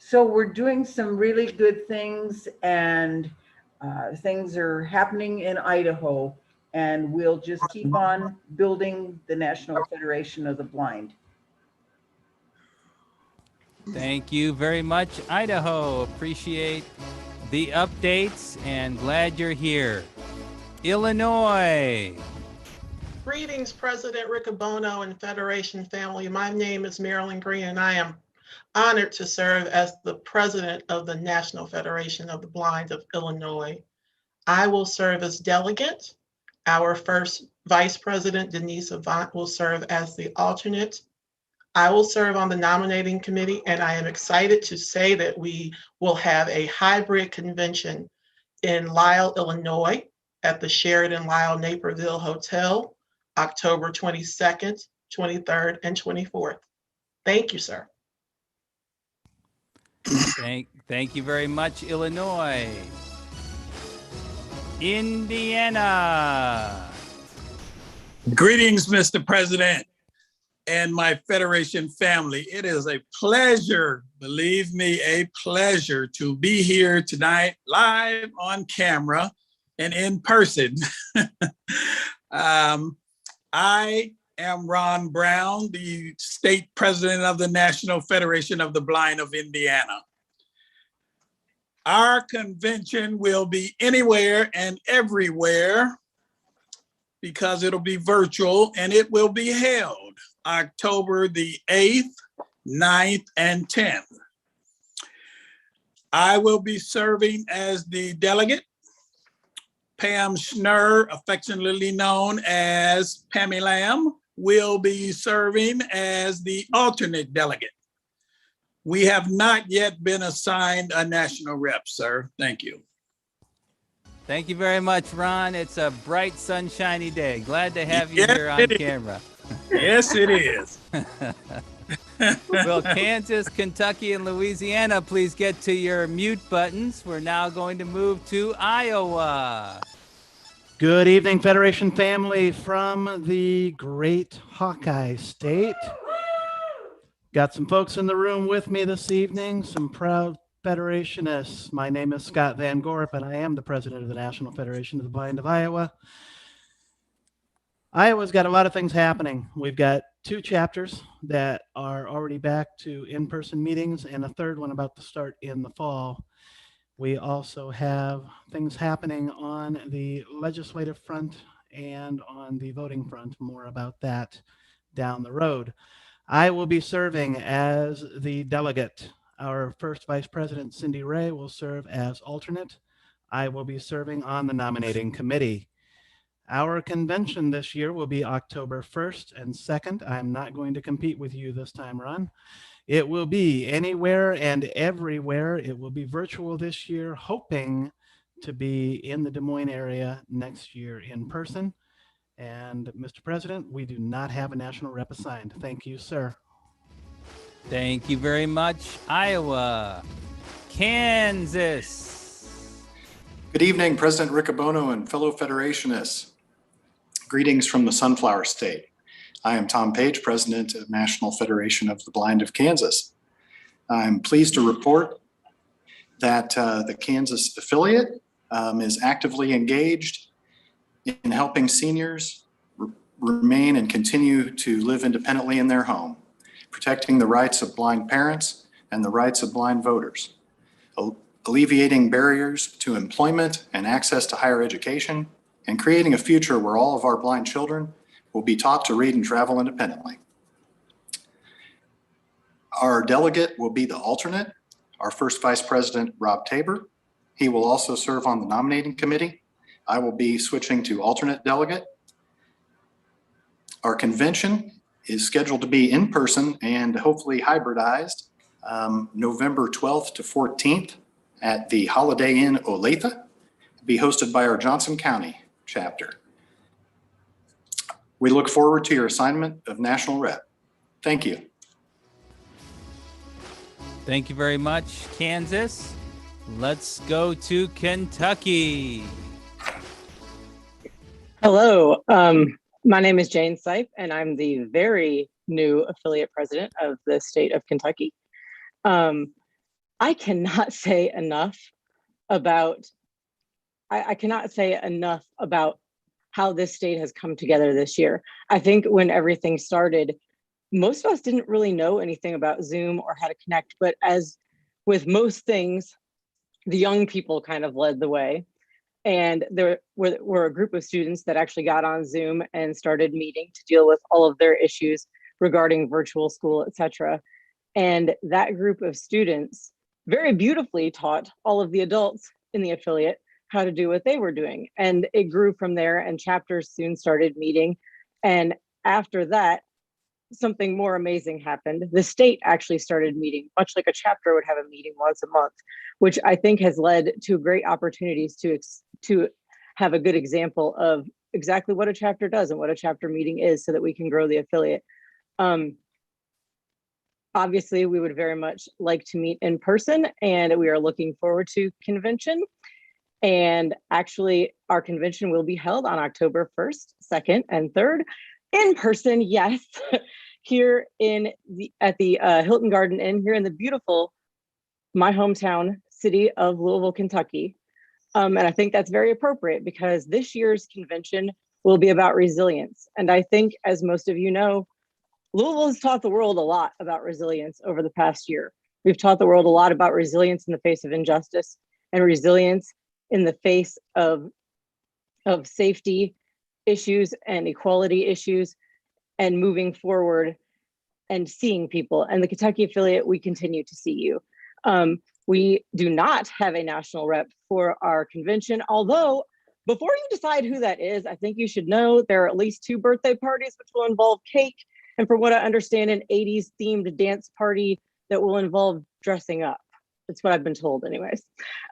So we're doing some really good things, and things are happening in Idaho, and we'll just keep on building the National Federation of the Blind. Thank you very much, Idaho. Appreciate the updates and glad you're here. Illinois. Greetings, President Riccobono and Federation family. My name is Marilyn Green, and I am honored to serve as the president of the National Federation of the Blind of Illinois. I will serve as delegate. Our first vice president, Denise Avant, will serve as the alternate. I will serve on the nominating committee, and I am excited to say that we will have a hybrid convention in Lisle, Illinois at the Sheraton Lisle Naperville Hotel, October 22nd, 23rd, and 24th. Thank you, sir. Thank you very much, Illinois. Indiana. Greetings, Mr. President and my Federation family. It is a pleasure, believe me, a pleasure to be here tonight, live on camera and in person. I am Ron Brown, the state president of the National Federation of the Blind of Indiana. Our convention will be anywhere and everywhere because it'll be virtual, and it will be held October the 8th, 9th, and 10th. I will be serving as the delegate. Pam Schnurr, affectionately known as Pammy Lamb, will be serving as the alternate delegate. We have not yet been assigned a national rep, sir. Thank you. Thank you very much, Ron. It's a bright, sunshiny day. Glad to have you here on camera. Yes, it is. Will Kansas, Kentucky, and Louisiana please get to your mute buttons? We're now going to move to Iowa. Good evening, Federation family from the great Hawkeye State. Got some folks in the room with me this evening, some proud Federationists. My name is Scott Van Gorp, and I am the president of the National Federation of the Blind of Iowa. Iowa's got a lot of things happening. We've got 2 chapters that are already back to in-person meetings and a third one about to start in the fall. We also have things happening on the legislative front and on the voting front. More about that down the road. I will be serving as the delegate. Our first Vice President, Cindy Ray, will serve as alternate. I will be serving on the nominating committee. Our convention this year will be October 1st and 2nd. I'm not going to compete with you this time, Ron. It will be anywhere and everywhere. It will be virtual this year, hoping to be in the Des Moines area next year in person. And Mr. President, we do not have a national rep assigned. Thank you, sir. Thank you very much, Iowa. Kansas. Good evening, President Riccobono and fellow Federationists. Greetings from the Sunflower State. I am Tom Page, President of National Federation of the Blind of Kansas. I'm pleased to report that the Kansas affiliate is actively engaged in helping seniors remain and continue to live independently in their home, protecting the rights of blind parents and the rights of blind voters, alleviating barriers to employment and access to higher education, and creating a future where all of our blind children will be taught to read and travel independently. Our delegate will be the alternate, our first Vice President, Rob Tabor. He will also serve on the nominating committee. I will be switching to alternate delegate. Our convention is scheduled to be in person and hopefully hybridized November 12th to 14th at the Holiday Inn Olathe, be hosted by our Johnson County chapter. We look forward to your assignment of national rep. Thank you. Thank you very much, Kansas. Let's go to Kentucky. Hello, my name is Jane Seif, and I'm the very new affiliate president of the state of Kentucky. I cannot say enough about how this state has come together this year. I think when everything started, most of us didn't really know anything about Zoom or how to connect, but as with most things, the young people kind of led the way. And there were a group of students that actually got on Zoom and started meeting to deal with all of their issues regarding virtual school, et cetera. And that group of students very beautifully taught all of the adults in the affiliate how to do what they were doing. And it grew from there, and chapters soon started meeting. And after that, something more amazing happened. The state actually started meeting, much like a chapter would have a meeting once a month, which I think has led to great opportunities to have a good example of exactly what a chapter does and what a chapter meeting is, so that we can grow the affiliate. Obviously, we would very much like to meet in person, and we are looking forward to convention. And actually, our convention will be held on October 1st, 2nd, and 3rd in person, yes, here at the Hilton Garden Inn here in the beautiful, my hometown city of Louisville, Kentucky. And I think that's very appropriate because this year's convention will be about resilience. And I think, as most of you know, Louisville has taught the world a lot about resilience over the past year. We've taught the world a lot about resilience in the face of injustice and resilience in the face of safety issues and equality issues. and moving forward and seeing people. And the Kentucky affiliate, we continue to see you. We do not have a national rep for our convention, although before you decide who that is, I think you should know there are at least 2 birthday parties which will involve cake. And from what I understand, an 80s themed dance party that will involve dressing up. That's what I've been told anyways.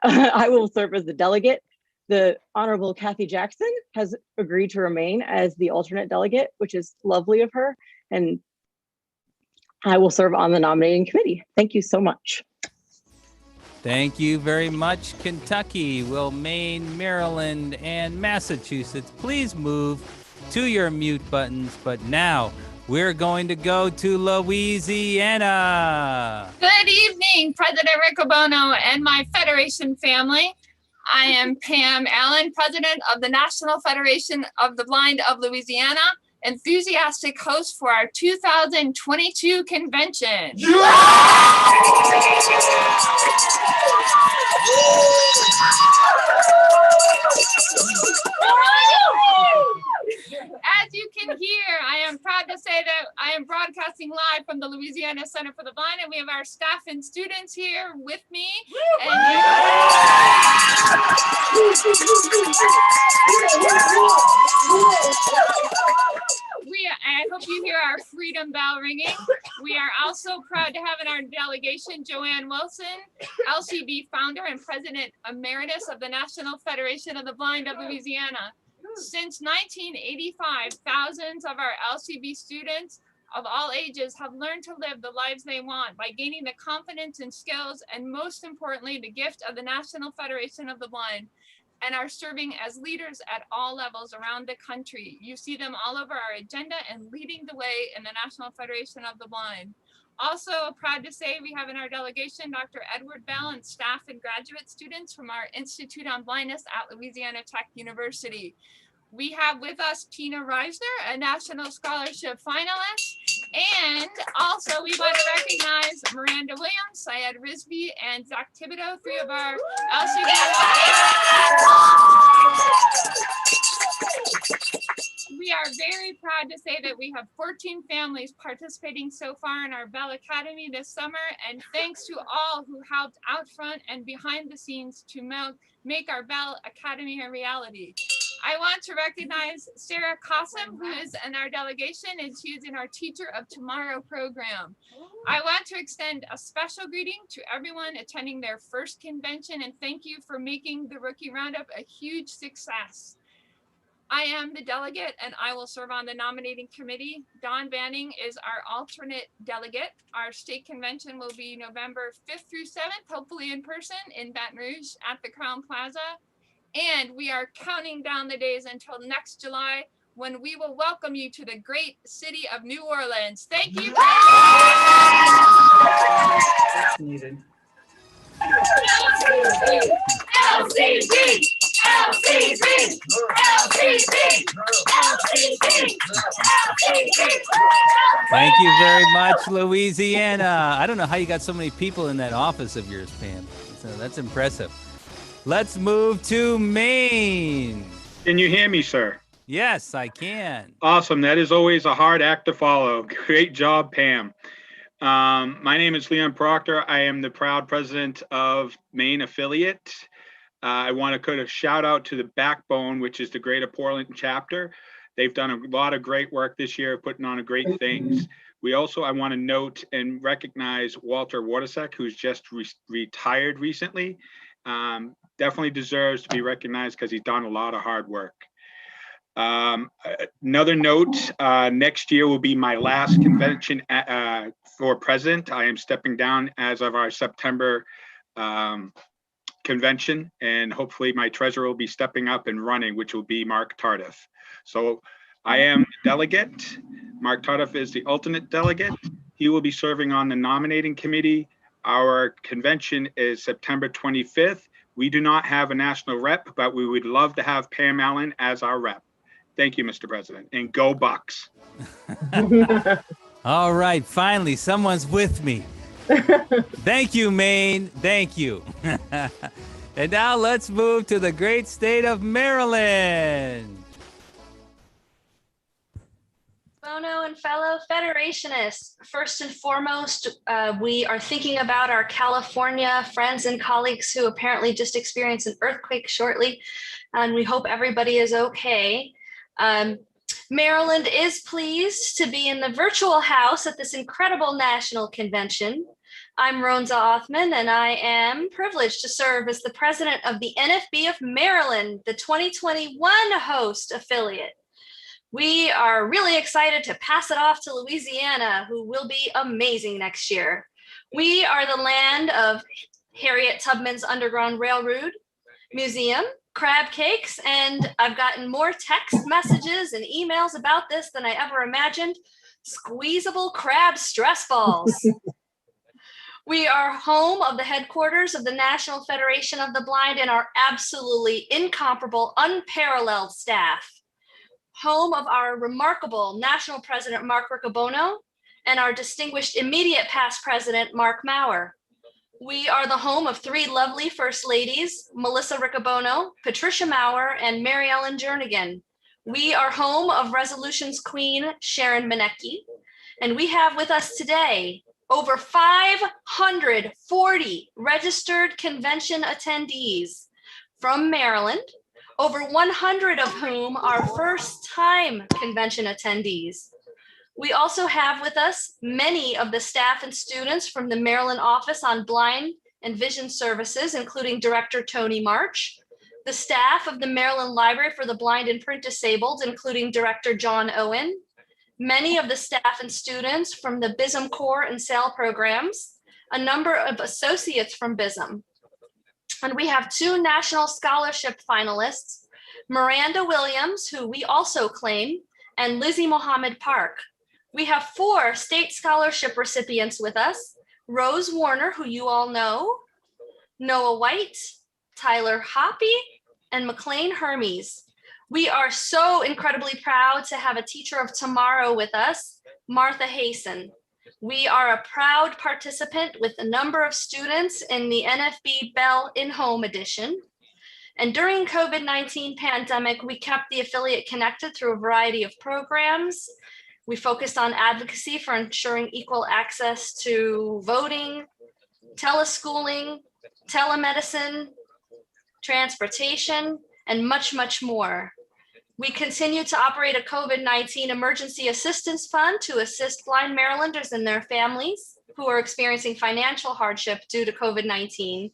I will serve as the delegate. The Honorable Kathy Jackson has agreed to remain as the alternate delegate, which is lovely of her. And I will serve on the nominating committee. Thank you so much. Thank you very much, Kentucky. Will Maine, Maryland, and Massachusetts please move to your mute buttons? But now we're going to go to Louisiana. Good evening, President Riccobono and my Federation family. I am Pam Allen, President of the National Federation of the Blind of Louisiana, enthusiastic host for our 2022 convention. As you can hear, I am proud to say that I am broadcasting live from the Louisiana Center for the Blind, and we have our staff and students here with me. I hope you hear our freedom bell ringing. We are also proud to have in our delegation Joanne Wilson, LCB founder and president emeritus of the National Federation of the Blind of Louisiana. Since 1985, thousands of our LCB students of all ages have learned to live the lives they want by gaining the confidence and skills, and most importantly, the gift of the National Federation of the Blind, and are serving as leaders at all levels around the country. You see them all over our agenda and leading the way in the National Federation of the Blind. Also proud to say we have in our delegation Dr. Edward Bell and staff and graduate students from our Institute on Blindness at Louisiana Tech University. We have with us Tina Reisner, a National Scholarship finalist. And also we want to recognize Miranda Williams, Syed Rizvi, and Zach Thibodeau, 3 of our LCB. We are very proud to say that we have 14 families participating so far in our Bell Academy this summer, and thanks to all who helped out front and behind the scenes to make our Bell Academy a reality. I want to recognize Sarah Qasim, who is in our delegation, and she is in our Teacher of Tomorrow program. I want to extend a special greeting to everyone attending their first convention, and thank you for making the Rookie Roundup a huge success. I am the delegate, and I will serve on the nominating committee. Dawn Banning is our alternate delegate. Our state convention will be November 5th through 7th, hopefully in person in Baton Rouge at the Crown Plaza. And we are counting down the days until next July, when we will welcome you to the great city of New Orleans. Thank you. Needed. LCB! LCB! LCB! Thank you very much, Louisiana. I don't know how you got so many people in that office of yours, Pam. So that's impressive. Let's move to Maine. Can you hear me, sir? Yes, I can. Awesome. That is always a hard act to follow. Great job, Pam. My name is Leon Proctor. I am the proud president of Maine affiliate. I want to put a shout out to the Backbone, which is the Greater Portland chapter. They've done a lot of great work this year, putting on great things. I want to note and recognize Walter Watersek, who's just retired recently. Definitely deserves to be recognized because he's done a lot of hard work. Another note, next year will be my last convention for president. I am stepping down as of our September convention, and hopefully my treasurer will be stepping up and running, which will be Mark Tardif. So I am the delegate. Mark Tardif is the alternate delegate. He will be serving on the nominating committee. Our convention is September 25th. We do not have a national rep, but we would love to have Pam Allen as our rep. Thank you, Mr. President, and go Bucks. All right, finally, someone's with me. Thank you, Maine. Thank you. And now let's move to the great state of Maryland. Bono and fellow Federationists. First and foremost, we are thinking about our California friends and colleagues who apparently just experienced an earthquake shortly, and we hope everybody is okay. Maryland is pleased to be in the virtual house at this incredible national convention. I'm Ronza Othman, and I am privileged to serve as the president of the NFB of Maryland, the 2021 host affiliate. We are really excited to pass it off to Louisiana, who will be amazing next year. We are the land of Harriet Tubman's Underground Railroad Museum, crab cakes, and I've gotten more text messages and emails about this than I ever imagined. Squeezable crab stress balls. We are home of the headquarters of the National Federation of the Blind and our absolutely incomparable, unparalleled staff. Home of our remarkable National President, Mark Riccobono, and our distinguished immediate past president, Mark Maurer. We are the home of three lovely First Ladies, Melissa Riccobono, Patricia Maurer, and Mary Ellen Jernigan. We are home of Resolutions Queen, Sharon Manecki. And we have with us today over 540 registered convention attendees from Maryland, over 100 of whom are first-time convention attendees. We also have with us many of the staff and students from the Maryland Office on Blind and Vision Services, including Director Tony March, the staff of the Maryland Library for the Blind and Print Disabled, including Director John Owen, many of the staff and students from the BISM Core and SAIL programs, a number of associates from BISM. And we have two National Scholarship finalists, Miranda Williams, who we also claim, and Lizzie Mohammed Park. We have 4 state scholarship recipients with us, Rose Warner, who you all know, Noah White, Tyler Hoppy, and McLean Hermes. We are so incredibly proud to have a teacher of tomorrow with us, Martha Hayson. We are a proud participant with a number of students in the NFB Bell in-home edition. And during COVID-19 pandemic, we kept the affiliate connected through a variety of programs. We focused on advocacy for ensuring equal access to voting, teleschooling, telemedicine, transportation, and much, much more. We continue to operate a COVID-19 emergency assistance fund to assist blind Marylanders and their families who are experiencing financial hardship due to COVID-19.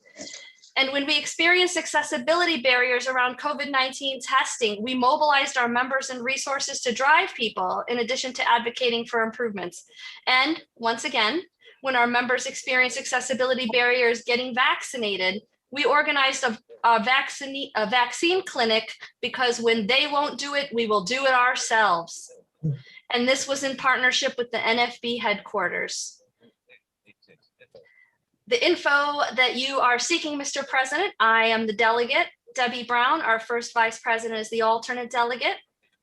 And when we experienced accessibility barriers around COVID-19 testing, we mobilized our members and resources to drive people in addition to advocating for improvements. And once again, when our members experienced accessibility barriers getting vaccinated, we organized a vaccine clinic because when they won't do it, we will do it ourselves. And this was in partnership with the NFB headquarters. The info that you are seeking, Mr. President, I am the delegate. Debbie Brown, our first vice president, is the alternate delegate.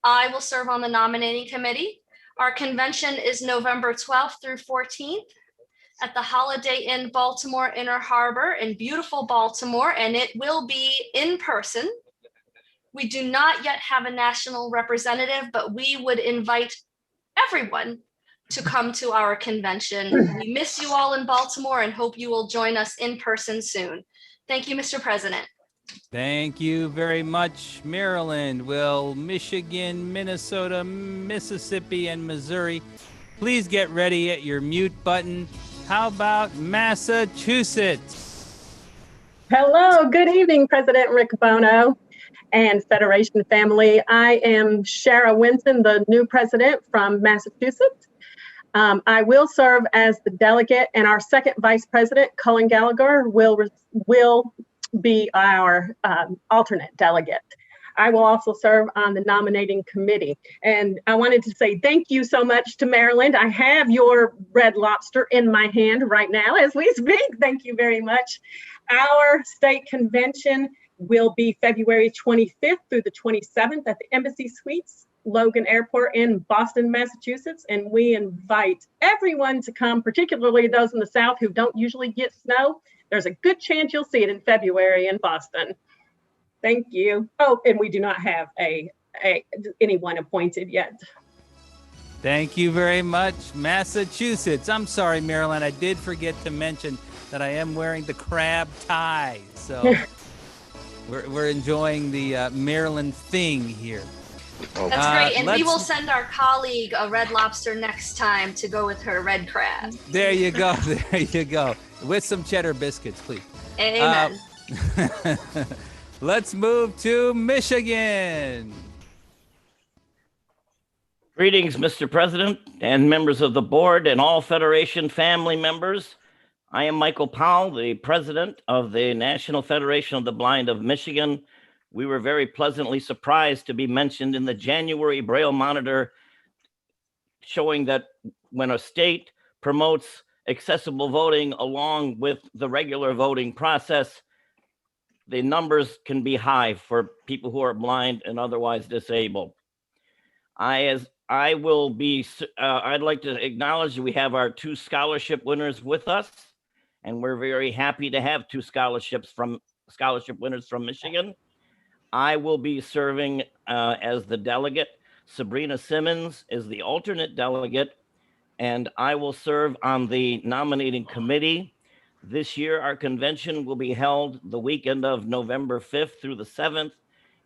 I will serve on the nominating committee. Our convention is November 12th through 14th at the Holiday Inn Baltimore Inner Harbor in beautiful Baltimore, and it will be in person. We do not yet have a national representative, but we would invite everyone to come to our convention. We miss you all in Baltimore and hope you will join us in person soon. Thank you, Mr. President. Thank you very much, Maryland. Will Michigan, Minnesota, Mississippi, and Missouri please get ready at your mute button? How about Massachusetts? Hello, good evening, President Rick Bono and Federation family. I am Shara Winton, the new president from Massachusetts. I will serve as the delegate, and our second vice president, Cullen Gallagher, will be our alternate delegate. I will also serve on the nominating committee. And I wanted to say thank you so much to Maryland. I have your Red Lobster in my hand right now as we speak. Thank you very much. Our state convention will be February 25th through the 27th at the Embassy Suites, Logan Airport in Boston, Massachusetts. And we invite everyone to come, particularly those in the South who don't usually get snow. There's a good chance you'll see it in February in Boston. Thank you. Oh, and we do not have anyone appointed yet. Thank you very much, Massachusetts. I'm sorry, Maryland. I did forget to mention that I am wearing the crab tie. So we're enjoying the Maryland thing here. That's great. And we will let's- send our colleague a red lobster next time to go with her red crab. There you go. There you go. With some cheddar biscuits, please. Amen. Let's move to Michigan. Greetings, Mr. President and members of the board and all Federation family members. I am Michael Powell, the president of the National Federation of the Blind of Michigan. We were very pleasantly surprised to be mentioned in the January Braille Monitor, showing that when a state promotes accessible voting along with the regular voting process, the numbers can be high for people who are blind and otherwise disabled. I'd like to acknowledge that we have our 2 scholarship winners with us, and we're very happy to have 2 scholarship winners from Michigan. I will be serving as the delegate. Sabrina Simmons is the alternate delegate, and I will serve on the nominating committee. This year, our convention will be held the weekend of November 5th through the 7th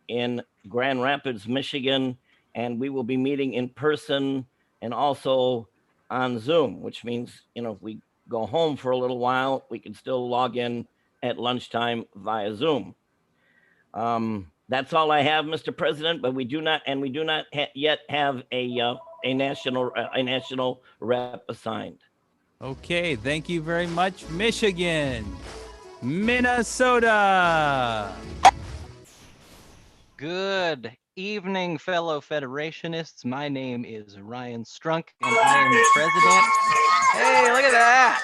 in Grand Rapids, Michigan, and we will be meeting in person and also on Zoom, which means, if we go home for a little while, we can still log in at lunchtime via Zoom. That's all I have, Mr. President, but we do not yet have a national rep assigned. Okay, thank you very much, Michigan. Minnesota. Good evening, fellow Federationists. My name is Ryan Strunk, and I am the president. Hey, look at that.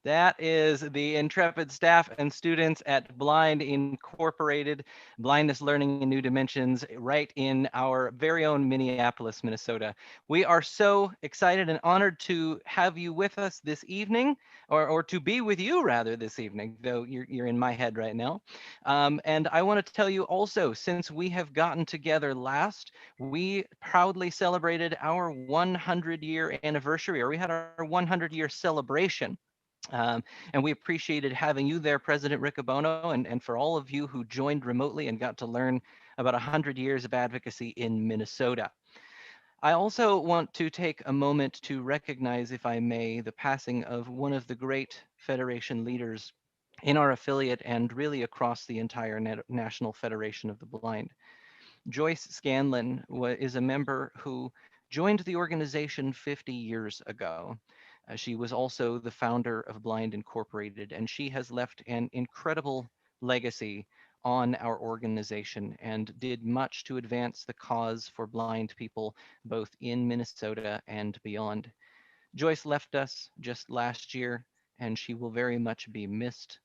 That is the intrepid staff and students at Blind Incorporated, Blindness Learning in New Dimensions, right in our very own Minneapolis, Minnesota. We are so excited and honored to have you with us this evening, or to be with you rather this evening, though you're in my head right now. And I want to tell you also, since we have gotten together last, we proudly celebrated our 100-year anniversary, or we had our 100-year celebration. And we appreciated having you there, President Riccobono, and for all of you who joined remotely and got to learn about 100 years of advocacy in Minnesota. I also want to take a moment to recognize, if I may, the passing of one of the great Federation leaders in our affiliate and really across the entire National Federation of the Blind. Joyce Scanlon is a member who joined the organization 50 years ago. She was also the founder of Blind Incorporated, and she has left an incredible legacy on our organization and did much to advance the cause for blind people, both in Minnesota and beyond. Joyce left us just last year, and she will very much be missed.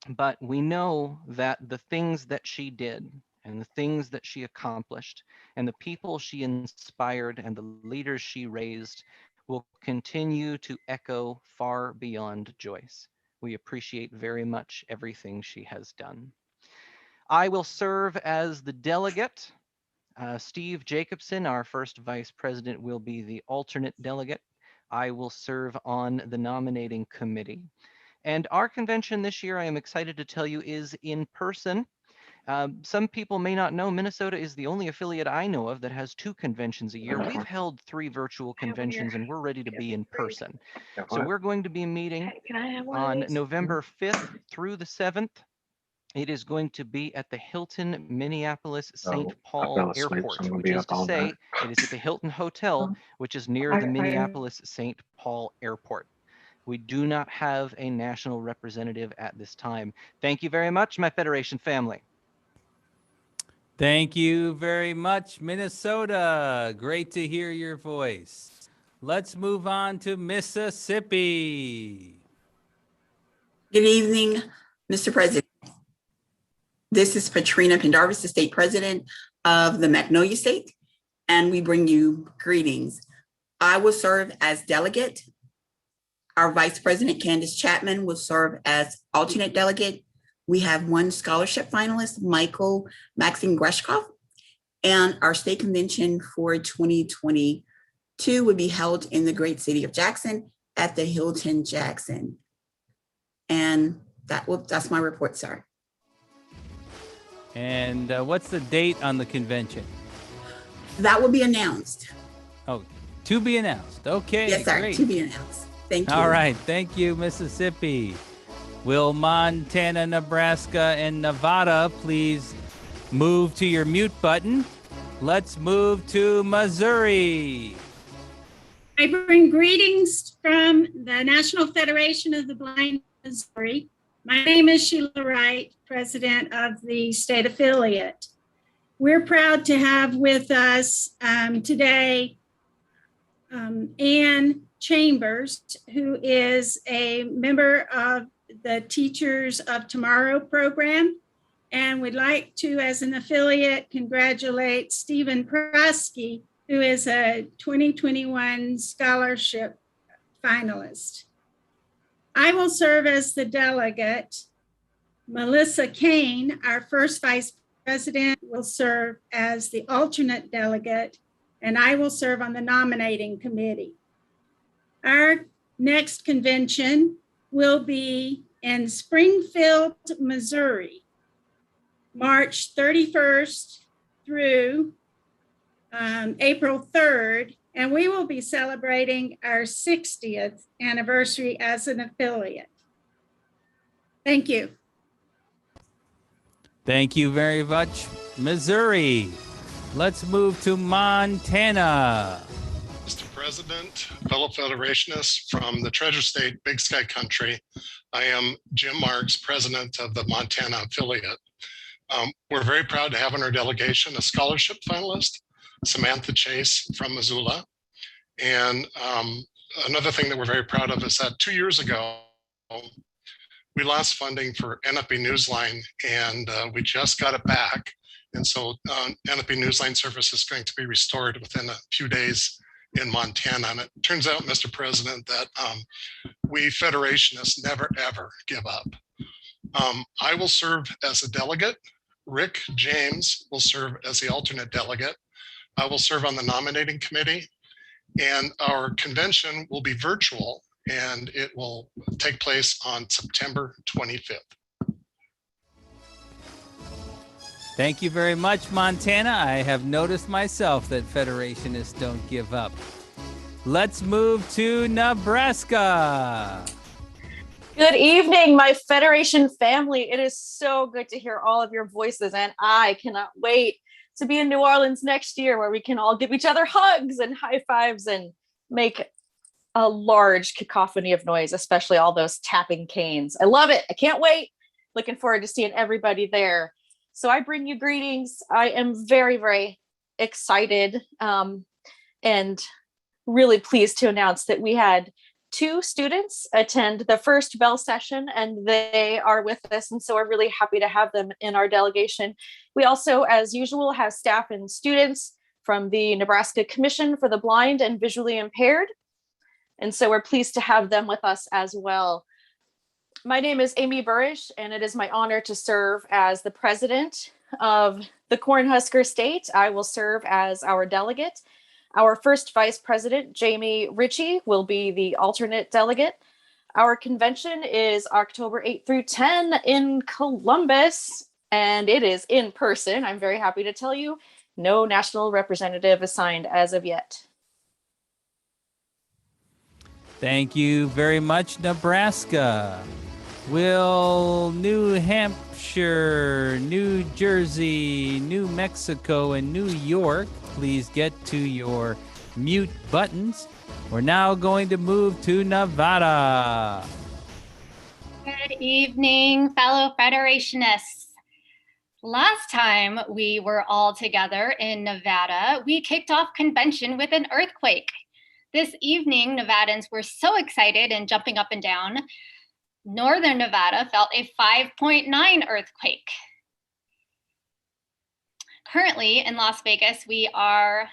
But we know that the things that she did and the things that she accomplished and the people she inspired and the leaders she raised will continue to echo far beyond Joyce. We appreciate very much everything she has done. I will serve as the delegate. Steve Jacobson, our first vice president, will be the alternate delegate. I will serve on the nominating committee. And our convention this year, I am excited to tell you, is in person. Some people may not know Minnesota is the only affiliate I know of that has 2 conventions a year. We've held 3 virtual conventions and we're ready to be in person. So we're going to be meeting on November 5th through the 7th. It is going to be at the Hilton Minneapolis St. Paul Airport, which is to say it is at the Hilton Hotel, which is near the Minneapolis St. Paul Airport. We do not have a national representative at this time. Thank you very much, my Federation family. Thank you very much, Minnesota. Great to hear your voice. Let's move on to Mississippi. Good evening, Mr. President. This is Patrina Pendarvis, the state president of the Magnolia State, and we bring you greetings. I will serve as delegate. Our Vice President, Candace Chapman, will serve as alternate delegate. We have one scholarship finalist, Michael Maxine Greshkov, and our state convention for 2022 would be held in the great city of Jackson at the Hilton Jackson. And that's my report, sir. And what's the date on the convention? That will be announced. Oh, to be announced. Okay, Yes, sir, great. to be announced. Thank you. All right, thank you, Mississippi. Will Montana, Nebraska, and Nevada please move to your mute button? Let's move to Missouri. I bring greetings from the National Federation of the Blind, Missouri. My name is Sheila Wright, president of the state affiliate. We're proud to have with us today Ann Chambers, who is a member of the Teachers of Tomorrow program. And we'd like to, as an affiliate, congratulate Stephen Prosky, who is a 2021 scholarship finalist. I will serve as the delegate. Melissa Kane, our first vice president, will serve as the alternate delegate, and I will serve on the nominating committee. Our next convention will be in Springfield, Missouri, March 31st through April 3rd, and we will be celebrating our 60th anniversary as an affiliate. Thank you. Thank you very much, Missouri. Let's move to Montana. Mr. President, fellow Federationists from the Treasure State, Big Sky Country, I am Jim Marks, president of the Montana affiliate. We're very proud to have in our delegation a scholarship finalist, Samantha Chase from Missoula. And another thing that we're very proud of is that 2 years ago, we lost funding for NFB Newsline, and we just got it back. And so NFB Newsline service is going to be restored within a few days in Montana. And it turns out, Mr. President, that we Federationists never, ever give up. I will serve as a delegate. Rick James will serve as the alternate delegate. I will serve on the nominating committee, and our convention will be virtual, and it will take place on September 25th. Thank you very much, Montana. I have noticed myself that Federationists don't give up. Let's move to Nebraska. Good evening, my Federation family. It is so good to hear all of your voices, and I cannot wait to be in New Orleans next year, where we can all give each other hugs and high fives and make a large cacophony of noise, especially all those tapping canes. I love it. I can't wait. Looking forward to seeing everybody there. So I bring you greetings. I am very, very excited and really pleased to announce that we had 2 students attend the first Bell session, and they are with us. And so we're really happy to have them in our delegation. We also, as usual, have staff and students from the Nebraska Commission for the Blind and Visually Impaired. And so we're pleased to have them with us as well. My name is Amy Burrish, and it is my honor to serve as the president of the Cornhusker State. I will serve as our delegate. Our first vice president, Jamie Ritchie, will be the alternate delegate. Our convention is October 8 through 10 in Columbus, and it is in person. I'm very happy to tell you, no national representative assigned as of yet. Thank you very much, Nebraska. Will New Hampshire, New Jersey, New Mexico, and New York please get to your mute buttons? We're now going to move to Nevada. Good evening, fellow Federationists. Last time we were all together in Nevada, we kicked off convention with an earthquake. This evening, Nevadans were so excited and jumping up and down. Northern Nevada felt a 5.9 earthquake. Currently in Las Vegas, we are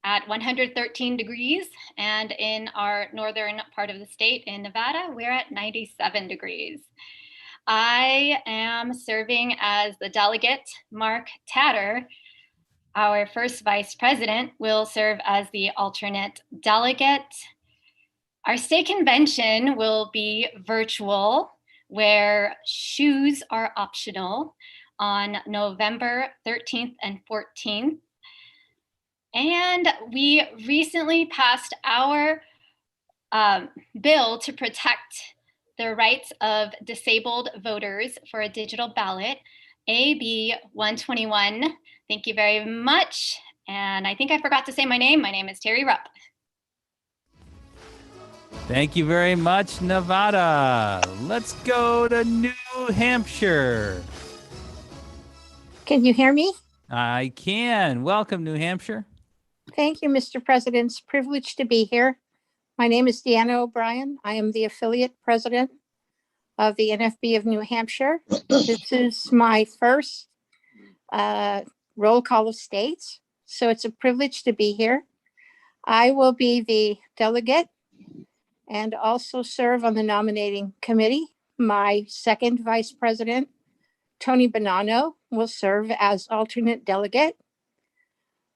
at 113 degrees, and in our northern part of the state in Nevada, we're at 97 degrees. I am serving as the delegate. Mark Tatter, our first vice president, will serve as the alternate delegate. Our state convention will be virtual, where shoes are optional on November 13th and 14th. And we recently passed our bill to protect the rights of disabled voters for a digital ballot, AB 121. Thank you very much. And I think I forgot to say my name. My name is Terry Rupp. Thank you very much, Nevada. Let's go to New Hampshire. Can you hear me? I can. Welcome, New Hampshire. Thank you, Mr. President. It's a privilege to be here. My name is Deanna O'Brien. I am the affiliate president of the NFB of New Hampshire. This is my first roll call of states, so it's a privilege to be here. I will be the delegate and also serve on the nominating committee. My second vice president, Tony Bonanno, will serve as alternate delegate.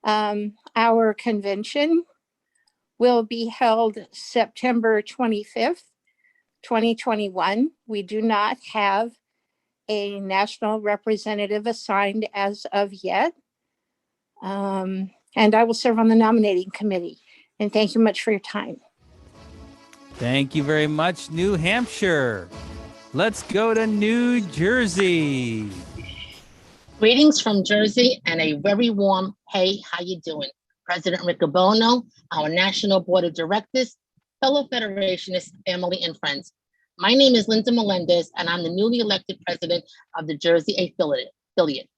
Our convention will be held September 25th, 2021. We do not have a national representative assigned as of yet. And I will serve on the nominating committee. And thank you much for your time. Thank you very much, New Hampshire. Let's go to New Jersey. Greetings from Jersey and a very warm, hey, how you doing? President Riccobono, our National Board of Directors, fellow Federationists, family, and friends. My name is Linda Melendez, and I'm the newly elected president of the Jersey affiliate.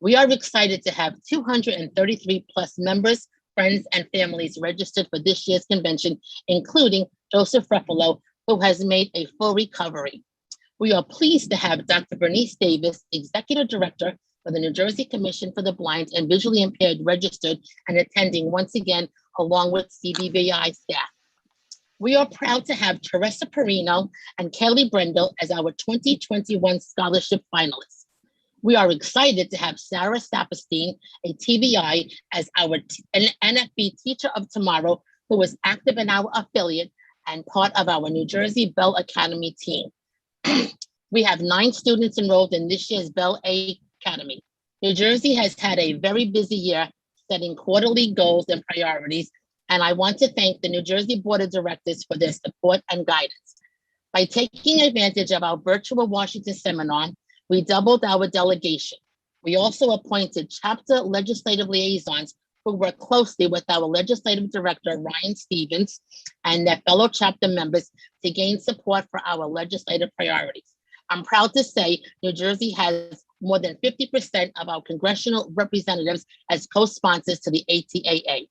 We are excited to have 233 plus members, friends, and families registered for this year's convention, including Joseph Ruffalo, who has made a full recovery. We are pleased to have Dr. Bernice Davis, Executive Director for the New Jersey Commission for the Blind and Visually Impaired, registered and attending once again, along with CBVI staff. We are proud to have Teresa Perino and Kelly Brendel as our 2021 scholarship finalists. We are excited to have Sarah Saperstein, a TVI, as our NFB Teacher of Tomorrow, who is active in our affiliate and part of our New Jersey Bell Academy team. We have 9 students enrolled in this year's Bell A Academy. New Jersey has had a very busy year setting quarterly goals and priorities, and I want to thank the New Jersey Board of Directors for their support and guidance. By taking advantage of our virtual Washington seminar, we doubled our delegation. We also appointed chapter legislative liaisons who work closely with our legislative director, Ryan Stevens, and their fellow chapter members to gain support for our legislative priorities. I'm proud to say New Jersey has more than 50% of our congressional representatives as co-sponsors to the ATAA.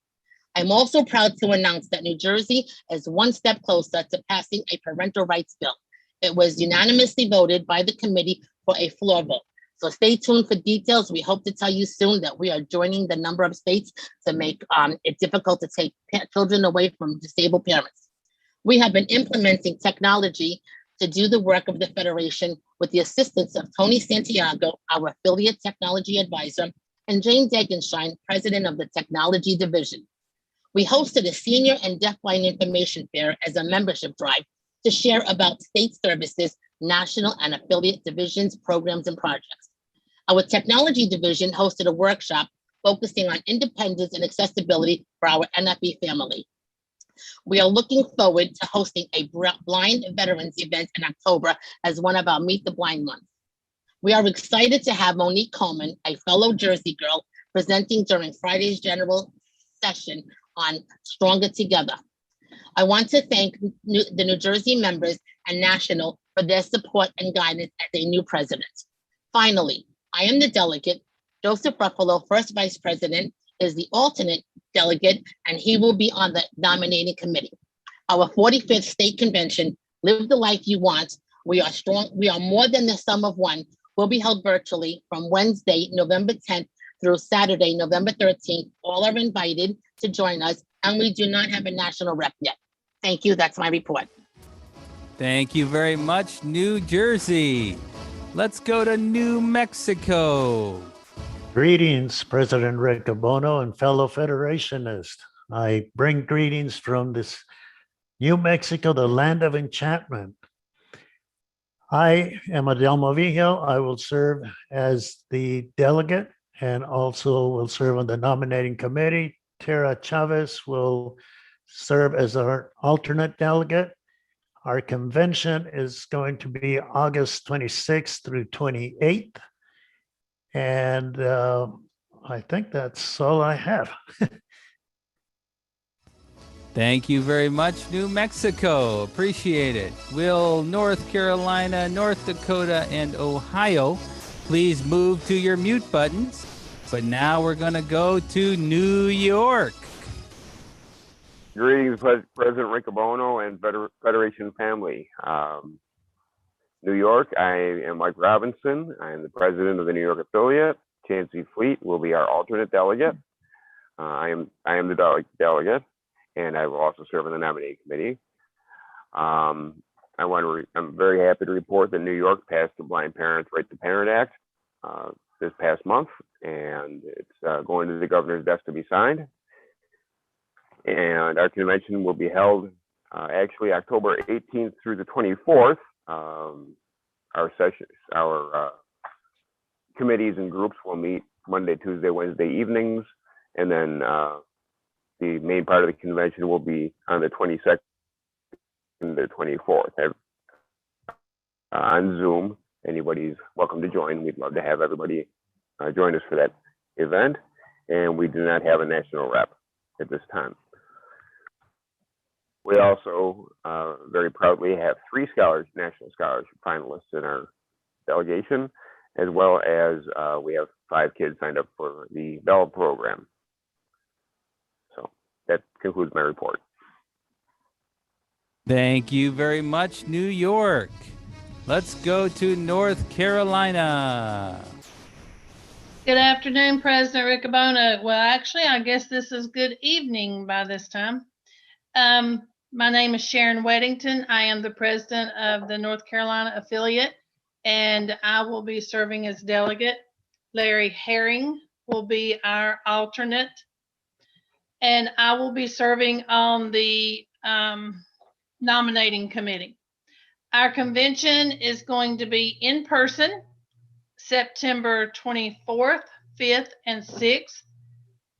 I'm also proud to announce that New Jersey is one step closer to passing a parental rights bill. It was unanimously voted by the committee for a floor vote. So stay tuned for details. We hope to tell you soon that we are joining the number of states to make it difficult to take children away from disabled parents. We have been implementing technology to do the work of the Federation with the assistance of Tony Santiago, our affiliate technology advisor, and Jane Degenstein, president of the technology division. We hosted a senior and deafblind information fair as a membership drive to share about state services, national and affiliate divisions, programs, and projects. Our technology division hosted a workshop focusing on independence and accessibility for our NFB family. We are looking forward to hosting a blind veterans event in October as one of our Meet the Blind months. We are excited to have Monique Coleman, a fellow Jersey girl, presenting during Friday's general session on Stronger Together. I want to thank the New Jersey members and national for their support and guidance as a new president. Finally, I am the delegate. Joseph Ruffalo, first vice president, is the alternate delegate, and he will be on the nominating committee. Our 45th state convention, Live the Life You Want, We Are Strong, We Are More Than the Sum of One, will be held virtually from Wednesday, November 10th through Saturday, November 13th. All are invited to join us, and we do not have a national rep yet. Thank you. That's my report. Thank you very much, New Jersey. Let's go to New Mexico. Greetings, President Riccobono and fellow Federationists. I bring greetings from this New Mexico, the land of enchantment. I am Adelmo Vigil. I will serve as the delegate and also will serve on the nominating committee. Tara Chavez will serve as our alternate delegate. Our convention is going to be August 26th through 28th. And I think that's all I have. Thank you very much, New Mexico. Appreciate it. Will North Carolina, North Dakota, and Ohio please move to your mute buttons? But now we're going to go to New York. Greetings, President Riccobono and Federation family. New York, I am Mike Robinson. I am the president of the New York affiliate. Chancey Fleet will be our alternate delegate. I am the delegate, and I will also serve on the nominating committee. I'm very happy to report that New York passed the Blind Parents Right to Parent Act this past month, and it's going to the governor's desk to be signed. And our convention will be held actually October 18th through the 24th. Our committees and groups will meet Monday, Tuesday, Wednesday evenings, and then the main part of the convention will be on the 22nd and the 24th on Zoom. Anybody's welcome to join. We'd love to have everybody join us for that event, and we do not have a national rep at this time. We also very proudly have 3 national scholarship finalists in our delegation, as well as we have 5 kids signed up for the Bell program. So that concludes my report. Thank you very much, New York. Let's go to North Carolina. Good afternoon, President Riccobono. Well, actually, I guess this is good evening by this time. My name is Sharon Weddington. I am the president of the North Carolina affiliate, and I will be serving as delegate. Larry Herring will be our alternate, and I will be serving on the nominating committee. Our convention is going to be in person September 24th, 5th, and 6th.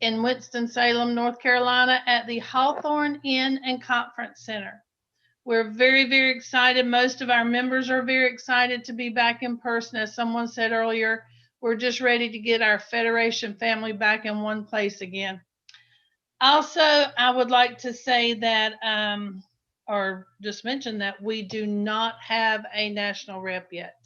In Winston-Salem, North Carolina at the Hawthorne Inn and Conference Center. We're very, very excited. Most of our members are very excited to be back in person. As someone said earlier, we're just ready to get our Federation family back in one place again. Also, I would like to say that, or just mention that we do not have a national rep yet.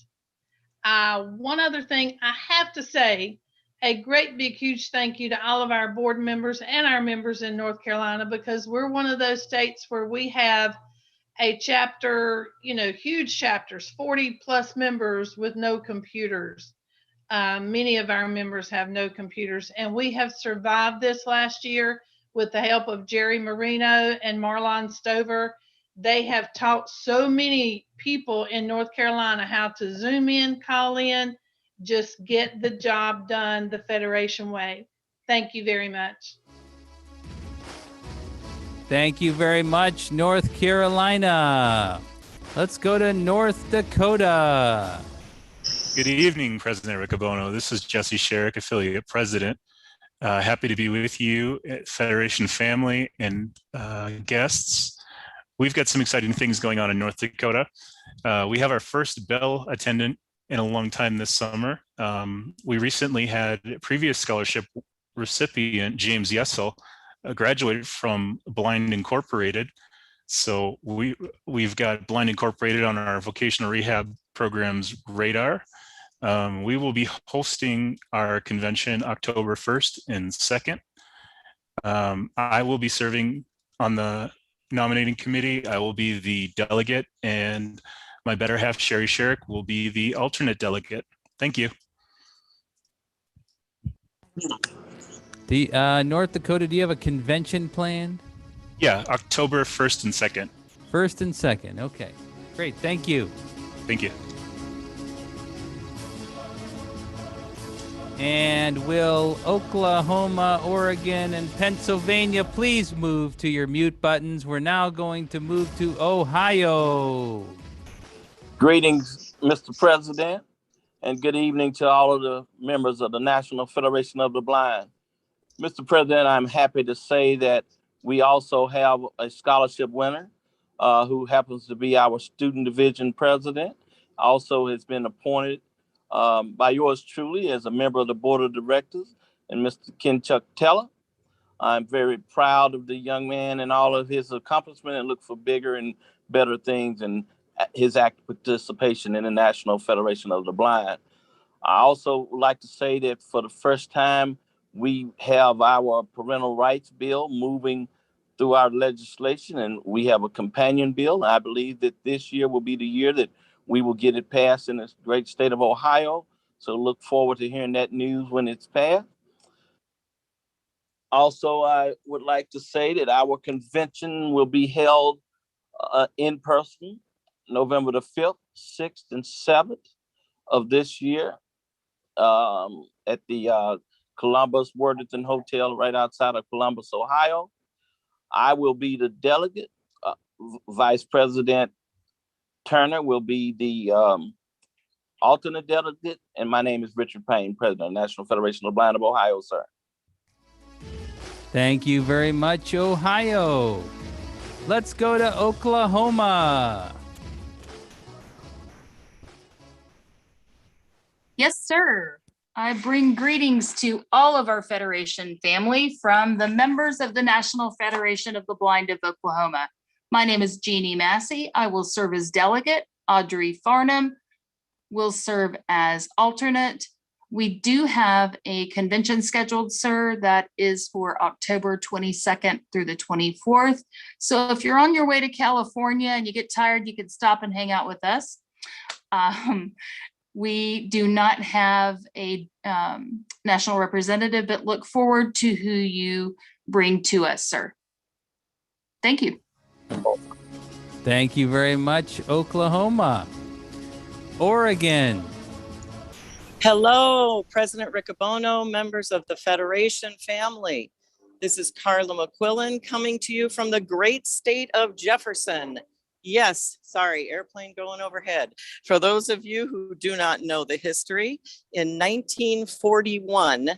One other thing I have to say, a great big huge thank you to all of our board members and our members in North Carolina, because we're one of those states where we have a chapter, huge chapters, 40 plus members with no computers. Many of our members have no computers, and we have survived this last year with the help of Jerry Marino and Marlon Stover. They have taught so many people in North Carolina how to Zoom in, call in, just get the job done the Federation way. Thank you very much. Thank you very much, North Carolina. Let's go to North Dakota. Good evening, President Riccobono. This is Jesse Sherrick, affiliate president. Happy to be with you, Federation family and guests. We've got some exciting things going on in North Dakota. We have our first Bell attendant in a long time this summer. We recently had a previous scholarship recipient, James Yessel, graduated from Blind Incorporated. So we've got Blind Incorporated on our vocational rehab program's radar. We will be hosting our convention October 1st and 2nd. I will be serving on the nominating committee. I will be the delegate, and my better half, Sherry Sherrick, will be the alternate delegate. Thank you. The North Dakota, do you have a convention planned? Yeah, October 1st and 2nd. 1st and 2nd. Okay, great. Thank you. Thank you. And will Oklahoma, Oregon, and Pennsylvania please move to your mute buttons? We're now going to move to Ohio. Greetings, Mr. President, and good evening to all of the members of the National Federation of the Blind. Mr. President, I'm happy to say that we also have a scholarship winner who happens to be our student division president, also has been appointed by yours truly as a member of the board of directors, and Mr. Kenchuck Teller. I'm very proud of the young man and all of his accomplishment and look for bigger and better things and his active participation in the National Federation of the Blind. I also would like to say that for the first time, we have our parental rights bill moving through our legislation, and we have a companion bill. I believe that this year will be the year that we will get it passed in this great state of Ohio. So look forward to hearing that news when it's passed. Also, I would like to say that our convention will be held in person November the 5th, 6th, and 7th of this year at the Columbus Worthington Hotel right outside of Columbus, Ohio. I will be the delegate. Vice President Turner will be the alternate delegate. And my name is Richard Payne, President of the National Federation of the Blind of Ohio, sir. Thank you very much, Ohio. Let's go to Oklahoma. Yes, sir. I bring greetings to all of our Federation family from the members of the National Federation of the Blind of Oklahoma. My name is Jeannie Massey. I will serve as delegate. Audrey Farnham will serve as alternate. We do have a convention scheduled, sir, that is for October 22nd through the 24th. So if you're on your way to California and you get tired, you can stop and hang out with us. We do not have a national representative, but look forward to who you bring to us, sir. Thank you. Thank you very much, Oklahoma. Oregon. Hello, President Riccobono, members of the Federation family. This is Carla McQuillan coming to you from the great state of Jefferson. Yes, sorry, airplane going overhead. For those of you who do not know the history, in 1941,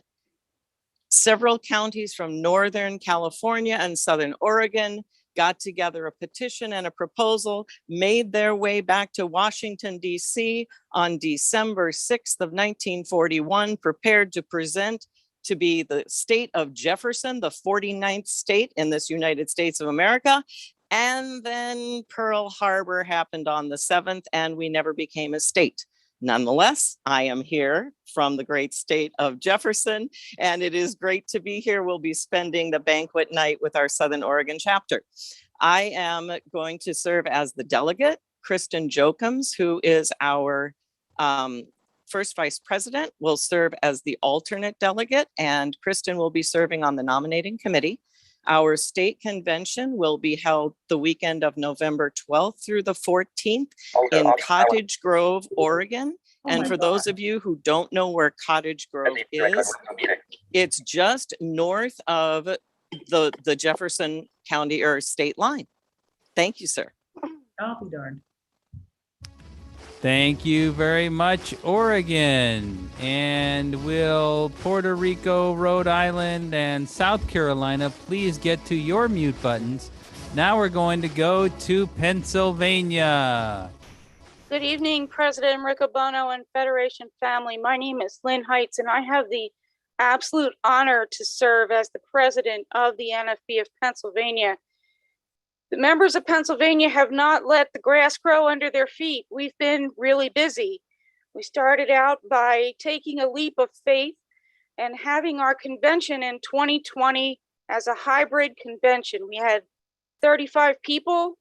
several counties from Northern California and Southern Oregon got together a petition and a proposal, made their way back to Washington, D.C. on December 6th of 1941, prepared to present to be the state of Jefferson, the 49th state in this United States of America. And then Pearl Harbor happened on the 7th, and we never became a state. Nonetheless, I am here from the great state of Jefferson, and it is great to be here. We'll be spending the banquet night with our Southern Oregon chapter. I am going to serve as the delegate. Kristen Jokums, who is our first vice president, will serve as the alternate delegate, and Kristen will be serving on the nominating committee. Our state convention will be held the weekend of November 12th through the 14th in Cottage Grove, Oregon. And for those of you who don't know where Cottage Grove is, it's just north of the Jefferson County or state line. Thank you, sir. I'll be darned. Thank you very much, Oregon. And will Puerto Rico, Rhode Island, and South Carolina please get to your mute buttons? Now we're going to go to Pennsylvania. Good evening, President Riccobono and Federation family. My name is Lynn Heights, and I have the absolute honor to serve as the president of the NFB of Pennsylvania. The members of Pennsylvania have not let the grass grow under their feet. We've been really busy. We started out by taking a leap of faith and having our convention in 2020 as a hybrid convention. We had 35 people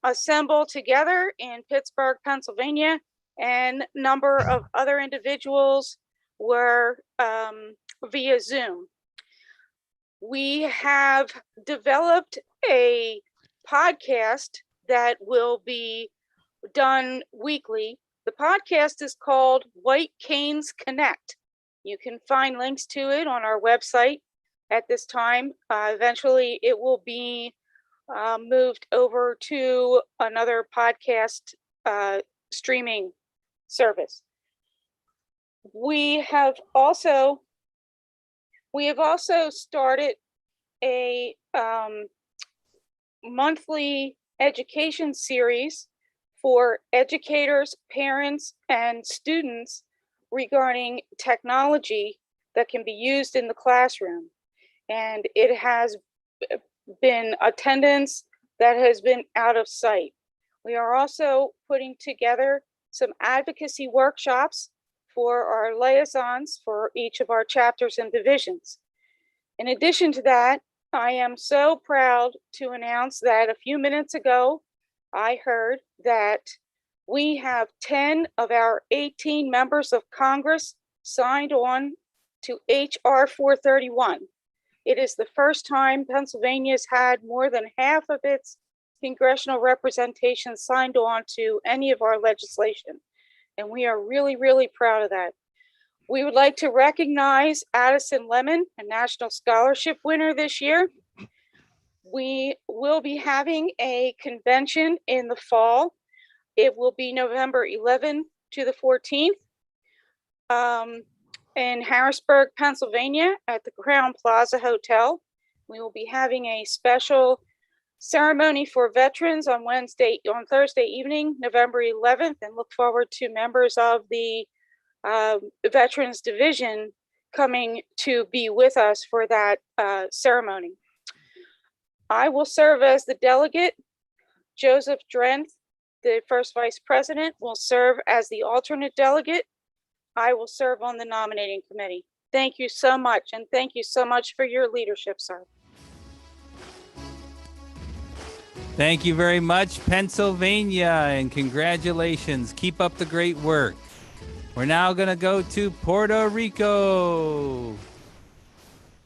assemble together in Pittsburgh, Pennsylvania, and a number of other individuals were via Zoom. We have developed a podcast that will be done weekly. The podcast is called White Canes Connect. You can find links to it on our website at this time. Eventually, it will be moved over to another podcast streaming service. We have also started a monthly education series for educators, parents, and students regarding technology that can be used in the classroom. And it has been attendance that has been out of sight. We are also putting together some advocacy workshops for our liaisons for each of our chapters and divisions. In addition to that, I am so proud to announce that a few minutes ago, I heard that we have 10 of our 18 members of Congress signed on to HR 431. It is the first time Pennsylvania has had more than half of its congressional representation signed on to any of our legislation. And we are really, really proud of that. We would like to recognize Addison Lemon, a National Scholarship winner this year. We will be having a convention in the fall. It will be November 11th to the 14th in Harrisburg, Pennsylvania at the Crown Plaza Hotel. We will be having a special ceremony for veterans on Thursday evening, November 11th, and look forward to members of the Veterans Division coming to be with us for that ceremony. I will serve as the delegate. Joseph Drenth, the first vice president, will serve as the alternate delegate. I will serve on the nominating committee. Thank you so much, and thank you so much for your leadership, sir. Thank you very much, Pennsylvania, and congratulations. Keep up the great work. We're now going to go to Puerto Rico.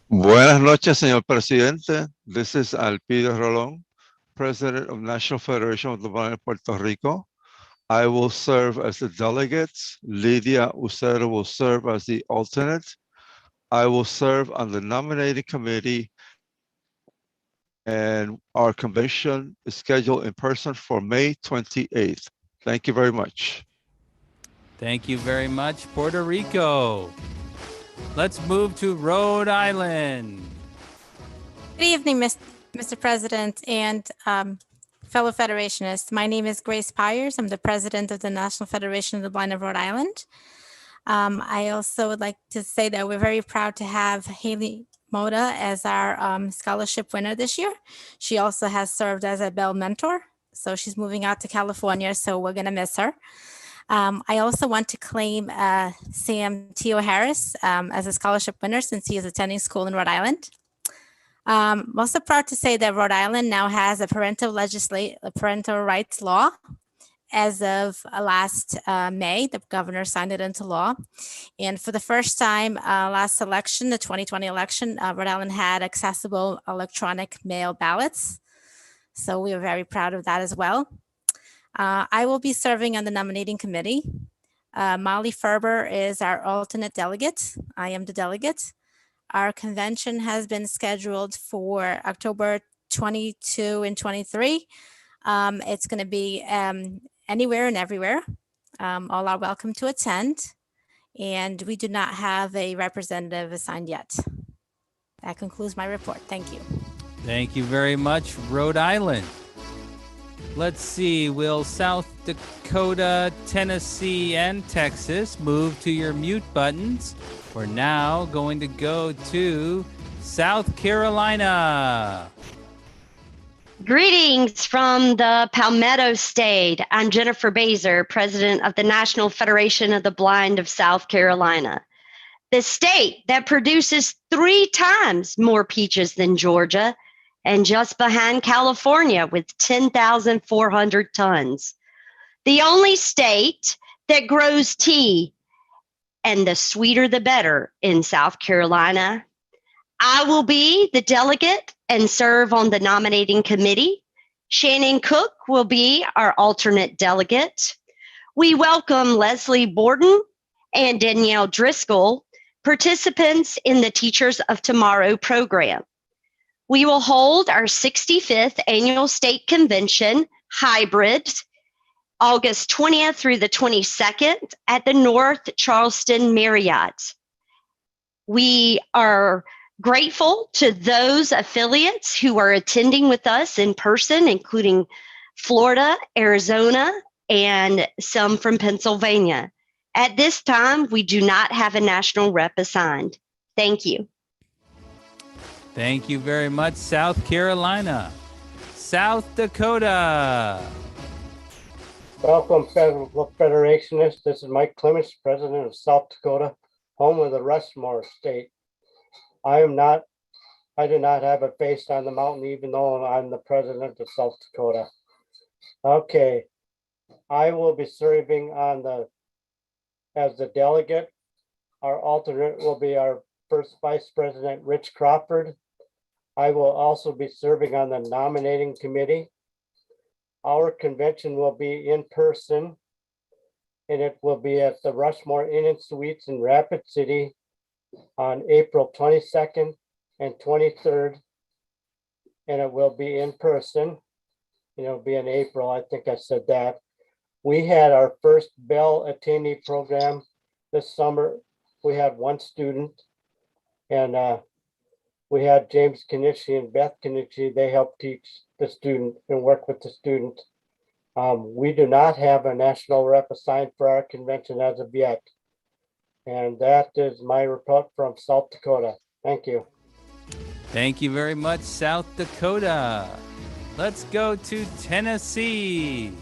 Buenas noches, señor presidente. This is Alpido Rolón, President of National Federation of the Blind of Puerto Rico. I will serve as the delegate. Lydia Ucero will serve as the alternate. I will serve on the nominating committee, and our convention is scheduled in person for May 28th. Thank you very much. Thank you very much, Puerto Rico. Let's move to Rhode Island. Good evening, Mr. President and fellow Federationists. My name is Grace Pyers. I'm the president of the National Federation of the Blind of Rhode Island. I also would like to say that we're very proud to have Haley Moda as our scholarship winner this year. She also has served as a Bell mentor. So she's moving out to California, so we're going to miss her. I also want to claim Sam Teo Harris as a scholarship winner since he is attending school in Rhode Island. I'm also proud to say that Rhode Island now has a parental rights law. As of last May, the governor signed it into law. And for the first time last election, the 2020 election, Rhode Island had accessible electronic mail ballots. So we are very proud of that as well. I will be serving on the nominating committee. Molly Ferber is our alternate delegate. I am the delegate. Our convention has been scheduled for October 22 and 23. It's going to be anywhere and everywhere. All are welcome to attend. And we do not have a representative assigned yet. That concludes my report. Thank you. Thank you very much, Rhode Island. Let's see, will South Dakota, Tennessee, and Texas move to your mute buttons? We're now going to go to South Carolina. Greetings from the Palmetto State. I'm Jennifer Bazer, president of the National Federation of the Blind of South Carolina, the state that produces 3 times more peaches than Georgia, and just behind California with 10,400 tons. The only state that grows tea, and the sweeter the better in South Carolina. I will be the delegate and serve on the nominating committee. Shannon Cook will be our alternate delegate. We welcome Leslie Borden and Danielle Driscoll participants in the Teachers of Tomorrow program. We will hold our 65th annual state convention hybrid August 20th through the 22nd at the North Charleston Marriott. We are grateful to those affiliates who are attending with us in person, including Florida, Arizona, and some from Pennsylvania. At this time, we do not have a national rep assigned. Thank you. Thank you very much, South Carolina. South Dakota. Welcome, fellow Federationists. This is Mike Clements, President of South Dakota, home of the Rushmore State. I do not have a face on the mountain, even though I'm the President of South Dakota. Okay, I will be serving as the delegate. Our alternate will be our first Vice President, Rich Crawford. I will also be serving on the nominating committee. Our convention will be in person, and it will be at the Rushmore Inn and Suites in Rapid City on April 22nd and 23rd, and it will be in person. It'll be in April, I think I said that. We had our first Bell attendee program this summer. We had one student, and we had James Kenichi and Beth Kenichi. They helped teach the student and work with the student. We do not have a national rep assigned for our convention as of yet. And that is my report from South Dakota. Thank you. Thank you very much, South Dakota. Let's go to Tennessee.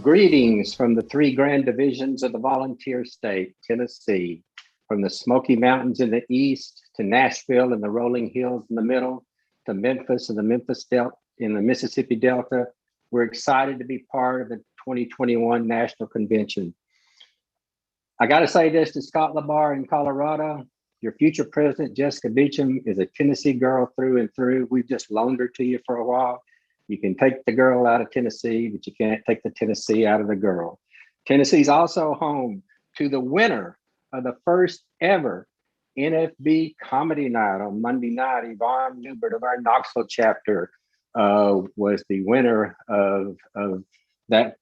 Greetings from the three grand divisions of the volunteer state, Tennessee, from the Smoky Mountains in the east to Nashville and the rolling hills in the middle to Memphis and the Memphis Delta in the Mississippi Delta. We're excited to be part of the 2021 National Convention. I got to say this to Scott LaBar in Colorado. Your future president, Jessica Beecham, is a Tennessee girl through and through. We've just loaned her to you for a while. You can take the girl out of Tennessee, but you can't take the Tennessee out of the girl. Tennessee's also home to the winner of the first ever NFB comedy night on Monday night. Yvonne Newbert of our Knoxville chapter was the winner of that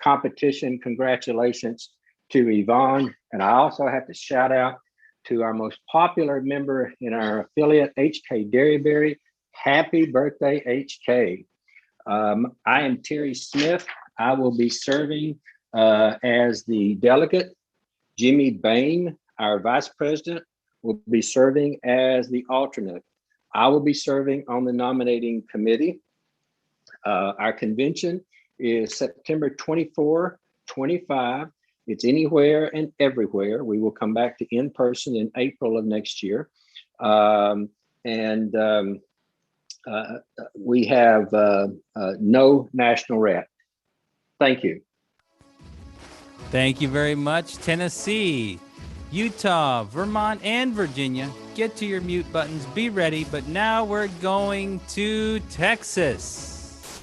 competition. Congratulations to Yvonne. And I also have to shout out to our most popular member in our affiliate, HK Derryberry. Happy birthday, HK. I am Terry Smith. I will be serving as the delegate. Jimmy Bain, our vice president, will be serving as the alternate. I will be serving on the nominating committee. Our convention is September 24, 25. It's anywhere and everywhere. We will come back to in person in April of next year. We have no national rep. Thank you. Thank you very much, Tennessee. Utah, Vermont, and Virginia, get to your mute buttons, be ready, but now we're going to Texas.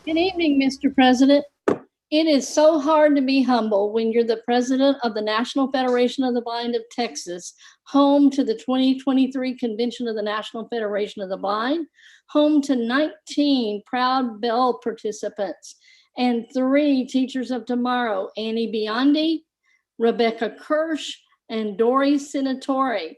Good evening, Mr. President. It is so hard to be humble when you're the president of the National Federation of the Blind of Texas, home to the 2023 Convention of the National Federation of the Blind, home to 19 proud Bell participants, and 3 Teachers of Tomorrow, Annie Biondi, Rebecca Kirsch, and Dory Senatore.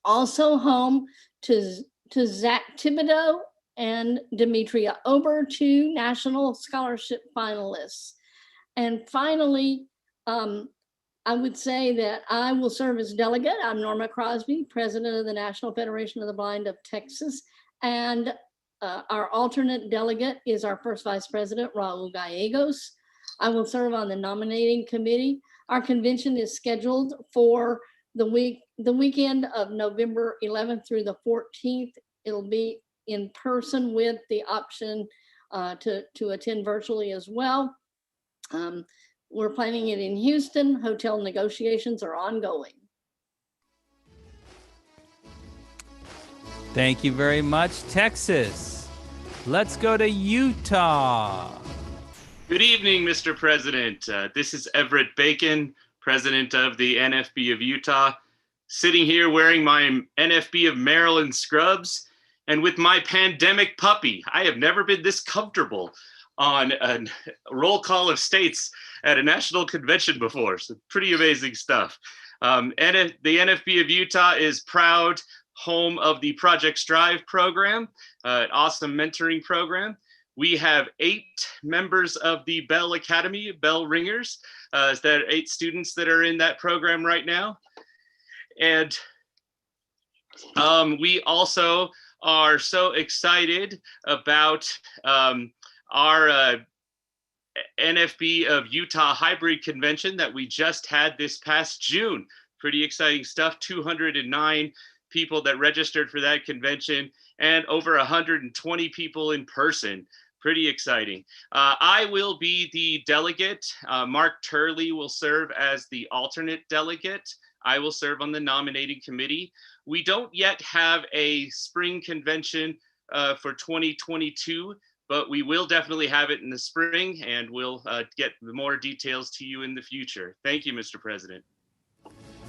Also home to Zach Thibodeau and Demetria Ober, 2 National Scholarship finalists. And finally, I would say that I will serve as delegate. I'm Norma Crosby, president of the National Federation of the Blind of Texas. And our alternate delegate is our first vice president, Raul Gallegos. I will serve on the nominating committee. Our convention is scheduled for the weekend of November 11th through the 14th. It'll be in person with the option to attend virtually as well. We're planning it in Houston. Hotel negotiations are ongoing. Thank you very much, Texas. Let's go to Utah. Good evening, Mr. President. This is Everett Bacon, president of the NFB of Utah. sitting here wearing my NFB of Maryland scrubs and with my pandemic puppy. I have never been this comfortable on a roll call of states at a national convention before. So pretty amazing stuff. And the NFB of Utah is proud home of the Project Strive program, an awesome mentoring program. We have 8 members of the Bell Academy, Bell Ringers. There are 8 students that are in that program right now. And we also are so excited about our NFB of Utah Hybrid Convention that we just had this past June. Pretty exciting stuff. 209 people that registered for that convention and over 120 people in person. Pretty exciting. I will be the delegate. Mark Turley will serve as the alternate delegate. I will serve on the nominating committee. We don't yet have a spring convention for 2022, but we will definitely have it in the spring, and we'll get more details to you in the future. Thank you, Mr. President.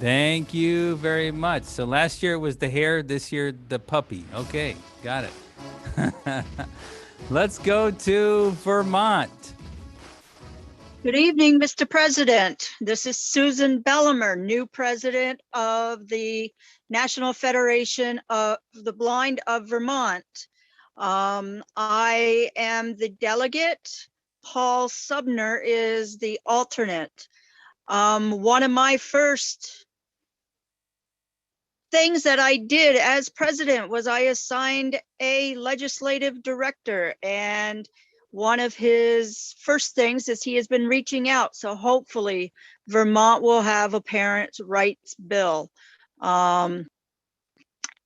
Thank you very much. So last year it was the hare, this year the puppy. Okay, got it. Let's go to Vermont. Good evening, Mr. President. This is Susan Bellimer, new president of the National Federation of the Blind of Vermont. I am the delegate. Paul Subner is the alternate. One of my first things that I did as president was I assigned a legislative director, and one of his first things is he has been reaching out. So hopefully Vermont will have a parents' rights bill.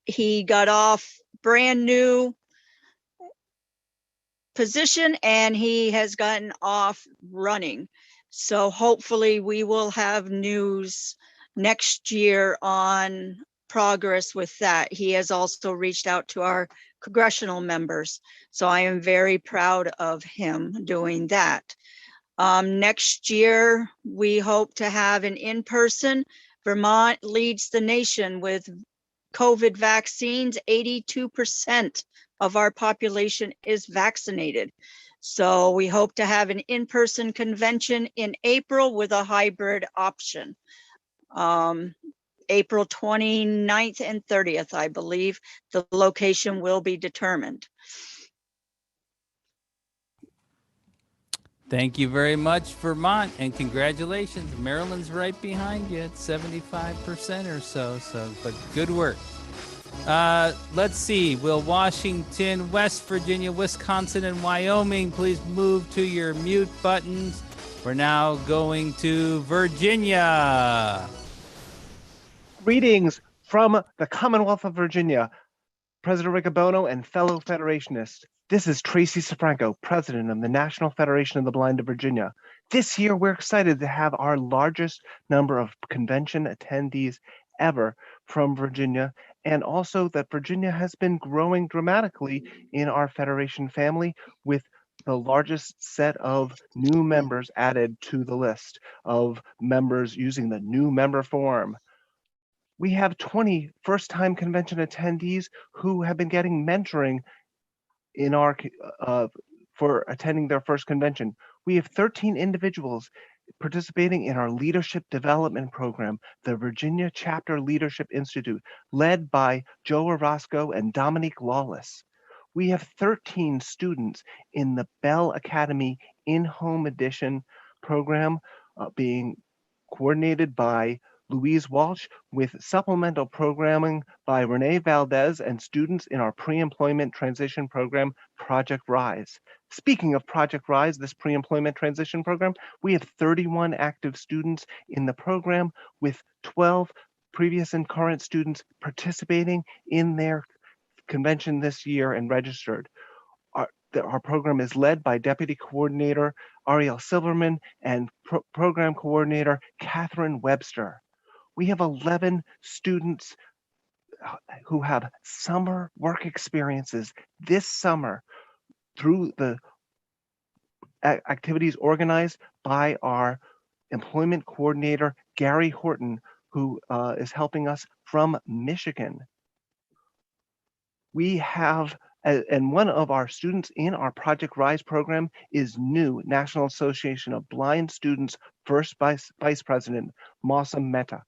He got off brand new position and he has gotten off running. So hopefully we will have news next year on progress with that. He has also reached out to our congressional members. So I am very proud of him doing that. Next year, we hope to have an in-person. Vermont leads the nation with COVID vaccines. 82% of our population is vaccinated. So we hope to have an in-person convention in April with a hybrid option. April 29th and 30th, I believe. The location will be determined. Thank you very much, Vermont, and congratulations. Maryland's right behind you at 75% or so, but good work. Let's see, will Washington, West Virginia, Wisconsin, and Wyoming please move to your mute buttons? We're now going to Virginia. Greetings from the Commonwealth of Virginia, President Riccobono and fellow Federationists. This is Tracy Safranco, President of the National Federation of the Blind of Virginia. This year, we're excited to have our largest number of convention attendees ever from Virginia, and also that Virginia has been growing dramatically in our Federation family with the largest set of new members added to the list of members using the new member form. We have 20 first-time convention attendees who have been getting mentoring in our for attending their first convention. We have 13 individuals participating in our leadership development program, the Virginia Chapter Leadership Institute, led by Joe Orozco and Dominique Lawless. We have 13 students in the Bell Academy in-home edition program being coordinated by Louise Walsh, with supplemental programming by Renee Valdez and students in our pre-employment transition program, Project Rise. Speaking of Project Rise, this pre-employment transition program, we have 31 active students in the program, with 12 previous and current students participating in their convention this year and registered. Our program is led by Deputy Coordinator Ariel Silverman and Program Coordinator Catherine Webster. We have 11 students who have summer work experiences this summer through the activities organized by our employment coordinator, Gary Horton, who is helping us from Michigan. We have, and one of our students in our Project Rise program is new National Association of Blind Students First Vice President, Mausam Mehta.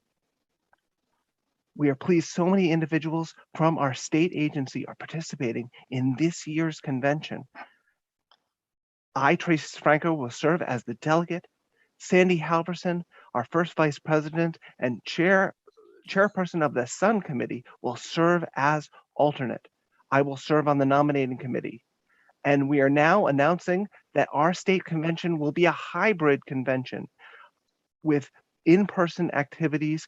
We are pleased so many individuals from our state agency are participating in this year's convention. I, Tracy Franco, will serve as the delegate. Sandy Halverson, our first vice president and chairperson of the Sun Committee, will serve as alternate. I will serve on the nominating committee. And we are now announcing that our state convention will be a hybrid convention with in-person activities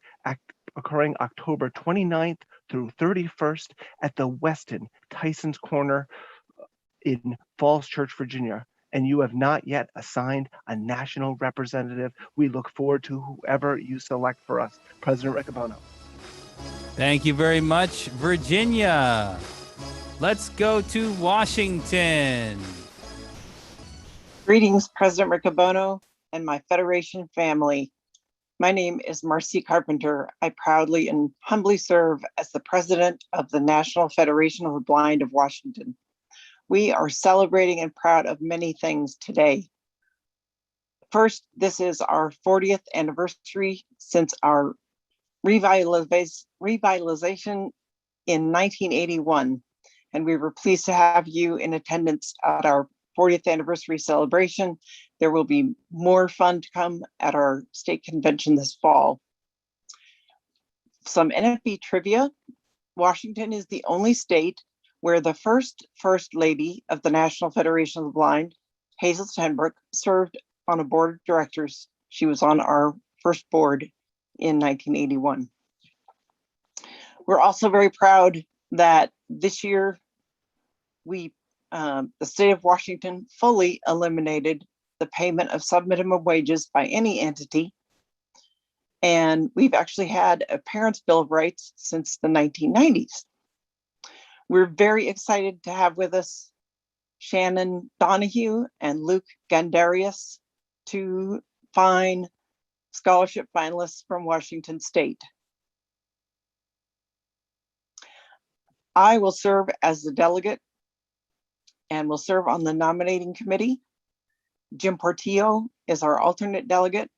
occurring October 29th through 31st at the Westin Tyson's Corner in Falls Church, Virginia. And you have not yet assigned a national representative. We look forward to whoever you select for us. President Riccobono. Thank you very much, Virginia. Let's go to Washington. Greetings, President Riccobono and my Federation family. My name is Marcy Carpenter. I proudly and humbly serve as the president of the National Federation of the Blind of Washington. We are celebrating and proud of many things today. First, this is our 40th anniversary since our revitalization in 1981. And we were pleased to have you in attendance at our 40th anniversary celebration. There will be more fun to come at our state convention this fall. Some NFB trivia. Washington is the only state where the first lady of the National Federation of the Blind, Hazel Tenbrook, served on a board of directors. She was on our first board in 1981. We're also very proud that this year the state of Washington fully eliminated the payment of subminimum wages by any entity. And we've actually had a Parents' Bill of Rights since the 1990s. We're very excited to have with us Shannon Donahue and Luke Gandarius, two fine scholarship finalists from Washington State. I will serve as the delegate and will serve on the nominating committee. Jim Portillo is our alternate delegate.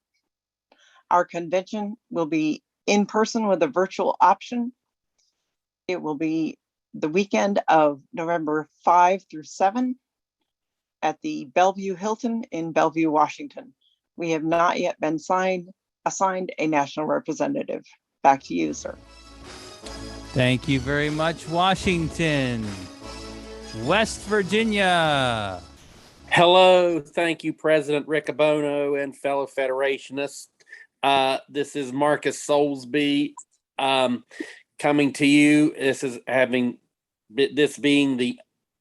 Our convention will be in person with a virtual option. It will be the weekend of November 5 through 7 at the Bellevue Hilton in Bellevue, Washington. We have not yet been assigned a national representative. Back to you, sir. Thank you very much, Washington. West Virginia. Hello, thank you, President Riccobono and fellow Federationists. This is Marcus Soulsby coming to you. This being the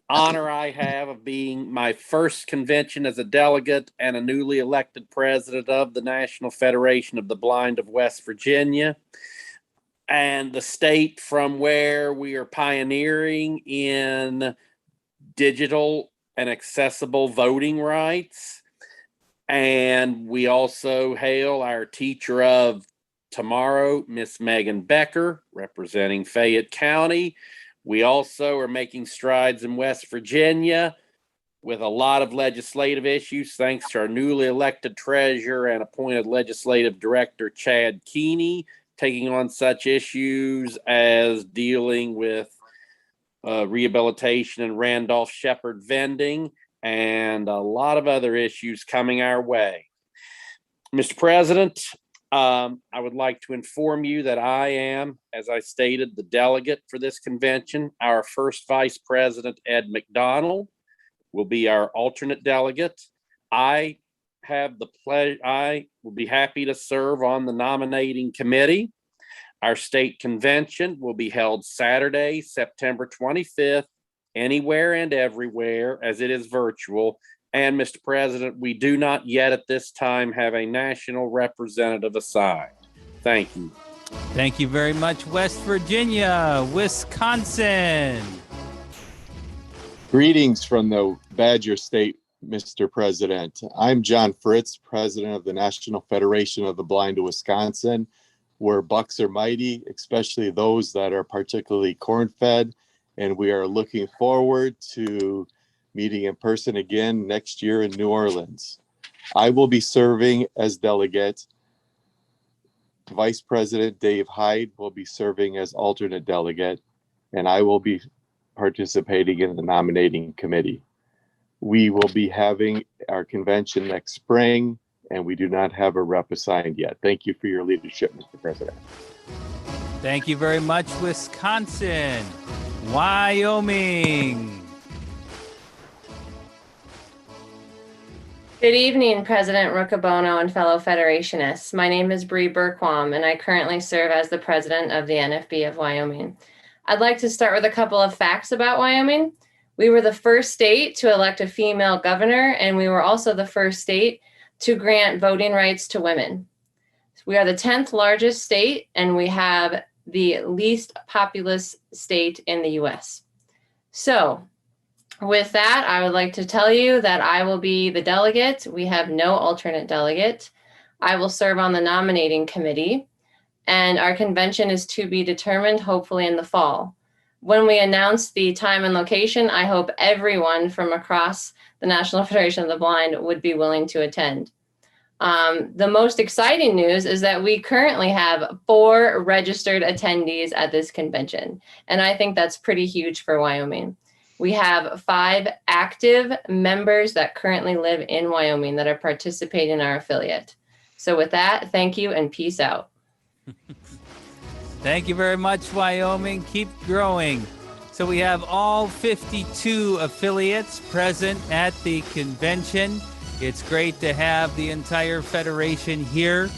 honor I have of being my first convention as a delegate and a newly elected president of the National Federation of the Blind of West Virginia, and the state from where we are pioneering in digital and accessible voting rights. And we also hail our teacher of tomorrow, Miss Megan Becker, representing Fayette County. We also are making strides in West Virginia with a lot of legislative issues, thanks to our newly elected treasurer and appointed legislative director, Chad Keeney, taking on such issues as dealing with rehabilitation and Randolph Shepherd vending, and a lot of other issues coming our way. Mr. President, I would like to inform you that I am, as I stated, the delegate for this convention. Our first Vice President, Ed McDonald, will be our alternate delegate. I will be happy to serve on the nominating committee. Our state convention will be held Saturday, September 25th, anywhere and everywhere, as it is virtual. And Mr. President, we do not yet at this time have a national representative assigned. Thank you. Thank you very much, West Virginia. Wisconsin. Greetings from the Badger State, Mr. President. I'm John Fritz, President of the National Federation of the Blind of Wisconsin. where bucks are mighty, especially those that are particularly corn-fed. And we are looking forward to meeting in person again next year in New Orleans. I will be serving as delegate. Vice President Dave Hyde will be serving as alternate delegate, and I will be participating in the nominating committee. We will be having our convention next spring, and we do not have a rep assigned yet. Thank you for your leadership, Mr. President. Thank you very much, Wisconsin. Wyoming. Good evening, President Riccobono and fellow Federationists. My name is Bree Burquam, and I currently serve as the president of the NFB of Wyoming. I'd like to start with a couple of facts about Wyoming. We were the first state to elect a female governor, and we were also the first state to grant voting rights to women. We are the 10th largest state, and we have the least populous state in the US. So, with that, I would like to tell you that I will be the delegate. We have no alternate delegate. I will serve on the nominating committee, and our convention is to be determined hopefully in the fall. When we announce the time and location, I hope everyone from across the National Federation of the Blind would be willing to attend. The most exciting news is that we currently have 4 registered attendees at this convention, and I think that's pretty huge for Wyoming. We have 5 active members that currently live in Wyoming that are participating in our affiliate. So with that, thank you and peace out. Thank you very much, Wyoming. Keep growing. So we have all 52 affiliates present at the convention. It's great to have the entire federation here.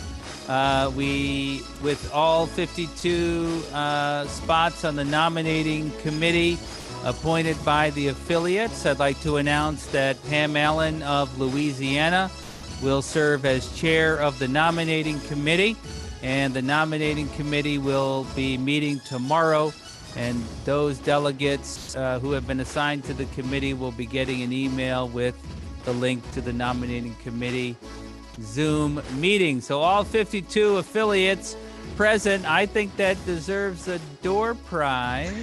With all 52 spots on the nominating committee appointed by the affiliates, I'd like to announce that Pam Allen of Louisiana will serve as chair of the nominating committee, and the nominating committee will be meeting tomorrow, and those delegates who have been assigned to the committee will be getting an email with the link to the nominating committee Zoom meeting. So all 52 affiliates present. I think that deserves a door prize.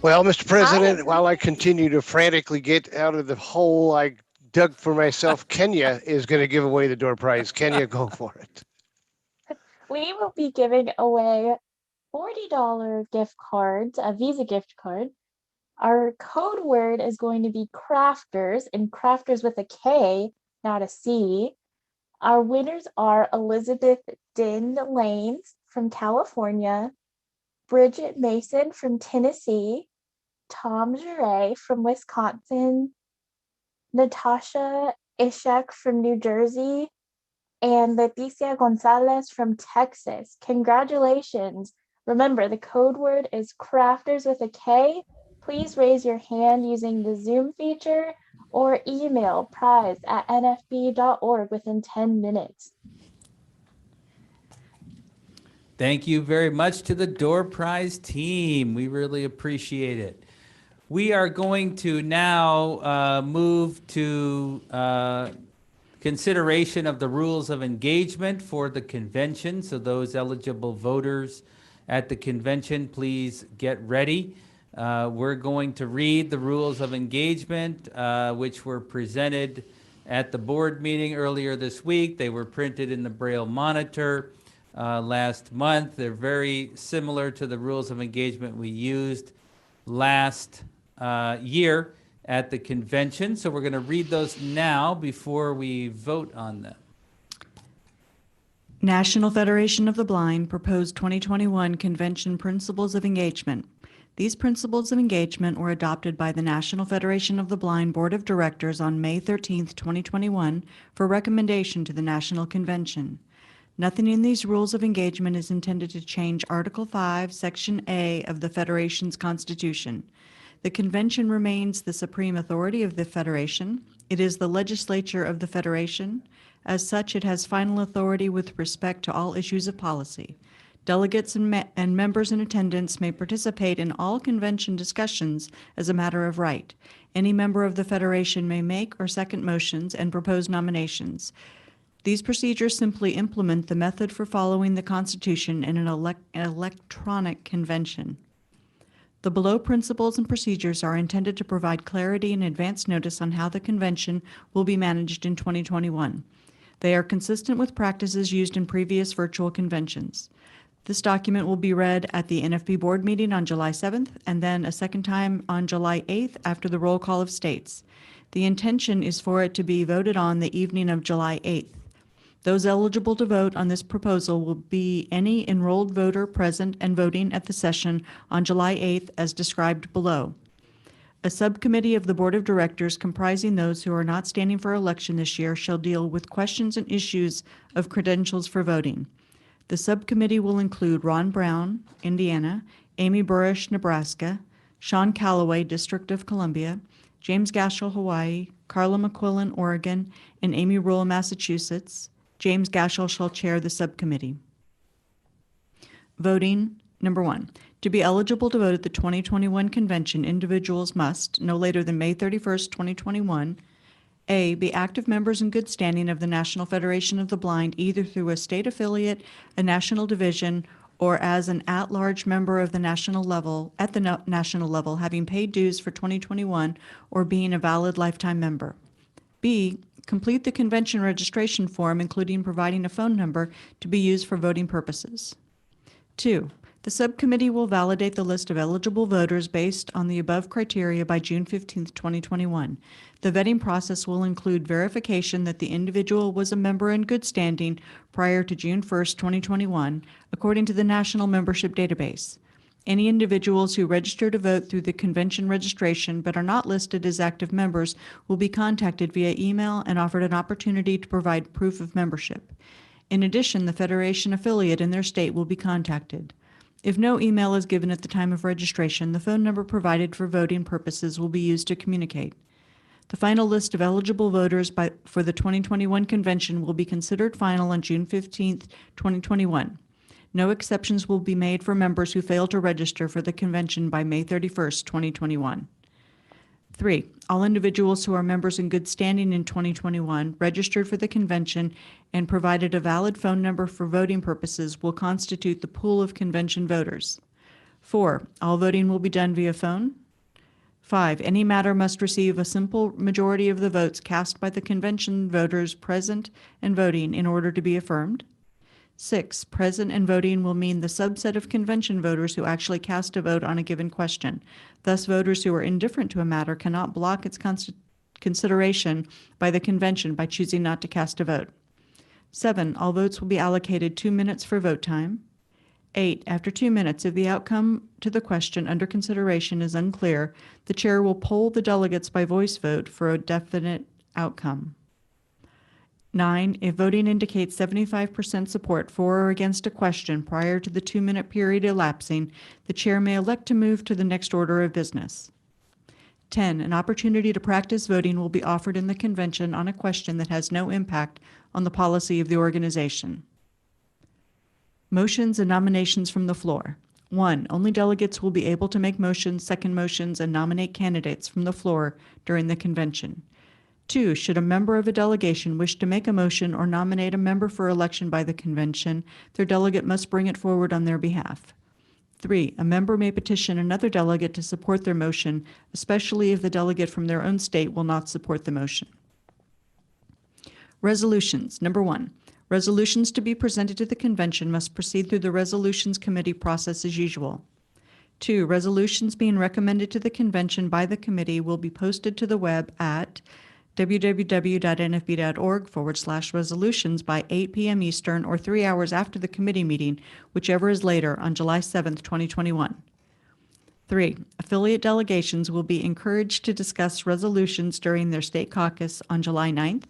Well, Mr. President, while I continue to frantically get out of the hole I dug for myself, Kenya is going to give away the door prize. Kenya, go for it. We will be giving away $40 gift cards, a Visa gift card. Our code word is going to be crafters, and crafters with a K, not a C. Our winners are Elizabeth Din Lanes from California, Bridget Mason from Tennessee, Tom Giray from Wisconsin, Natasha Ishak from New Jersey, and Leticia Gonzalez from Texas. Congratulations. Remember, the code word is crafters with a K. Please raise your hand using the Zoom feature or email prize@nfb.org within 10 minutes. Thank you very much to the door prize team. We really appreciate it. We are going to now move to consideration of the rules of engagement for the convention. So those eligible voters at the convention, please get ready. We're going to read the rules of engagement, which were presented at the board meeting earlier this week. They were printed in the Braille Monitor last month. They're very similar to the rules of engagement we used last year at the convention. So we're going to read those now before we vote on them. National Federation of the Blind proposed 2021 Convention Principles of Engagement. These principles of engagement were adopted by the National Federation of the Blind Board of Directors on May 13, 2021, for recommendation to the National Convention. Nothing in these rules of engagement is intended to change Article 5, Section A of the Federation's Constitution. The Convention remains the supreme authority of the Federation. It is the legislature of the Federation. As such, it has final authority with respect to all issues of policy. Delegates and members in attendance may participate in all convention discussions as a matter of right. Any member of the Federation may make or second motions and propose nominations. These procedures simply implement the method for following the Constitution in an electronic convention. The below principles and procedures are intended to provide clarity and advance notice on how the convention will be managed in 2021. They are consistent with practices used in previous virtual conventions. This document will be read at the NFB board meeting on July 7th and then a second time on July 8th after the roll call of states. The intention is for it to be voted on the evening of July 8th. Those eligible to vote on this proposal will be any enrolled voter present and voting at the session on July 8th as described below. A subcommittee of the Board of Directors comprising those who are not standing for election this year shall deal with questions and issues of credentials for voting. The subcommittee will include Ron Brown, Indiana, Amy Burrish, Nebraska, Sean Calloway, District of Columbia, James Gashel, Hawaii, Carla McQuillan, Oregon, and Amy Rule, Massachusetts. James Gashel shall chair the subcommittee. Voting. Number 1. To be eligible to vote at the 2021 convention, individuals must, no later than May 31st, 2021, A, be active members in good standing of the National Federation of the Blind, either through a state affiliate, a national division, or as an at-large member of the national level, at the national level, having paid dues for 2021 or being a valid lifetime member. B, complete the convention registration form, including providing a phone number to be used for voting purposes. 2, the subcommittee will validate the list of eligible voters based on the above criteria by June 15, 2021. The vetting process will include verification that the individual was a member in good standing prior to June 1, 2021, according to the National Membership Database. Any individuals who register to vote through the convention registration but are not listed as active members will be contacted via email and offered an opportunity to provide proof of membership. In addition, the Federation affiliate in their state will be contacted. If no email is given at the time of registration, the phone number provided for voting purposes will be used to communicate. The final list of eligible voters for the 2021 convention will be considered final on June 15, 2021. No exceptions will be made for members who fail to register for the convention by May 31, 2021. 3. All individuals who are members in good standing in 2021, registered for the convention, and provided a valid phone number for voting purposes will constitute the pool of convention voters. 4. All voting will be done via phone. 5. Any matter must receive a simple majority of the votes cast by the convention voters present and voting in order to be affirmed. 6. Present and voting will mean the subset of convention voters who actually cast a vote on a given question. Thus, voters who are indifferent to a matter cannot block its consideration by the convention by choosing not to cast a vote. 7. All votes will be allocated 2 minutes for vote time. 8. After 2 minutes, if the outcome to the question under consideration is unclear, the chair will poll the delegates by voice vote for a definite outcome. 9. If voting indicates 75% support for or against a question prior to the 2-minute period elapsing, the chair may elect to move to the next order of business. 10. An opportunity to practice voting will be offered in the convention on a question that has no impact on the policy of the organization. Motions and nominations from the floor. 1. Only delegates will be able to make motions, second motions, and nominate candidates from the floor during the convention. 2. Should a member of a delegation wish to make a motion or nominate a member for election by the convention, their delegate must bring it forward on their behalf. 3. A member may petition another delegate to support their motion, especially if the delegate from their own state will not support the motion. Resolutions. Number 1. Resolutions to be presented to the convention must proceed through the Resolutions Committee process as usual. 2. Resolutions being recommended to the convention by the committee will be posted to the web at www.nfb.org/resolutions by 8 p.m. Eastern or 3 hours after the committee meeting, whichever is later, on July 7, 2021. 3. Affiliate delegations will be encouraged to discuss resolutions during their state caucus on July 9th.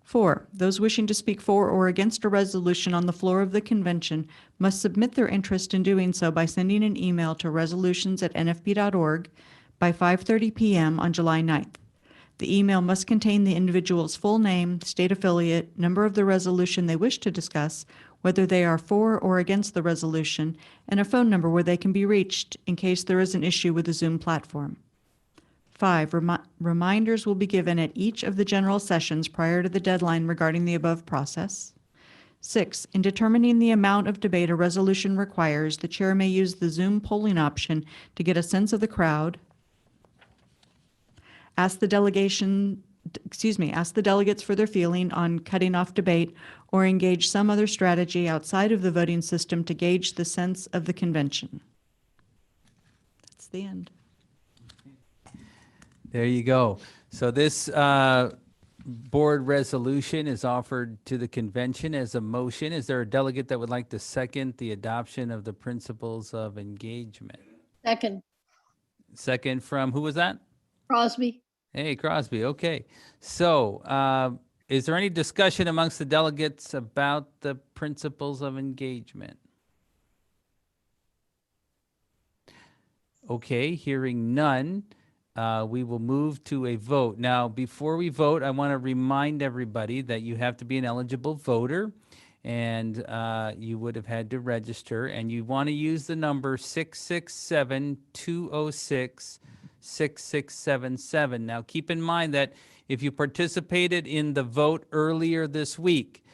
4. Those wishing to speak for or against a resolution on the floor of the convention must submit their interest in doing so by sending an email to resolutions@nfb.org by 5:30 p.m. on July 9th. The email must contain the individual's full name, state affiliate, number of the resolution they wish to discuss, whether they are for or against the resolution, and a phone number where they can be reached in case there is an issue with the Zoom platform. 5, reminders will be given at each of the general sessions prior to the deadline regarding the above process. 6, in determining the amount of debate a resolution requires, the chair may use the Zoom polling option to get a sense of the crowd. Ask the delegates for their feeling on cutting off debate or engage some other strategy outside of the voting system to gauge the sense of the convention. That's the end. There you go. So this board resolution is offered to the convention as a motion. Is there a delegate that would like to second the adoption of the principles of engagement? Second, Second from, who was that? Crosby. Hey, Crosby. Okay. So is there any discussion amongst the delegates about the principles of engagement? Okay, hearing none, we will move to a vote. Now, before we vote, I want to remind everybody that you have to be an eligible voter, and you would have had to register, and you want to use the number 667-206-6677. Now, keep in mind that if you participated in the vote earlier this week,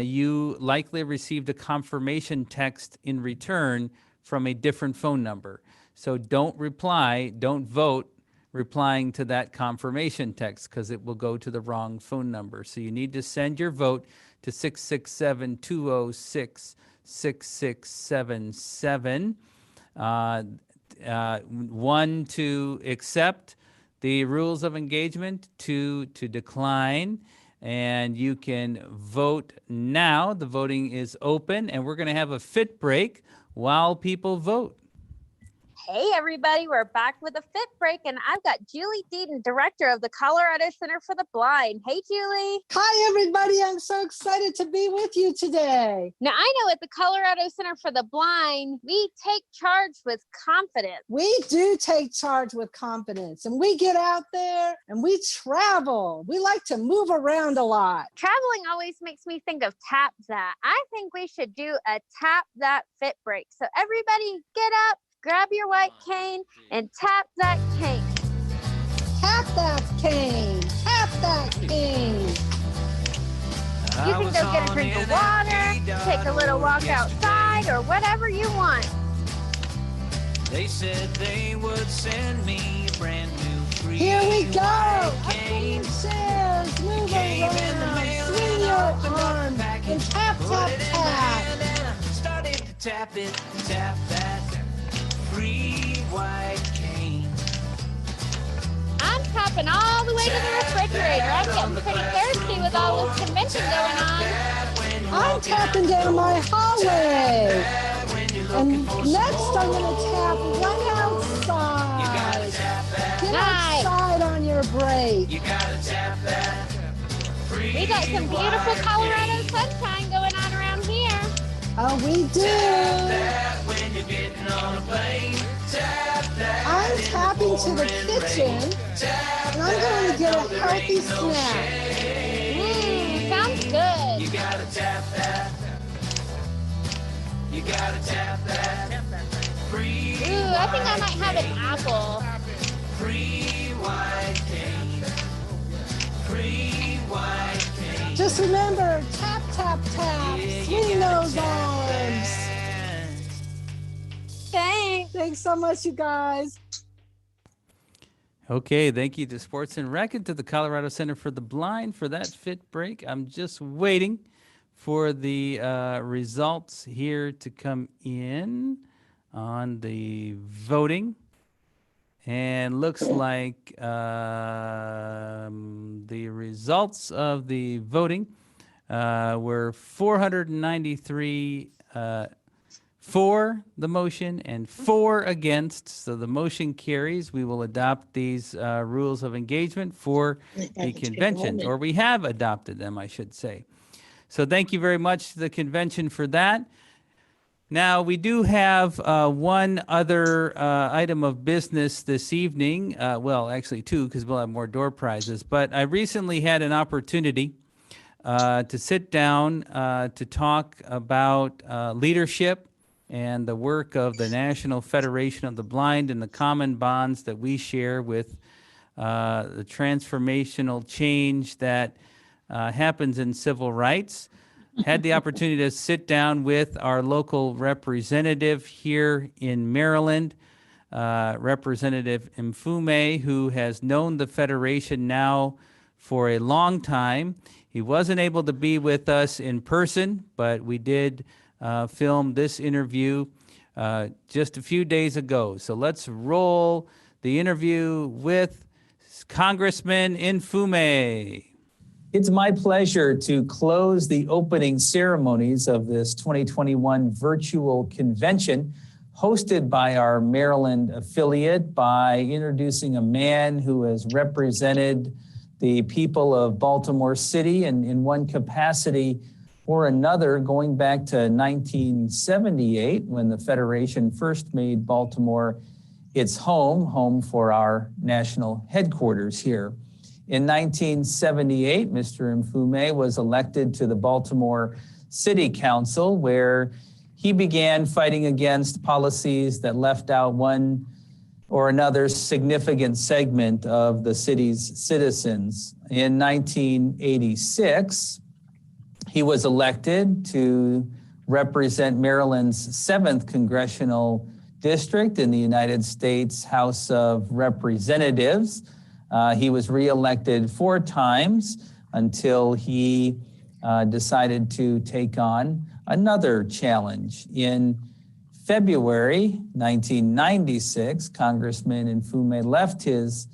you likely received a confirmation text in return from a different phone number. So don't vote replying to that confirmation text, because it will go to the wrong phone number. So you need to send your vote to 667-206-6677. 1, to accept the rules of engagement, 2, to decline. And you can vote now. The voting is open, and we're going to have a fit break while people vote. Hey everybody, we're back with a fit break, and I've got Julie Deaton, director of the Colorado Center for the Blind. Hey Julie. Hi everybody, I'm so excited to be with you today. Now I know at the Colorado Center for the Blind, we take charge with confidence. We do take charge with confidence, and we get out there and we travel. We like to move around a lot. Traveling always makes me think of Tap That. I think we should do a Tap That fit break. So everybody get up, grab your white cane, and tap that cane. Tap that cane. Tap that cane. You can go get a drink of water, take a little walk outside, or whatever you want. They said they would send me a brand new free Here we go. white Up cane. in the chairs, move around, swing your arms, and tap, tap, tap. Started to tap it, tap that free white cane. I'm tapping all the way to the refrigerator. I'm getting pretty thirsty with all this convention going on. I'm tapping down my hallway. And next I'm going to tap right outside. Get outside on your break. You gotta tap that free We got some beautiful Colorado sunshine going on around here. Oh, we do. when you're getting on a plane. I'm tapping to the kitchen, and I'm going to get a healthy snack. Sounds good. You gotta tap that. You gotta tap that. Free Ooh, I think I might have an apple. free white cane. Free white cane. Just remember, tap, tap, tap. Swing those arms. Thanks. Thanks so much, you guys. Okay, thank you to Sports and Rec and to the Colorado Center for the Blind for that fit break. I'm just waiting for the results here to come in on the voting. And looks like the results of the voting were 493 for the motion and 4 against. So the motion carries. We will adopt these rules of engagement for the convention, or we have adopted them, I should say. So thank you very much to the convention for that. Now, we do have one other item of business this evening. Well, actually 2, because we'll have more door prizes. But I recently had an opportunity to sit down to talk about leadership and the work of the National Federation of the Blind and the common bonds that we share with the transformational change that happens in civil rights. Had the opportunity to sit down with our local representative here in Maryland, Representative Mfume, who has known the Federation now for a long time. He wasn't able to be with us in person, but we did film this interview just a few days ago. So let's roll the interview with Congressman Mfume. It's my pleasure to close the opening ceremonies of this 2021 virtual convention hosted by our Maryland affiliate by introducing a man who has represented the people of Baltimore City and in one capacity or another, going back to 1978 when the Federation first made Baltimore its home for our national headquarters here. In 1978, Mr. Mfume was elected to the Baltimore City Council, where he began fighting against policies that left out one or another significant segment of the city's citizens. In 1986, he was elected to represent Maryland's 7th congressional district in the United States House of Representatives. He was reelected 4 times until he decided to take on another challenge. In February 1996, Congressman Mfume left his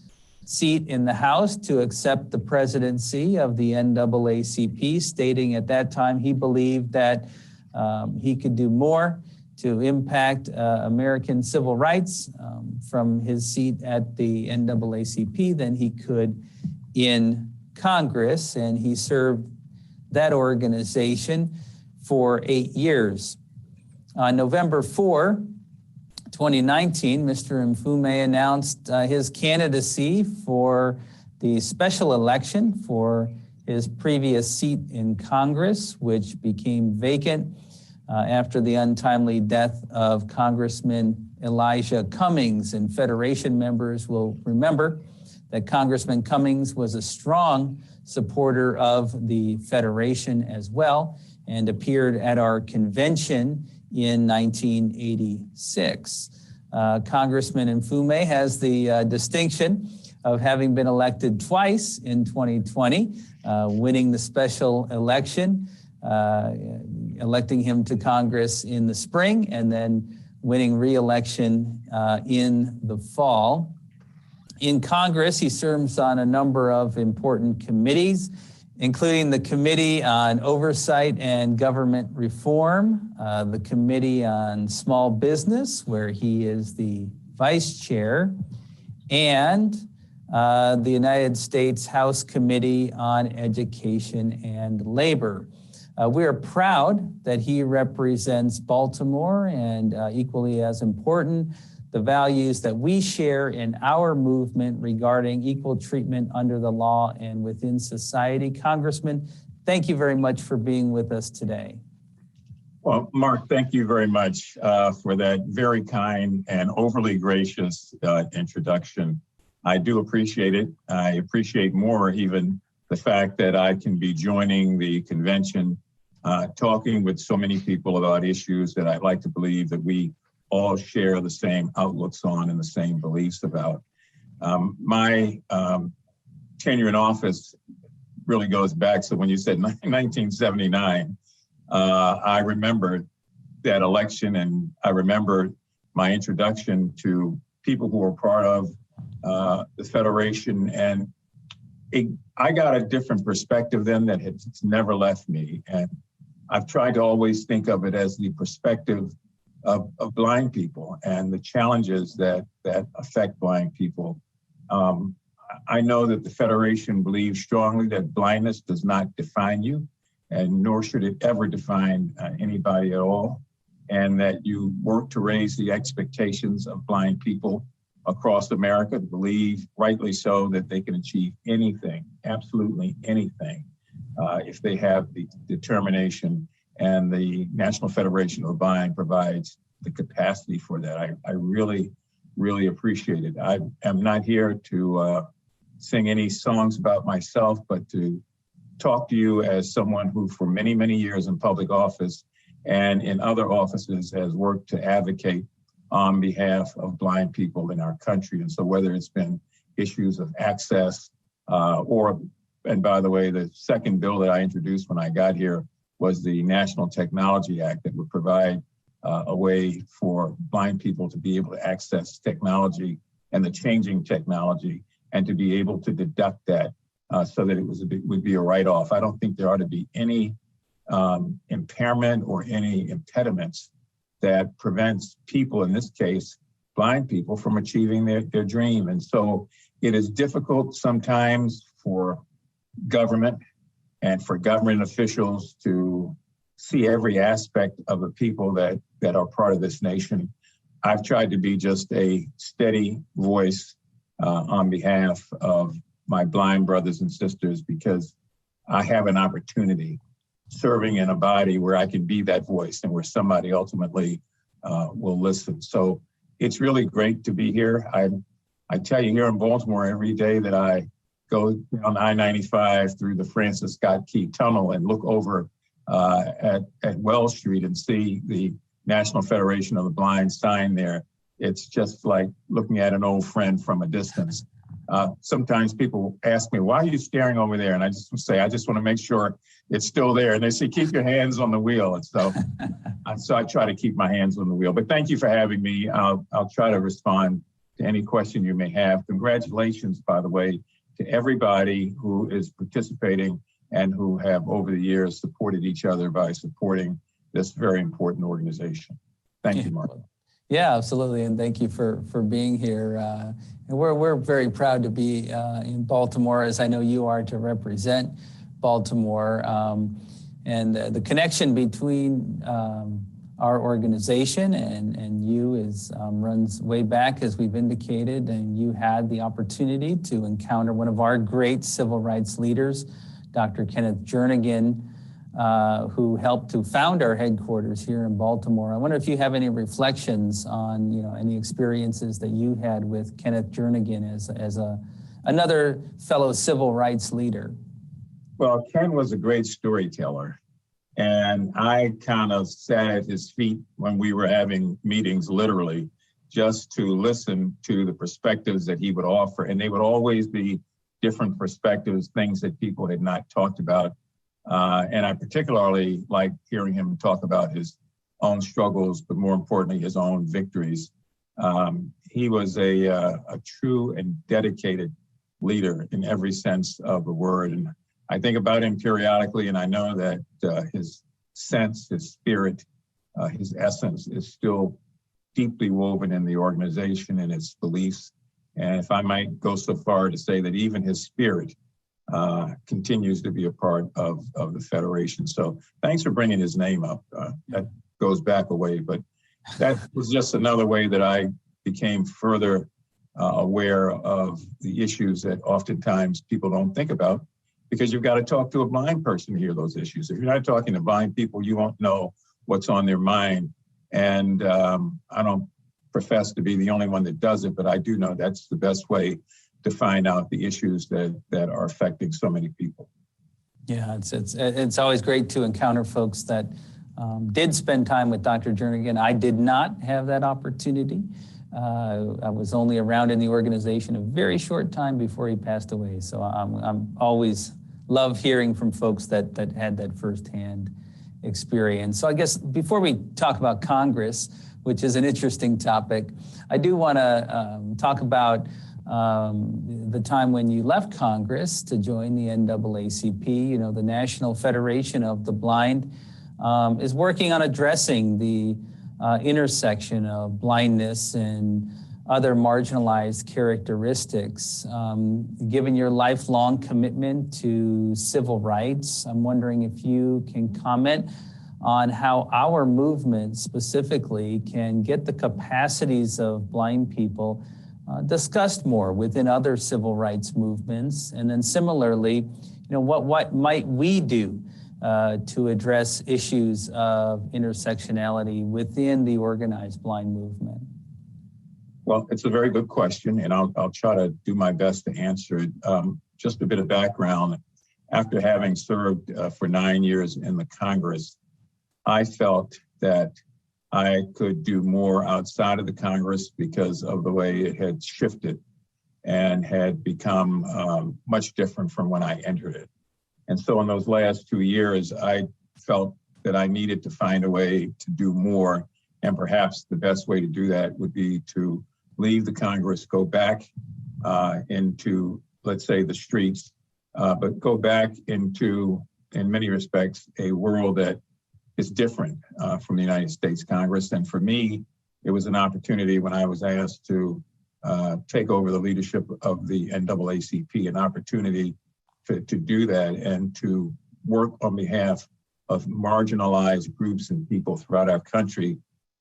seat in the House to accept the presidency of the NAACP, stating at that time he believed that he could do more to impact American civil rights from his seat at the NAACP than he could in Congress, and he served that organization for 8 years. On November 4, 2019, Mr. Mfume announced his candidacy for the special election for his previous seat in Congress, which became vacant after the untimely death of Congressman Elijah Cummings. And Federation members will remember that Congressman Cummings was a strong supporter of the Federation as well and appeared at our convention in 1986. Congressman Mfume has the distinction of having been elected twice in 2020, winning the special election, electing him to Congress in the spring, and then winning re-election in the fall. In Congress, he serves on a number of important committees, including the Committee on Oversight and Government Reform, the Committee on Small Business, where he is the vice chair, and the United States House Committee on Education and Labor. We are proud that he represents Baltimore and equally as important, the values that we share in our movement regarding equal treatment under the law and within society. Congressman, thank you very much for being with us today. Well, Mark, thank you very much for that very kind and overly gracious introduction. I do appreciate it. I appreciate more even the fact that I can be joining the convention, talking with so many people about issues that I'd like to believe that we all share the same outlooks on and the same beliefs about. My tenure in office really goes back. So when you said 1979, I remember that election, and I remember my introduction to people who were part of the Federation. And I got a different perspective then that has never left me. And I've tried to always think of it as the perspective of blind people and the challenges that affect blind people. I know that the Federation believes strongly that blindness does not define you, and nor should it ever define anybody at all, and that you work to raise the expectations of blind people across America to believe, rightly so, that they can achieve anything, absolutely anything, if they have the determination. And the National Federation of the Blind provides the capacity for that. I really, really appreciate it. I am not here to sing any songs about myself, but to talk to you as someone who for many, many years in public office and in other offices has worked to advocate on behalf of blind people in our country. And so whether it's been issues of access and by the way, the second bill that I introduced when I got here was the National Technology Act that would provide a way for blind people to be able to access technology and the changing technology and to be able to deduct that so that it would be a write-off. I don't think there ought to be any impairment or any impediments that prevents people, in this case, blind people, from achieving their dream. And so it is difficult sometimes for government and for government officials to see every aspect of the people that are part of this nation. I've tried to be just a steady voice on behalf of my blind brothers and sisters because I have an opportunity serving in a body where I can be that voice and where somebody ultimately will listen. So it's really great to be here. I tell you, here in Baltimore, every day that I go down I-95 through the Francis Scott Key Tunnel and look over at Wells Street and see the National Federation of the Blind sign there, it's just like looking at an old friend from a distance. Sometimes people ask me, why are you staring over there? And I just say, I just want to make sure it's still there. And they say, keep your hands on the wheel. And so, I try to keep my hands on the wheel. But thank you for having me. I'll try to respond to any question you may have. Congratulations, by the way, to everybody who is participating and who have over the years supported each other by supporting this very important organization. Thank you, Mark. Yeah, absolutely, and thank you for being here. And we're very proud to be in Baltimore, as I know you are, to represent Baltimore. And the connection between our organization and you runs way back, as we've indicated, and you had the opportunity to encounter one of our great civil rights leaders, Dr. Kenneth Jernigan, who helped to found our headquarters here in Baltimore. I wonder if you have any reflections on, any experiences that you had with Kenneth Jernigan as another fellow civil rights leader. Well, Ken was a great storyteller, and I kind of sat at his feet when we were having meetings, literally, just to listen to the perspectives that he would offer, and they would always be different perspectives, things that people had not talked about. And I particularly like hearing him talk about his own struggles, but more importantly, his own victories. He was a true and dedicated leader in every sense of the word. And I think about him periodically, and I know that his sense, his spirit, his essence is still deeply woven in the organization and its beliefs. And if I might go so far to say that even his spirit continues to be a part of the Federation. So thanks for bringing his name up. That goes back a way, but that was just another way that I became further aware of the issues that oftentimes people don't think about, because you've got to talk to a blind person to hear those issues. If you're not talking to blind people, you won't know what's on their mind. And I don't profess to be the only one that does it, but I do know that's the best way to find out the issues that are affecting so many people. Yeah, it's always great to encounter folks that did spend time with Dr. Jernigan. I did not have that opportunity. I was only around in the organization a very short time before he passed away. So I'm always love hearing from folks that had that firsthand experience. So I guess before we talk about Congress, which is an interesting topic, I do want to talk about the time when you left Congress to join the NAACP. The National Federation of the Blind is working on addressing the intersection of blindness and other marginalized characteristics. Given your lifelong commitment to civil rights, I'm wondering if you can comment on how our movement specifically can get the capacities of blind people discussed more within other civil rights movements, and then similarly, what might we do to address issues of intersectionality within the organized blind movement? Well, it's a very good question, and I'll try to do my best to answer it. Just a bit of background. After having served for 9 years in the Congress, I felt that I could do more outside of the Congress because of the way it had shifted and had become much different from when I entered it. And so in those last 2 years, I felt that I needed to find a way to do more. And perhaps the best way to do that would be to leave the Congress, go back into, let's say, the streets, but go back into, in many respects, a world that is different from the United States Congress. And for me, it was an opportunity when I was asked to take over the leadership of the NAACP, an opportunity to do that and to work on behalf of marginalized groups and people throughout our country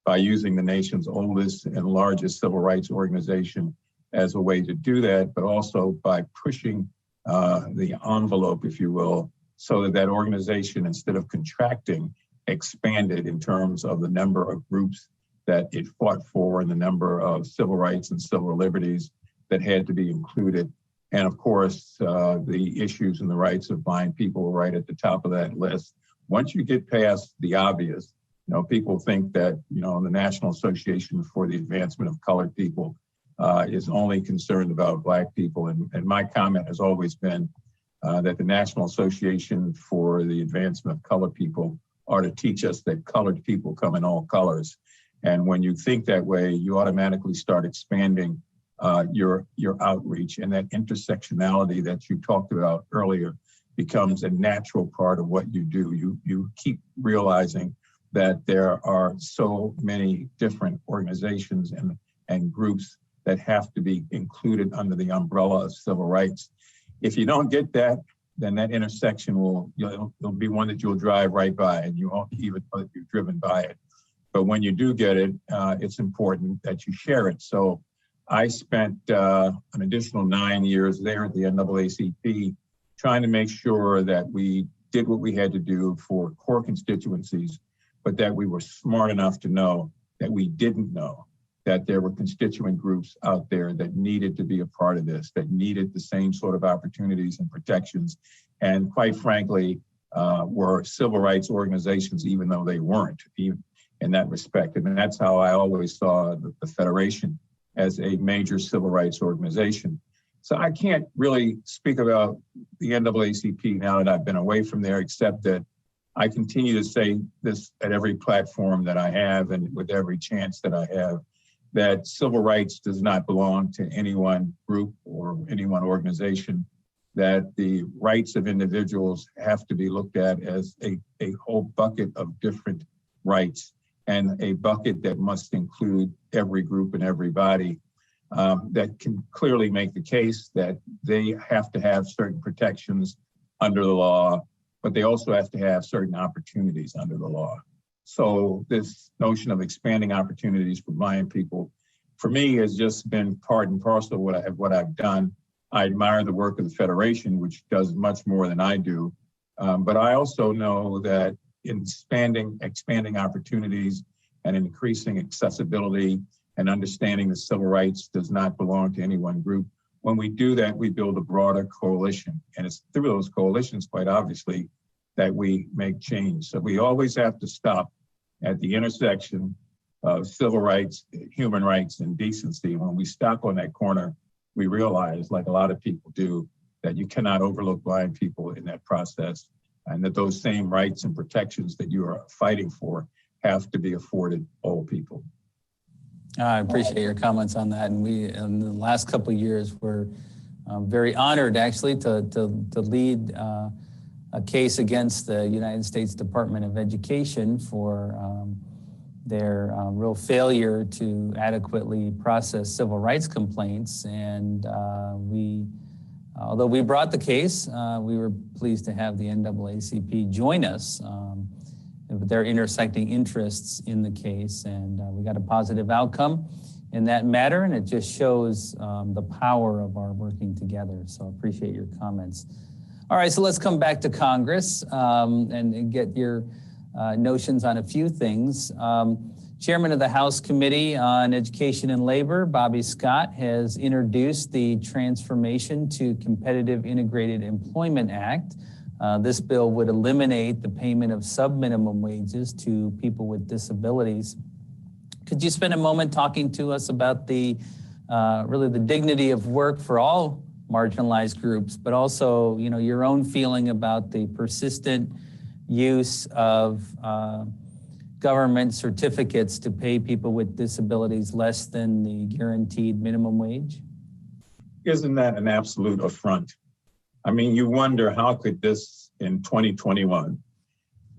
by using the nation's oldest and largest civil rights organization as a way to do that, but also by pushing the envelope, if you will, so that that organization, instead of contracting, expanded in terms of the number of groups that it fought for and the number of civil rights and civil liberties that had to be included. And of course, the issues and the rights of blind people were right at the top of that list. Once you get past the obvious, people think that, the National Association for the Advancement of Colored People is only concerned about Black people. And my comment has always been that the National Association for the Advancement of Colored People are to teach us that colored people come in all colors. And when you think that way, you automatically start expanding your outreach, and that intersectionality that you talked about earlier becomes a natural part of what you do. You keep realizing that there are so many different organizations and groups that have to be included under the umbrella of civil rights. If you don't get that, then that intersection will be one that you'll drive right by, and you won't even know that you're driven by it. But when you do get it, it's important that you share it. So I spent an additional 9 years there at the NAACP trying to make sure that we did what we had to do for core constituencies, but that we were smart enough to know that we didn't know that there were constituent groups out there that needed to be a part of this, that needed the same sort of opportunities and protections, and quite frankly, were civil rights organizations, even though they weren't, even in that respect. And that's how I always saw the Federation as a major civil rights organization. So I can't really speak about the NAACP now that I've been away from there, except that I continue to say this at every platform that I have and with every chance that I have, that civil rights does not belong to any one group or any one organization, that the rights of individuals have to be looked at as a whole bucket of different rights, and a bucket that must include every group and everybody. That can clearly make the case that they have to have certain protections under the law, but they also have to have certain opportunities under the law. So this notion of expanding opportunities for blind people, for me, has just been part and parcel of what I've done. I admire the work of the Federation, which does much more than I do. But I also know that in expanding opportunities and increasing accessibility and understanding that civil rights does not belong to any one group, when we do that, we build a broader coalition. And it's through those coalitions, quite obviously, that we make change. So we always have to stop at the intersection of civil rights, human rights, and decency. When we stop on that corner, we realize, like a lot of people do, that you cannot overlook blind people in that process, and that those same rights and protections that you are fighting for have to be afforded all people. I appreciate your comments on that. And we, in the last couple of years, we're very honored actually to lead a case against the United States Department of Education for their real failure to adequately process civil rights complaints. And although we brought the case, we were pleased to have the NAACP join us with their intersecting interests in the case. And we got a positive outcome in that matter, and it just shows the power of our working together. So I appreciate your comments. All right, so let's come back to Congress and get your notions on a few things. Chairman of the House Committee on Education and Labor, Bobby Scott, has introduced the Transformation to Competitive Integrated Employment Act. This bill would eliminate the payment of sub-minimum wages to people with disabilities. Could you spend a moment talking to us about the really the dignity of work for all marginalized groups, but also, you know, your own feeling about the persistent use of government certificates to pay people with disabilities less than the guaranteed minimum wage? Isn't that an absolute affront? I mean, you wonder how could this in 2021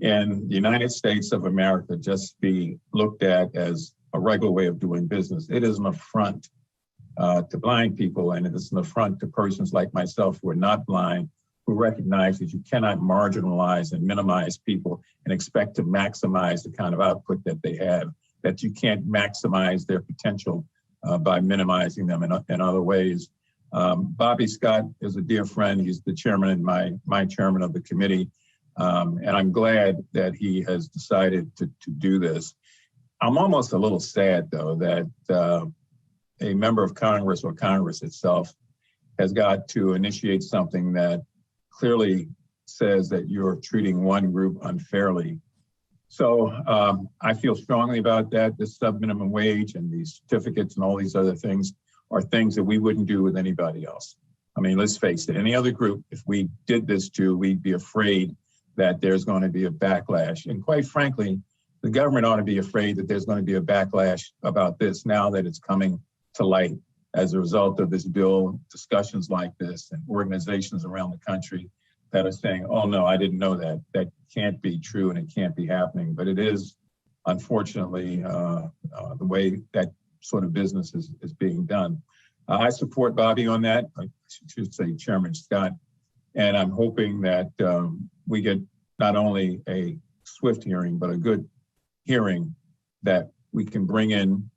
in the United States of America just be looked at as a regular way of doing business? It is an affront to blind people, and it is an affront to persons like myself who are not blind, who recognize that you cannot marginalize and minimize people and expect to maximize the kind of output that they have, that you can't maximize their potential by minimizing them in other ways. Bobby Scott is a dear friend. He's the chairman and my chairman of the committee. And I'm glad that he has decided to do this. I'm almost a little sad, though, that a member of Congress or Congress itself has got to initiate something that clearly says that you're treating one group unfairly. So I feel strongly about that. This sub-minimum wage and these certificates and all these other things are things that we wouldn't do with anybody else. I mean, let's face it, any other group, if we did this to, we'd be afraid that there's going to be a backlash. And quite frankly, the government ought to be afraid that there's going to be a backlash about this now that it's coming to light as a result of this bill, discussions like this, and organizations around the country that are saying, oh no, I didn't know that. That can't be true and it can't be happening. But it is, unfortunately, the way that sort of business is being done. I support Bobby on that. I should say Chairman Scott. And I'm hoping that we get not only a swift hearing, but a good hearing that we can bring in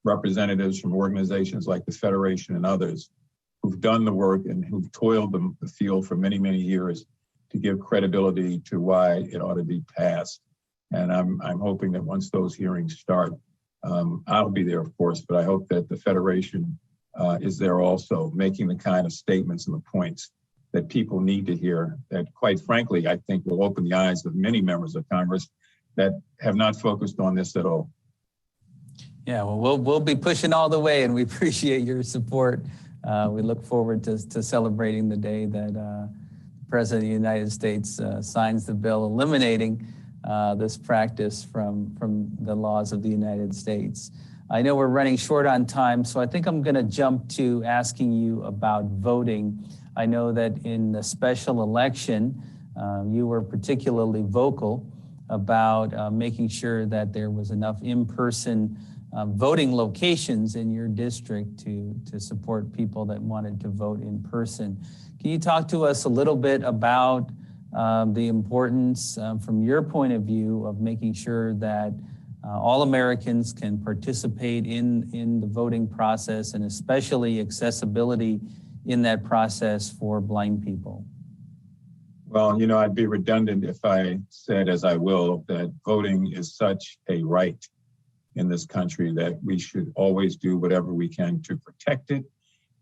representatives from organizations like the Federation and others who've done the work and who've toiled the field for many, many years to give credibility to why it ought to be passed. And I'm hoping that once those hearings start, I'll be there, of course, but I hope that the Federation is there also, making the kind of statements and the points that people need to hear, that quite frankly, I think will open the eyes of many members of Congress that have not focused on this at all. Yeah, well, we'll be pushing all the way, and we appreciate your support. We look forward to celebrating the day that the President of the United States signs the bill eliminating this practice from the laws of the United States. I know we're running short on time, so I think I'm going to jump to asking you about voting. I know that in the special election, you were particularly vocal about making sure that there was enough in-person voting locations in your district to support people that wanted to vote in person. Can you talk to us a little bit about the importance from your point of view of making sure that all Americans can participate in the voting process, and especially accessibility in that process for blind people? Well, you know, I'd be redundant if I said, as I will, that voting is such a right in this country that we should always do whatever we can to protect it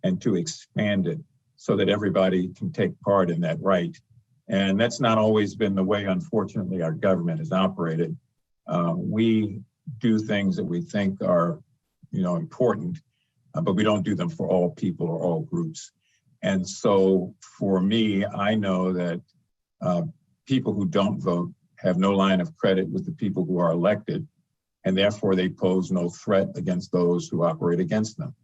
and to expand it so that everybody can take part in that right. And that's not always been the way, unfortunately, our government has operated. We do things that we think are, you know, important, but we don't do them for all people or all groups. And so for me, I know that people who don't vote have no line of credit with the people who are elected, and therefore they pose no threat against those who operate against them.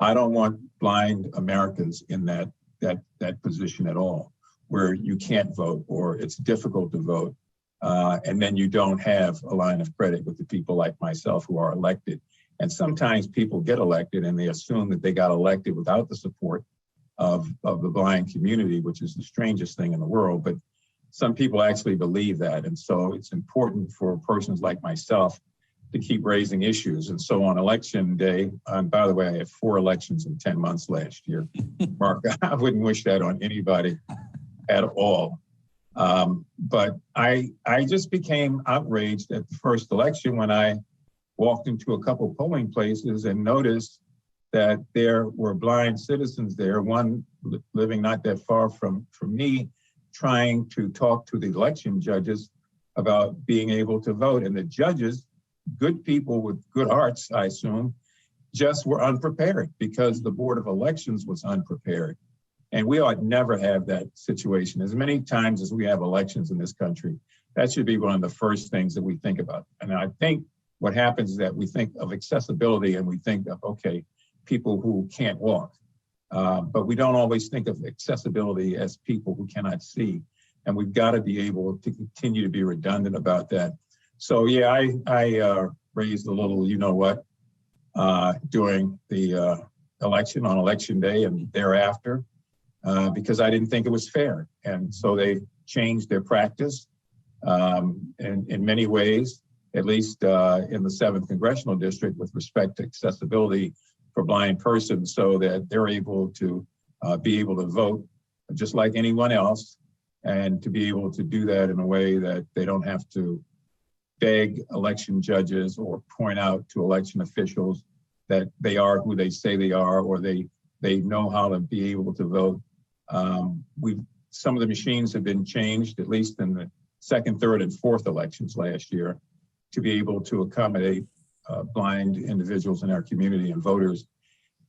I don't want blind Americans in that position at all, where you can't vote or it's difficult to vote, and then you don't have a line of credit with the people like myself who are elected. And sometimes people get elected and they assume that they got elected without the support of the blind community, which is the strangest thing in the world. But some people actually believe that. And so it's important for persons like myself to keep raising issues. And so on election day, and by the way, I had 4 elections in 10 months last year. Mark, I wouldn't wish that on anybody at all. But I just became outraged at the first election when I walked into a couple polling places and noticed that there were blind citizens there, one living not that far from me, trying to talk to the election judges about being able to vote. And the judges, good people with good hearts, I assume, just were unprepared because the Board of Elections was unprepared. And we ought never have that situation. As many times as we have elections in this country, that should be one of the first things that we think about. And I think what happens is that we think of accessibility and we think of, okay, people who can't walk. But we don't always think of accessibility as people who cannot see. And we've got to be able to continue to be redundant about that. So yeah, I raised a little, you know what, during the election on election day and thereafter, because I didn't think it was fair. And so they changed their practice in many ways, at least in the 7th Congressional District with respect to accessibility for blind persons, so that they're able to be able to vote just like anyone else, and to be able to do that in a way that they don't have to beg election judges or point out to election officials that they are who they say they are, or they know how to be able to vote. Some of the machines have been changed, at least in the 2nd, 3rd, and 4th elections last year, to be able to accommodate blind individuals in our community and voters.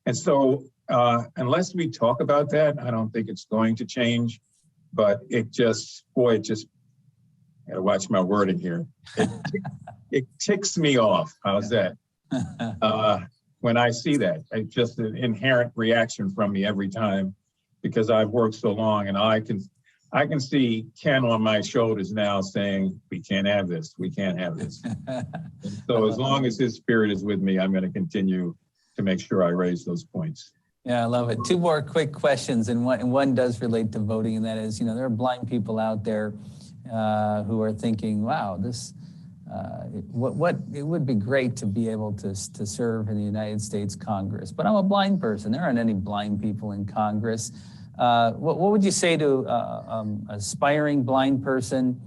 And so unless we talk about that, I don't think it's going to change. But it just, boy, gotta watch my wording here. It ticks me off. How's that? When I see that, it's just an inherent reaction from me every time, because I've worked so long, and I can see Ken on my shoulders now saying, we can't have this, we can't have this. So as long as his spirit is with me, I'm going to continue to make sure I raise those points. Yeah, I love it. 2 more quick questions, and one does relate to voting, and that is, there are blind people out there who are thinking, wow, this, it would be great to be able to serve in the United States Congress, but I'm a blind person. There aren't any blind people in Congress. What would you say to an aspiring blind person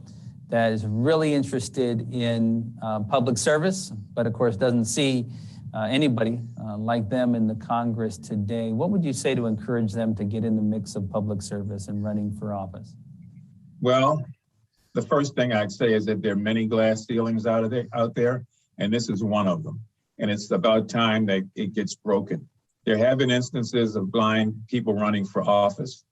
that is really interested in public service, but of course doesn't see anybody like them in the Congress today? What would you say to encourage them to get in the mix of public service and running for office? Well, the first thing I'd say is that there are many glass ceilings out there, and this is one of them. And it's about time that it gets broken. There have been instances of blind people running for office.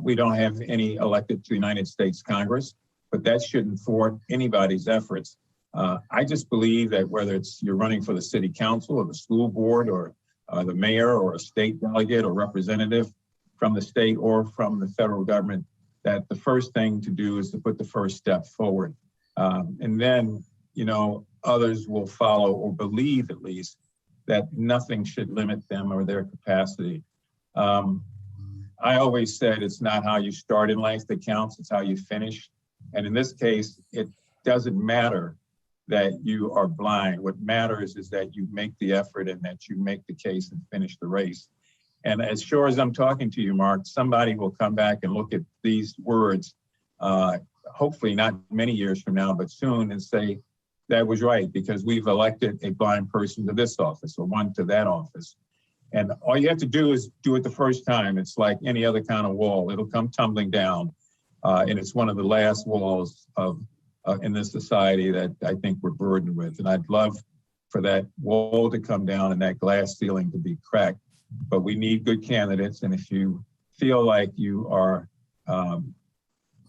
We don't have any elected to the United States Congress, but that shouldn't thwart anybody's efforts. I just believe that whether you're running for the city council or the school board or the mayor or a state delegate or representative from the state or from the federal government, that the first thing to do is to put the first step forward. And then, others will follow, or believe at least, that nothing should limit them or their capacity. I always said it's not how you start in life that counts, it's how you finish. And in this case, it doesn't matter that you are blind. What matters is that you make the effort and that you make the case and finish the race. And as sure as I'm talking to you, Mark, somebody will come back and look at these words, hopefully not many years from now, but soon, and say, that was right, because we've elected a blind person to this office or one to that office. And all you have to do is do it the first time. It's like any other kind of wall. It'll come tumbling down. And it's one of the last walls in this society that I think we're burdened with. And I'd love for that wall to come down and that glass ceiling to be cracked. But we need good candidates. And if you feel like you are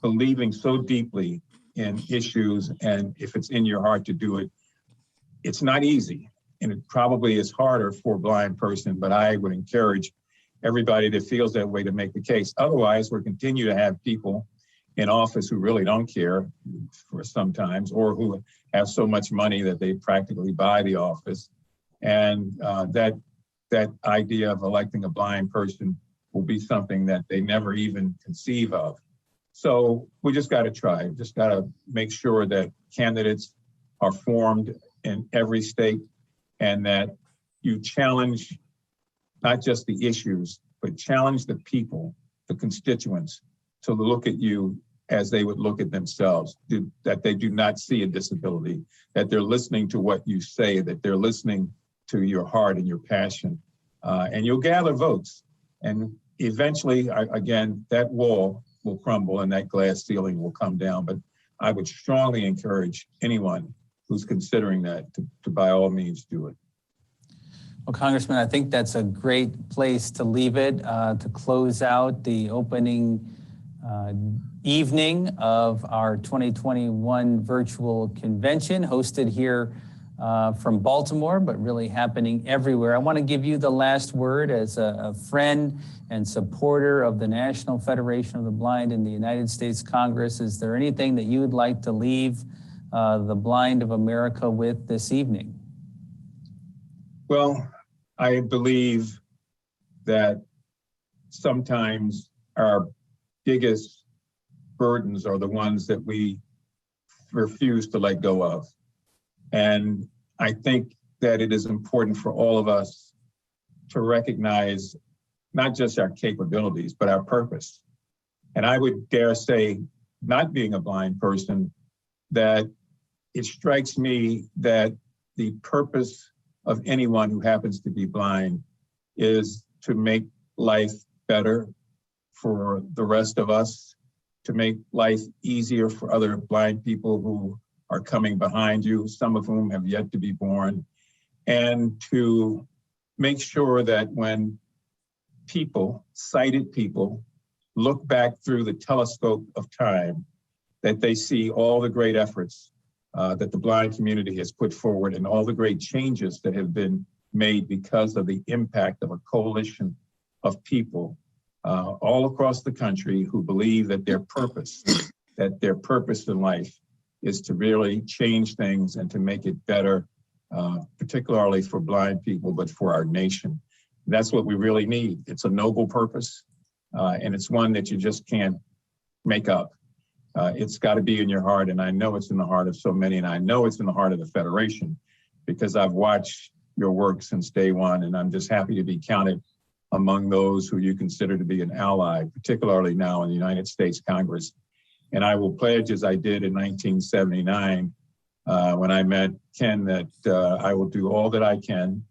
believing so deeply in issues, and if it's in your heart to do it, it's not easy. And it probably is harder for a blind person, but I would encourage everybody that feels that way to make the case. Otherwise, we'll continue to have people in office who really don't care for sometimes, or who have so much money that they practically buy the office. And that idea of electing a blind person will be something that they never even conceive of. So we just got to try, just got to make sure that candidates are formed in every state, and that you challenge not just the issues, but challenge the people, the constituents, to look at you as they would look at themselves, that they do not see a disability, that they're listening to what you say, that they're listening to your heart and your passion. And you'll gather votes. And eventually, again, that wall will crumble and that glass ceiling will come down. But I would strongly encourage anyone who's considering that to by all means do it. Well, Congressman, I think that's a great place to leave it, to close out the opening evening of our 2021 virtual convention, hosted here from Baltimore, but really happening everywhere. I want to give you the last word as a friend and supporter of the National Federation of the Blind in the United States Congress. Is there anything that you would like to leave the blind of America with this evening? Well, I believe that sometimes our biggest burdens are the ones that we refuse to let go of. And I think that it is important for all of us to recognize not just our capabilities, but our purpose. And I would dare say, not being a blind person, that it strikes me that the purpose of anyone who happens to be blind is to make life better for the rest of us, to make life easier for other blind people who are coming behind you, some of whom have yet to be born, and to make sure that when people, sighted people, look back through the telescope of time, that they see all the great efforts that the blind community has put forward and all the great changes that have been made because of the impact of a coalition of people all across the country who believe that their purpose in life is to really change things and to make it better, particularly for blind people, but for our nation. That's what we really need. It's a noble purpose, and it's one that you just can't make up. It's got to be in your heart, and I know it's in the heart of so many, and I know it's in the heart of the Federation, because I've watched your work since day one, and I'm just happy to be counted among those who you consider to be an ally, particularly now in the United States Congress. And I will pledge, as I did in 1979, when I met Ken, that I will do all that I can.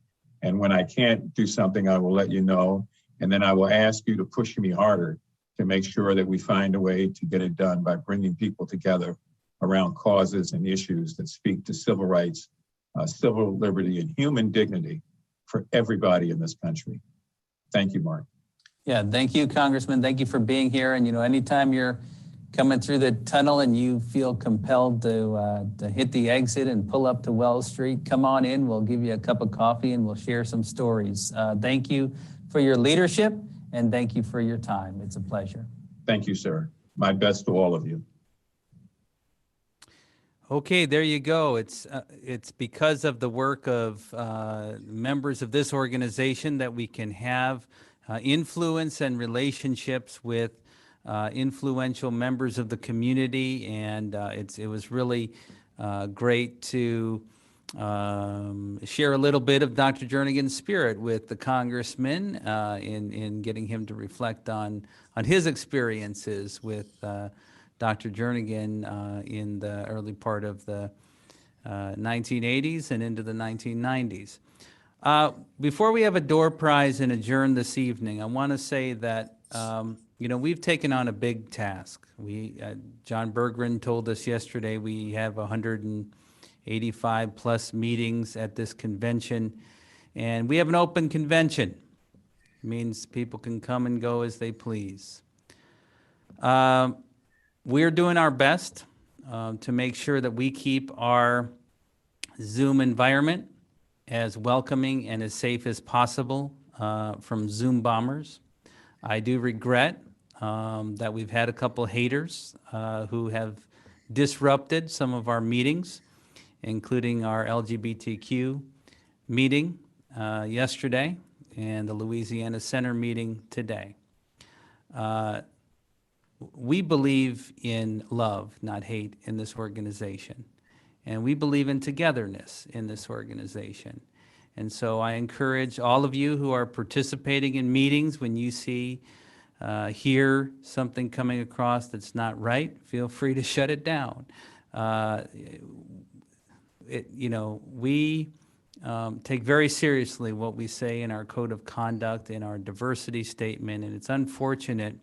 And when I can't do something, I will let you know. And then I will ask you to push me harder to make sure that we find a way to get it done by bringing people together around causes and issues that speak to civil rights, civil liberty, and human dignity for everybody in this country. Thank you, Mark. Yeah, thank you, Congressman. Thank you for being here. And, anytime you're coming through the tunnel and you feel compelled to hit the exit and pull up to Wells Street, come on in. We'll give you a cup of coffee and we'll share some stories. Thank you for your leadership and thank you for your time. It's a pleasure. Thank you, sir. My best to all of you. Okay, there you go. It's because of the work of members of this organization that we can have influence and relationships with influential members of the community, and it was really great to share a little bit of Dr. Jernigan's spirit with the Congressman in getting him to reflect on his experiences with Dr. Jernigan in the early part of the 1980s and into the 1990s. Before we have a door prize and adjourn this evening, I want to say that we've taken on a big task. John Berggren told us yesterday we have 185 plus meetings at this convention, and we have an open convention. It means people can come and go as they please. We're doing our best to make sure that we keep our Zoom environment as welcoming and as safe as possible from Zoom bombers. I do regret that we've had a couple haters who have disrupted some of our meetings, including our LGBTQ meeting yesterday and the Louisiana Center meeting today. We believe in love, not hate, in this organization. And we believe in togetherness in this organization. And so I encourage all of you who are participating in meetings, when you see hear something coming across that's not right, feel free to shut it down. We take very seriously what we say in our code of conduct, in our diversity statement, and it's unfortunate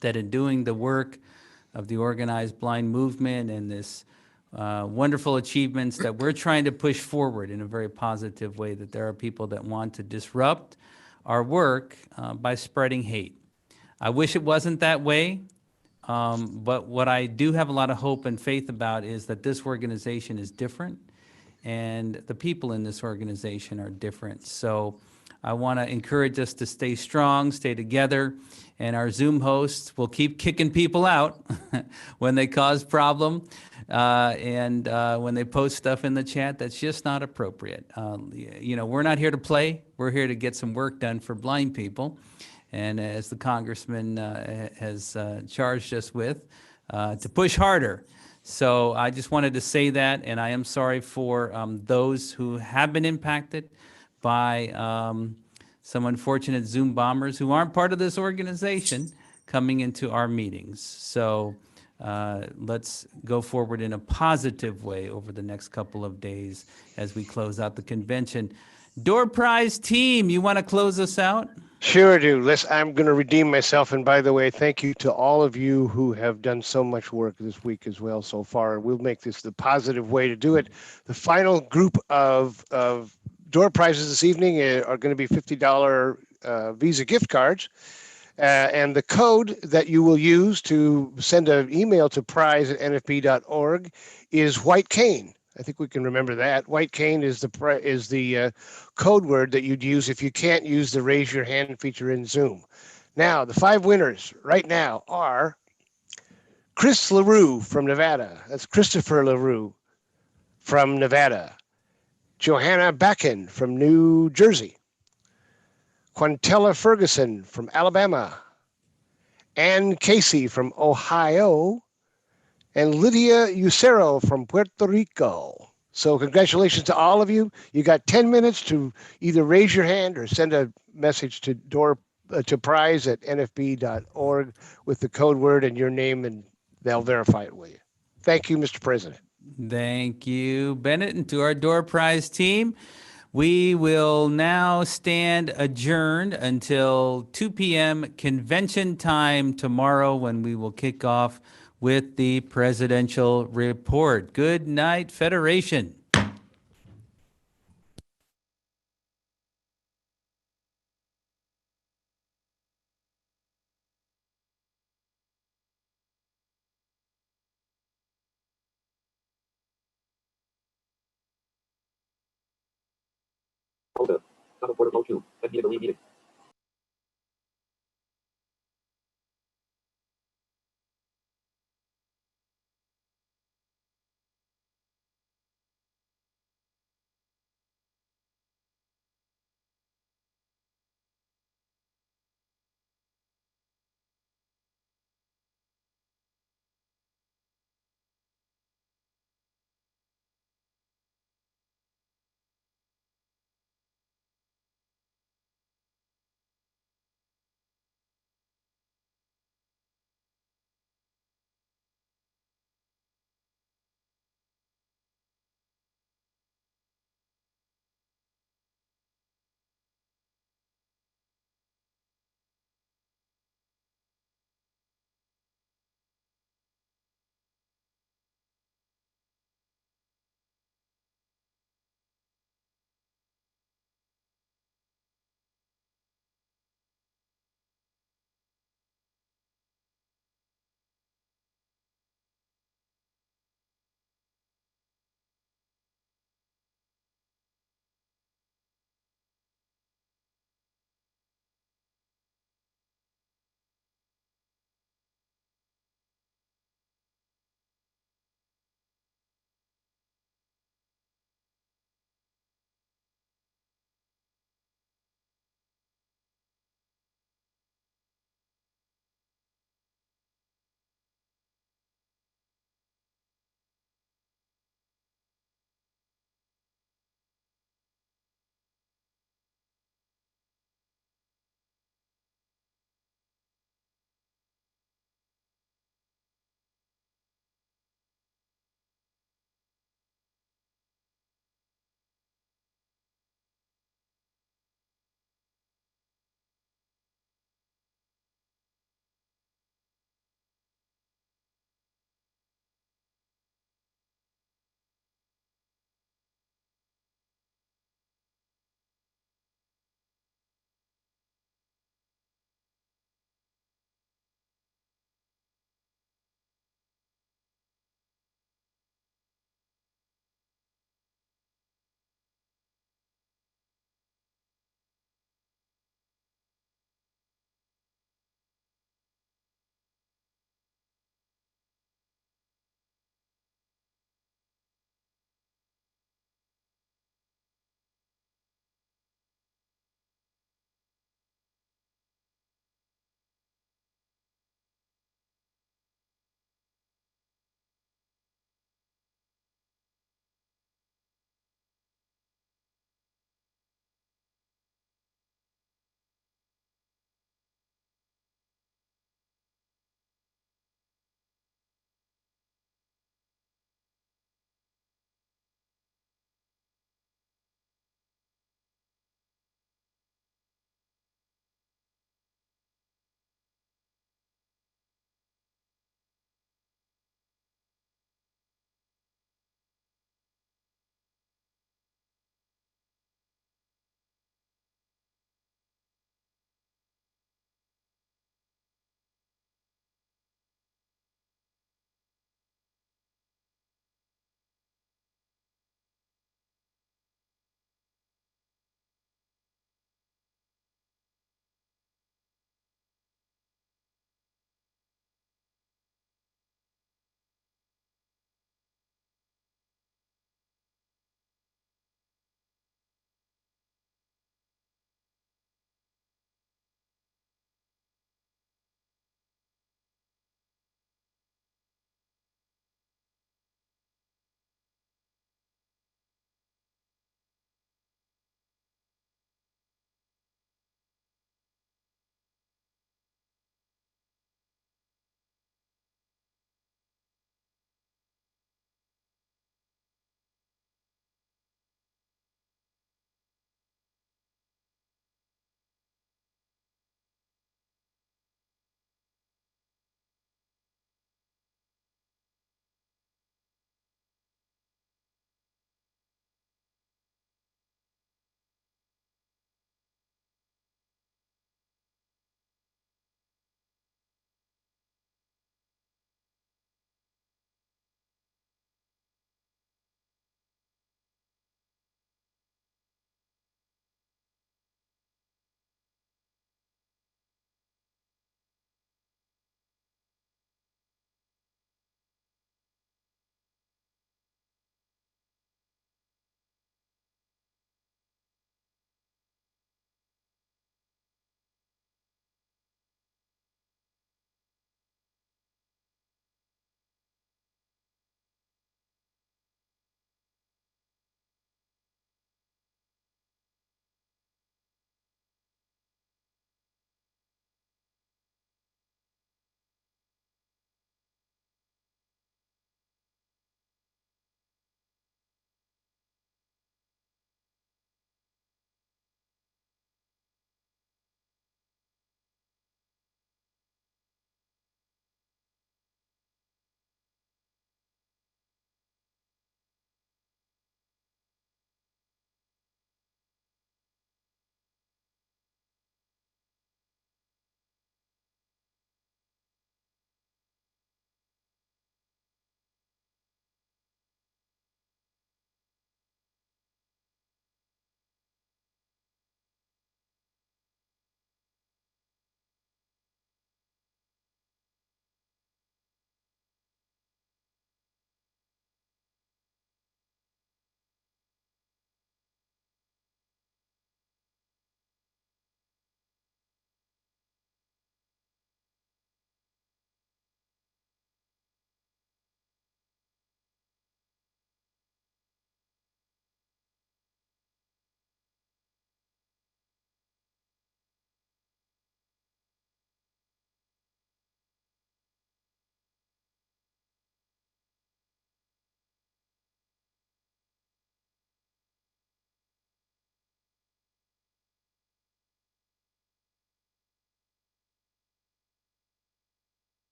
that in doing the work of the organized blind movement and this wonderful achievements that we're trying to push forward in a very positive way, that there are people that want to disrupt our work by spreading hate. I wish it wasn't that way, but what I do have a lot of hope and faith about is that this organization is different and the people in this organization are different. So I want to encourage us to stay strong, stay together, and our Zoom hosts will keep kicking people out when they cause problem and when they post stuff in the chat that's just not appropriate. We're not here to play. We're here to get some work done for blind people. And as the Congressman has charged us with, to push harder. So I just wanted to say that, and I am sorry for those who have been impacted by some unfortunate Zoom bombers who aren't part of this organization coming into our meetings. So let's go forward in a positive way over the next couple of days as we close out the convention. Door prize team, you want to close us out? Sure do. I'm going to redeem myself. And by the way, thank you to all of you who have done so much work this week as well so far. We'll make this the positive way to do it. The final group of door prizes this evening are going to be $50 Visa gift cards. And the code that you will use to send an email to prize@nfb.org is White Cane. I think we can remember that. White Cane is the code word that you'd use if you can't use the raise your hand feature in Zoom. Now, the 5 winners right now are Chris LaRue from Nevada. That's Christopher LaRue from Nevada. Johanna Backen from New Jersey. Quintella Ferguson from Alabama. Ann Casey from Ohio. And Lydia Ucero from Puerto Rico. So congratulations to all of you. You got 10 minutes to either raise your hand or send a message to prize@nfb.org with the code word and your name, and they'll verify it with you. Thank you, Mr. President. Thank you, Bennett, and to our door prize team. We will now stand adjourned until 2 p.m. convention time tomorrow, when we will kick off with the presidential report. Good night, Federation. Hold up. Double portable 2. NBA believe needed.